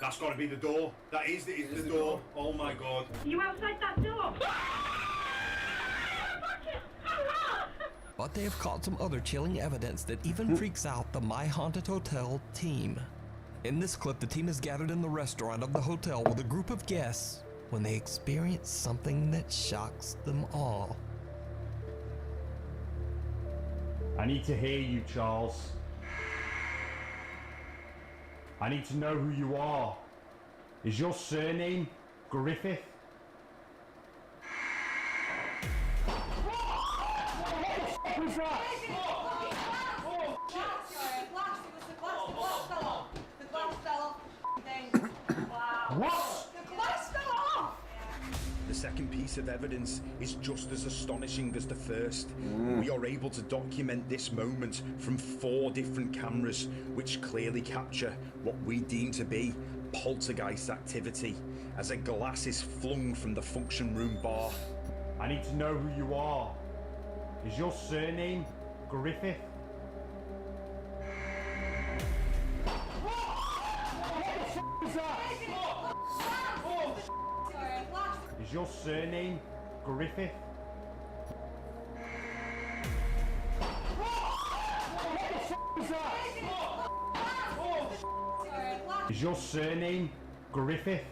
That's got to be the door. That is the door. Oh my god. Are you outside that door? But they have caught some other chilling evidence that even freaks out the My Haunted Hotel team. In this clip, the team is gathered in the restaurant of the hotel with a group of guests when they experience something that shocks them all. I need to hear you, Charles. I need to know who you are. Is your surname Griffith? Who's that? What? The glass fell off! The second piece of evidence is just as astonishing as the first. We are able to document this moment from 4 different cameras, which clearly capture what we deem to be poltergeist activity, as a glass is flung from the function room bar. I need to know who you are. Is your surname Griffith? Is your surname Griffith? Is your surname Griffith?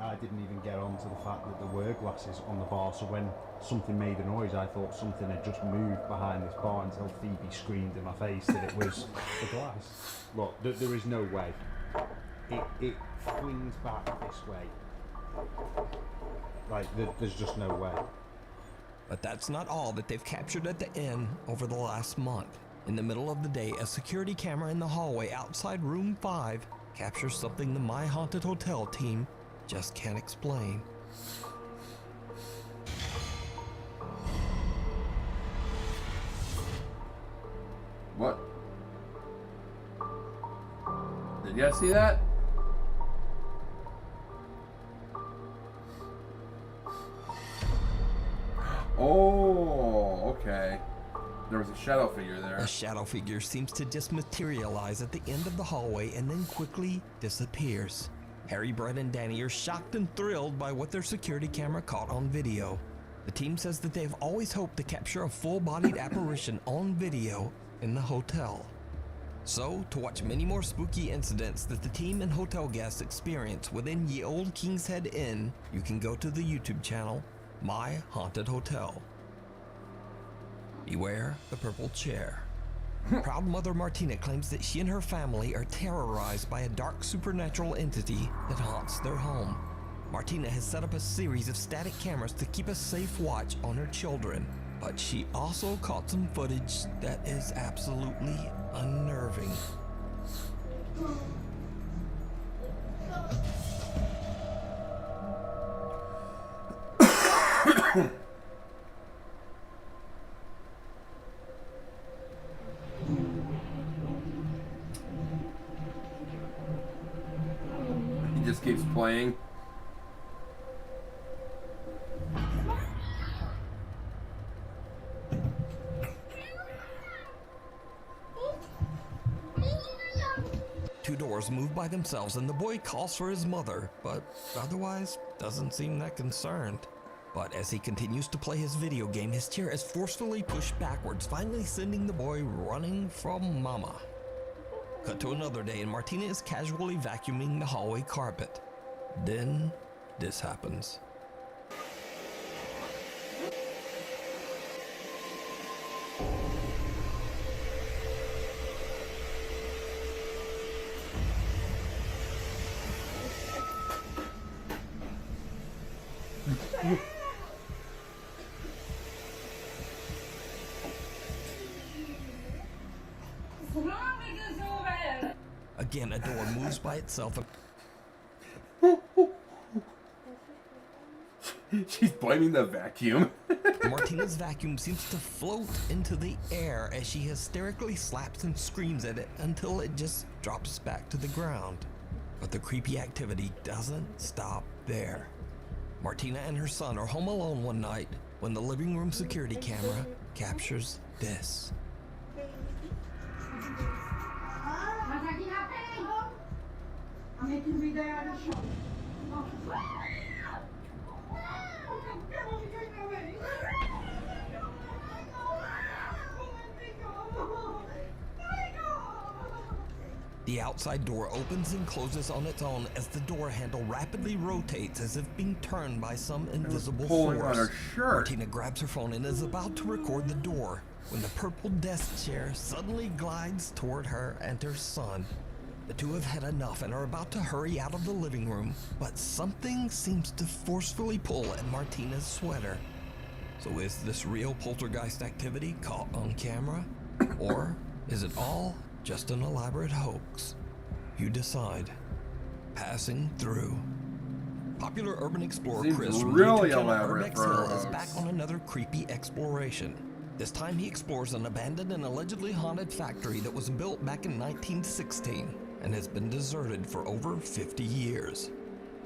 I didn't even get on to the fact that there were glasses on the bar, so when something made a noise I thought something had just moved behind this bar until Phoebe screamed in my face that it was the glass. Look, there is no way. It flings back this way. Like, there's just no way. But that's not all that they've captured at the inn over the last month. In the middle of the day, a security camera in the hallway outside room 5 captures something the My Haunted Hotel team just can't explain. What? Did you guys see that? Oh, okay. There was a shadow figure there. A shadow figure seems to just materialize at the end of the hallway and then quickly disappears. Harry, Brett, and Danny are shocked and thrilled by what their security camera caught on video. The team says that they've always hoped to capture a full-bodied apparition on video in the hotel. So, to watch many more spooky incidents that the team and hotel guests experience within Ye Old King's Head Inn, you can go to the YouTube channel, My Haunted Hotel. Beware the purple chair. Proud mother Martina claims that she and her family are terrorized by a dark supernatural entity that haunts their home. Martina has set up a series of static cameras to keep a safe watch on her children, but she also caught some footage that is absolutely unnerving. He just keeps playing. Two doors move by themselves and the boy calls for his mother, but otherwise doesn't seem that concerned. But as he continues to play his video game, his chair is forcefully pushed backwards, finally sending the boy running from Mama. Cut to another day and Martina is casually vacuuming the hallway carpet. Then this happens. again, a door moves by itself. She's blaming the vacuum. Martina's vacuum seems to float into the air as she hysterically slaps and screams at it until it just drops back to the ground. But the creepy activity doesn't stop there. Martina and her son are home alone one night when the living room security camera captures this. I'm making me there out of shop. The outside door opens and closes on its own as the door handle rapidly rotates as if being turned by some invisible pulling force. on her shirt. Martina grabs her phone and is about to record the door when the purple desk chair suddenly glides toward her and her son. The two have had enough and are about to hurry out of the living room, but something seems to forcefully pull at Martina's sweater. So is this real poltergeist activity caught on camera? Or is it all just an elaborate hoax? You decide. Passing through. Popular urban explorer Seems Chris from really YouTube channel elaborate Urbex for a Hill is hoax. back on another creepy exploration. This time he explores an abandoned and allegedly haunted factory that was built back in 1916 and has been deserted for over 50 years.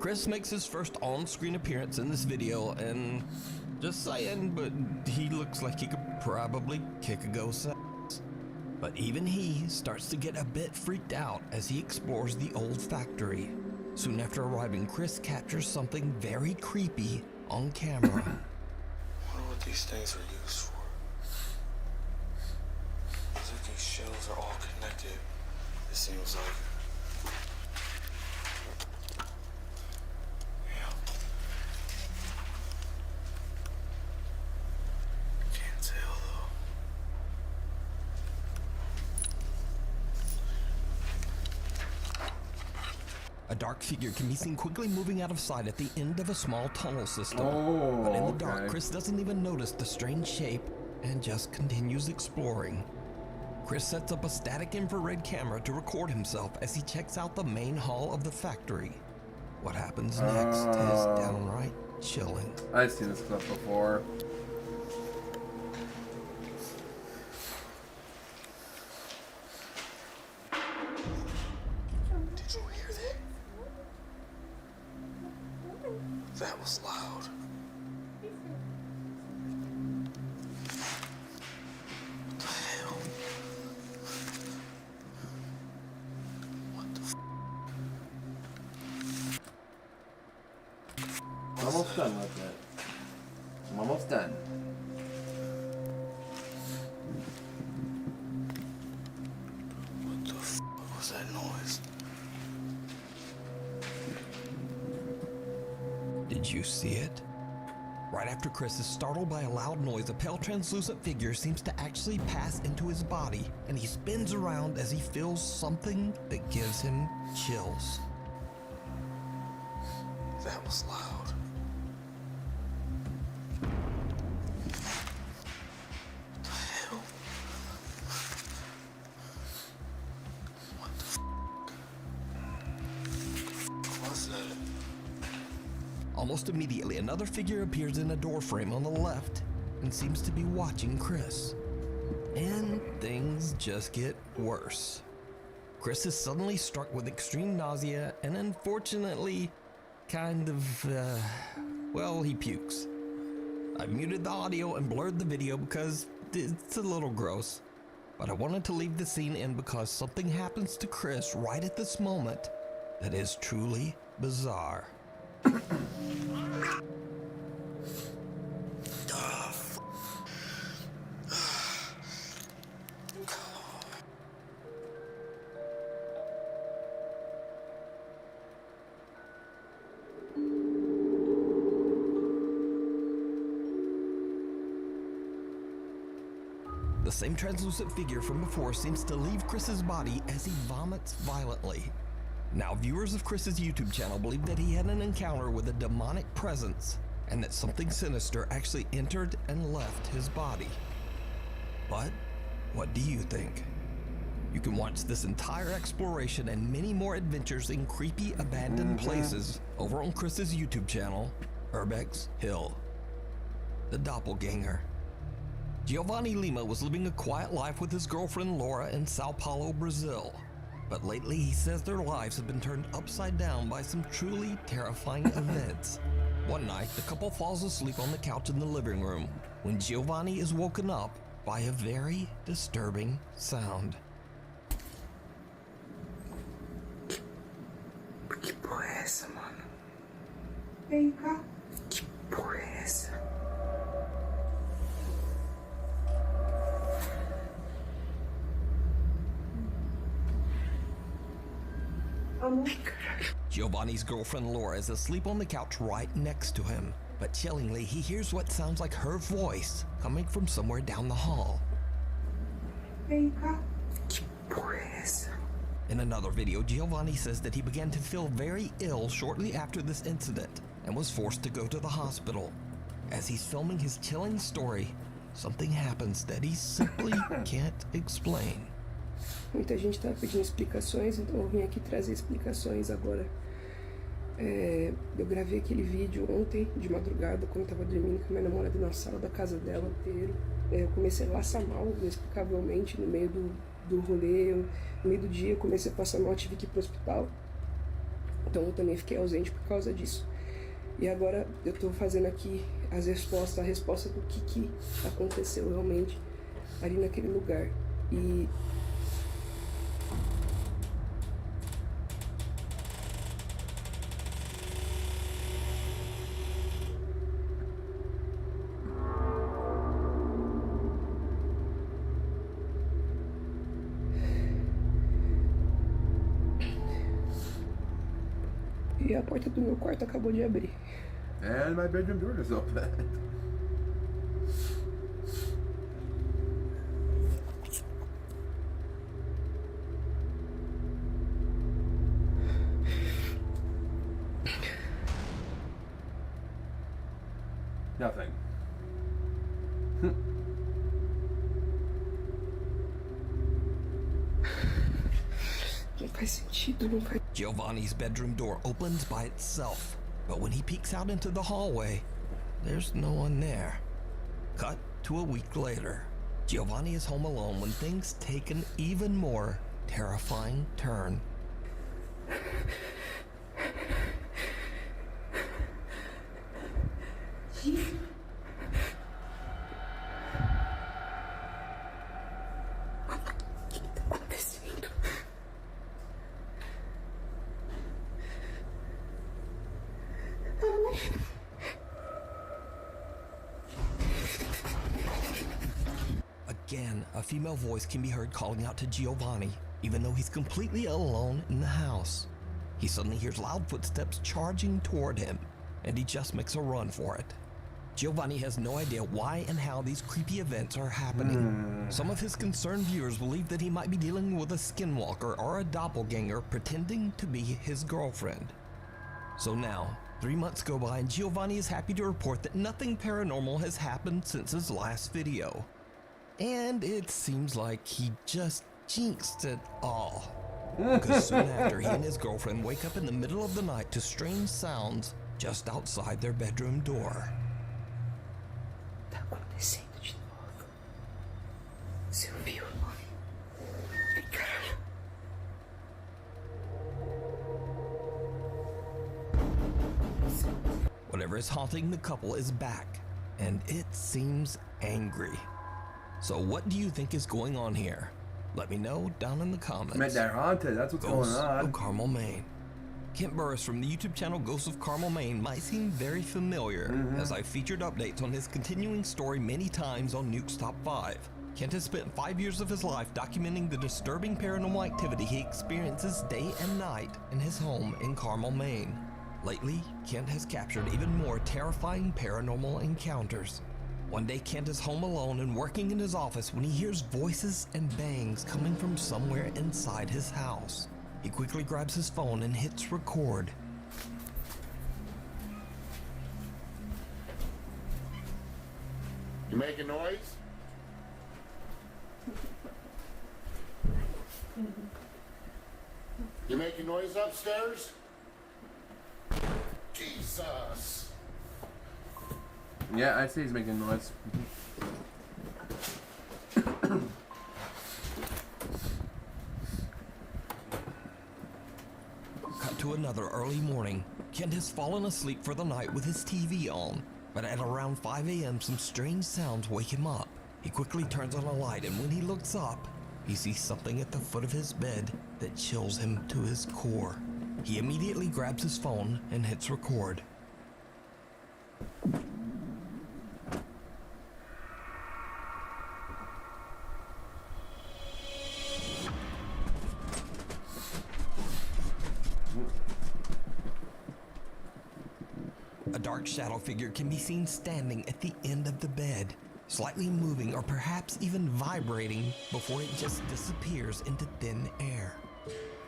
Chris makes his first on-screen appearance in this video, and just saying, but he looks like he could probably kick a ghost ass. But even he starts to get a bit freaked out as he explores the old factory. Soon after arriving, Chris captures something very creepy on camera. I wonder what these things are used for. As if these shells are all connected, it seems like. Yeah. Can't tell though. A dark figure can be seen quickly moving out of sight at the end of a small tunnel system. Oh, but in the dark, okay. Chris doesn't even notice the strange shape and just continues exploring. Chris sets up a static infrared camera to record himself as he checks out the main hall of the factory. What happens next is downright chilling. I've seen this clip before. Did you hear that? That was loud. What the hell? What the f? I'm almost done with it. I'm almost done. What the f was that noise? Did you see it? Right after Chris is startled by a loud noise, a pale translucent figure seems to actually pass into his body, and he spins around as he feels something that gives him chills. That was loud. What the hell? What the f was that? Almost immediately, another figure appears in a doorframe on the left and seems to be watching Chris. And things just get worse. Chris is suddenly struck with extreme nausea and unfortunately, well, he pukes. I've muted the audio and blurred the video because it's a little gross. But I wanted to leave the scene in because something happens to Chris right at this moment that is truly bizarre. The same translucent figure from before seems to leave Chris's body as he vomits violently. Now, viewers of Chris's YouTube channel believe that he had an encounter with a demonic presence and that something sinister actually entered and left his body. But what do you think? You can watch this entire exploration and many more adventures in creepy abandoned places over on Chris's YouTube channel, Urbex Hill. The Doppelganger. Giovanni Lima was living a quiet life with his girlfriend Laura in Sao Paulo, Brazil. But lately he says their lives have been turned upside down by some truly terrifying events. One night, the couple falls asleep on the couch in the living room when Giovanni is woken up by a very disturbing sound. Que porra é essa, mano? Vem cá. Que porra é essa? Giovanni's girlfriend Laura is asleep on the couch right next to him, but chillingly he hears what sounds like her voice coming from somewhere down the hall. Vem cá. Que porra é essa? In another video, Giovanni says that he began to feel very ill shortly after this incident and was forced to go to the hospital. As he's filming his chilling story, something happens that he simply can't explain. Muita gente tá pedindo explicações, então eu vim aqui trazer explicações agora. Eu gravei aquele vídeo ontem, de madrugada, quando eu tava dormindo com a minha namorada na sala da casa dela inteiro. Eu comecei a passar mal, inexplicavelmente, no meio do rolê. No meio do dia eu comecei a passar mal, tive que ir pro hospital. Então eu também fiquei ausente por causa disso. E agora eu tô fazendo aqui a resposta do que aconteceu realmente ali naquele lugar. E a porta do meu quarto acabou de abrir. And my bedroom door is open. Nothing. Não faz sentido, não faz. Giovanni's bedroom door opens by itself, but when he peeks out into the hallway, there's no one there. Cut to a week later. Giovanni is home alone when things take an even more terrifying turn. Again, a female voice can be heard calling out to Giovanni, even though he's completely alone in the house. He suddenly hears loud footsteps charging toward him, and he just makes a run for it. Giovanni has no idea why and how these creepy events are happening. Some of his concerned viewers believe that he might be dealing with a skinwalker or a doppelganger pretending to be his girlfriend. So now, 3 months go by and Giovanni is happy to report that nothing paranormal has happened since his last video. And it seems like he just jinxed it all. Because soon after, he and his girlfriend wake up in the middle of the night to strange sounds just outside their bedroom door. Tá acontecendo de novo. Você ouviu? Ai, caralho. Whatever is haunting the couple is back, and it seems angry. So what do you think is going on here? Let me know down in the comments. Man, they're haunted. That's what's Ghosts going on. of Carmel, Maine. Kent Burris from the YouTube channel Ghosts of Carmel, Maine might seem very familiar, as I've featured updates on his continuing story many times on Nuke's Top 5. Kent has spent 5 years of his life documenting the disturbing paranormal activity he experiences day and night in his home in Carmel, Maine. Lately, Kent has captured even more terrifying paranormal encounters. One day, Kent is home alone and working in his office when he hears voices and bangs coming from somewhere inside his house. He quickly grabs his phone and hits record. You making noise? You making noise upstairs? Jesus. Yeah, I see he's making noise. Cut to another early morning. Kent has fallen asleep for the night with his TV on, but at around 5 a.m. some strange sounds wake him up. He quickly turns on a light, and when he looks up, he sees something at the foot of his bed that chills him to his core. He immediately grabs his phone and hits record. A dark shadow figure can be seen standing at the end of the bed, slightly moving or perhaps even vibrating before it just disappears into thin air.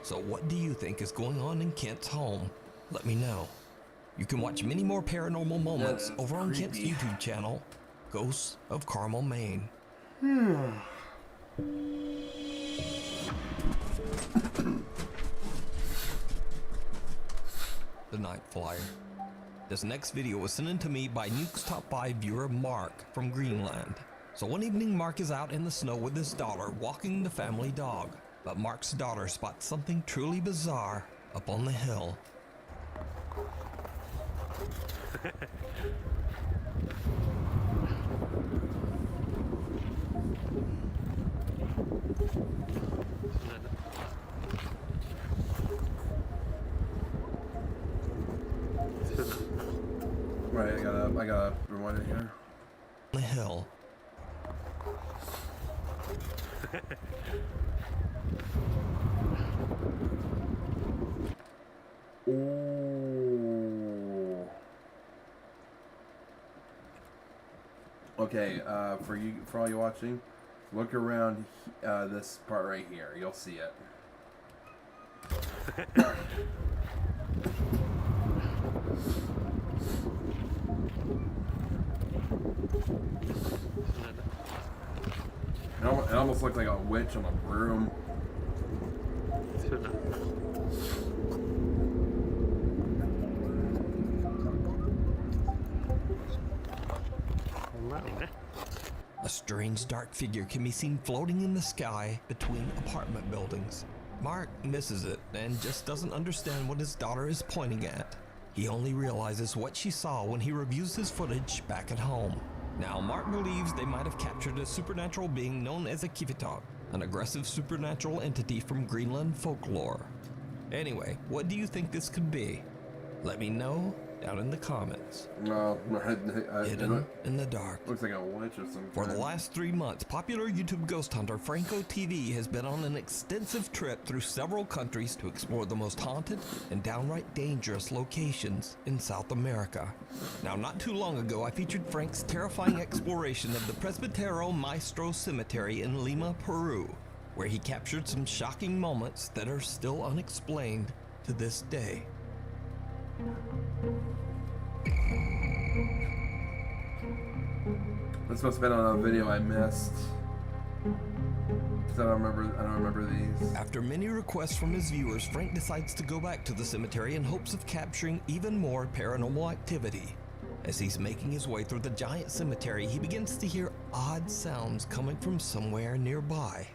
So what do you think is going on in Kent's home? Let me know. You can watch many more paranormal moments over on Kent's YouTube channel, Ghosts of Carmel, Maine. The Night Flyer. This next video was sent in to me by Nuke's Top 5 viewer Mark from Greenland. So one evening Mark is out in the snow with his daughter walking the family dog. But Mark's daughter spots something truly bizarre up on the hill. Right, I got a reminder here. The hill. Ooh. Okay, for all you watching, look around this part right here. You'll see it. It almost looked like a witch on a broom. A strange dark figure can be seen floating in the sky between apartment buildings. Mark misses it and just doesn't understand what his daughter is pointing at. He only realizes what she saw when he reviews his footage back at home. Now, Mark believes they might have captured a supernatural being known as a Kivitok, an aggressive supernatural entity from Greenland folklore. Anyway, what do you think this could be? Let me know down in the comments. No, Hidden in the dark. Looks like a witch or something. For the last 3 months, popular YouTube ghost hunter Franco TV has been on an extensive trip through several countries to explore the most haunted and downright dangerous locations in South America. Now, not too long ago, I featured Frank's terrifying exploration of the Presbítero Maestro Cemetery in Lima, Peru, where he captured some shocking moments that are still unexplained to this day. This must have been on a video I missed. 'Cause I don't remember these. After many requests from his viewers, Frank decides to go back to the cemetery in hopes of capturing even more paranormal activity. As he's making his way through the giant cemetery, he begins to hear odd sounds coming from somewhere nearby.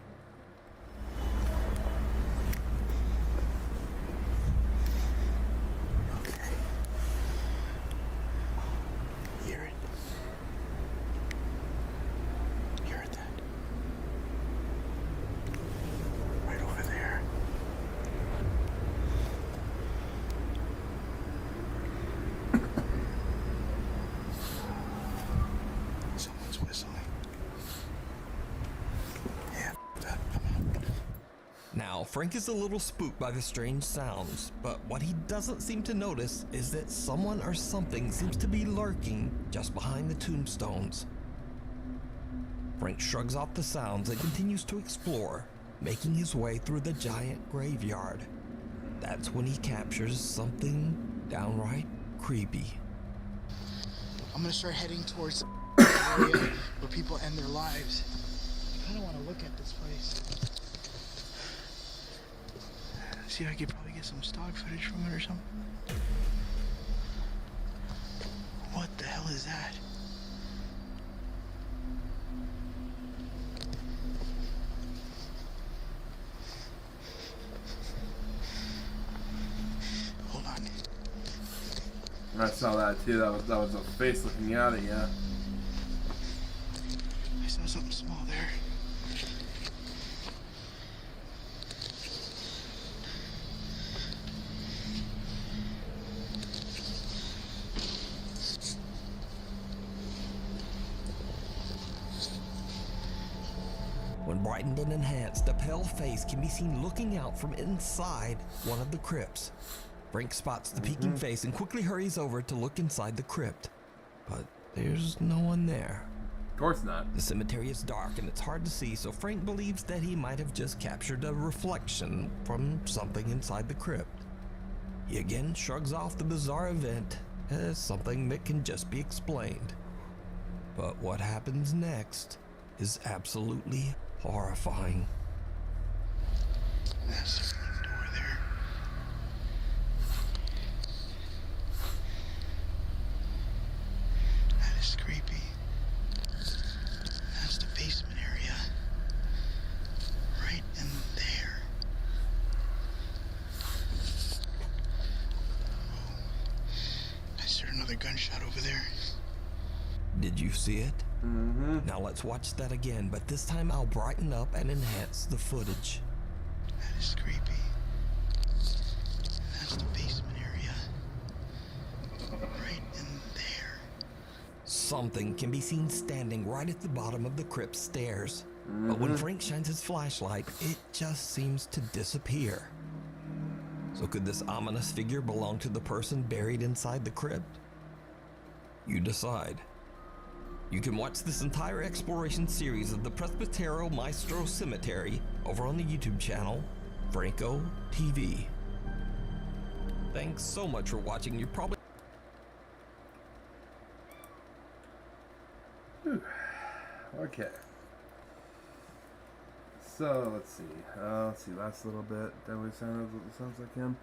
Now, Frank is a little spooked by the strange sounds, but what he doesn't seem to notice is that someone or something seems to be lurking just behind the tombstones. Frank shrugs off the sounds and continues to explore, making his way through the giant graveyard. That's when he captures something downright creepy. I'm gonna start heading towards the area where people end their lives. I kinda wanna look at this place. See if I could probably get some stock footage from it or something. What the hell is that? Hold on. I saw that too. That was a face looking out at you. I saw something small there. When brightened and enhanced, a pale face can be seen looking out from inside one of the crypts. Frank spots the peeking face and quickly hurries over to look inside the crypt. But there's no one there. Of course not. The cemetery is dark and it's hard to see, so Frank believes that he might have just captured a reflection from something inside the crypt. He again shrugs off the bizarre event as something that can just be explained. But what happens next is absolutely horrifying. There's a door there. That is creepy. That's the basement area. Right in there. Oh. I just heard another gunshot over there. Did you see it? Now let's watch that again, but this time I'll brighten up and enhance the footage. That is creepy. That's the basement area. Right in there. Something can be seen standing right at the bottom of the crypt stairs. But when Frank shines his flashlight, it just seems to disappear. So could this ominous figure belong to the person buried inside the crypt? You decide. You can watch this entire exploration series of the Presbitero Maestro Cemetery over on the YouTube channel, Franco TV. Thanks so much for watching. You're probably... Okay. So let's see. Last little bit. That was sounds like him.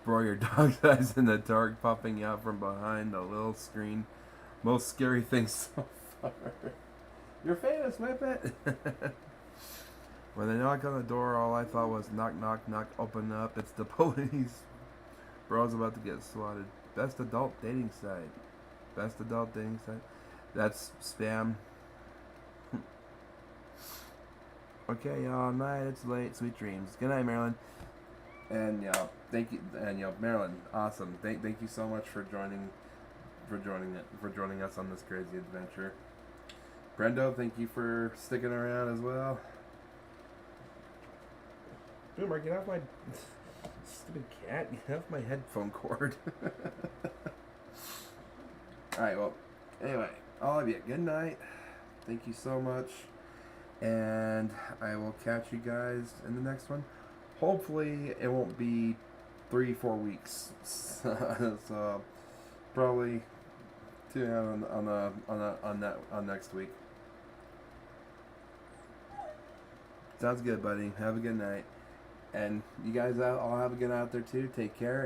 Bro, your dog's eyes in the dark, popping out from behind the little screen. Most scary thing so far. You're famous, Whippet. When they knock on the door, all I thought was knock, knock, knock, open up. It's the police. Bro's about to get swatted. Best adult dating site. Best adult dating site. That's spam. Okay, y'all. Night. It's late. Sweet dreams. Good night, Marilyn. And y'all, thank you. And y'all, Marilyn, awesome. Thank you so much for joining us on this crazy adventure. Brendo, thank you for sticking around as well. Boomer, get off my stupid cat. Get off my headphone cord. Alright, well, anyway, all of you, good night. Thank you so much. And I will catch you guys in the next one. Hopefully, it won't be 3-4 weeks. So, probably tune in on next week. Sounds good, buddy. Have a good night. And you guys all have a good night out there too. Take care.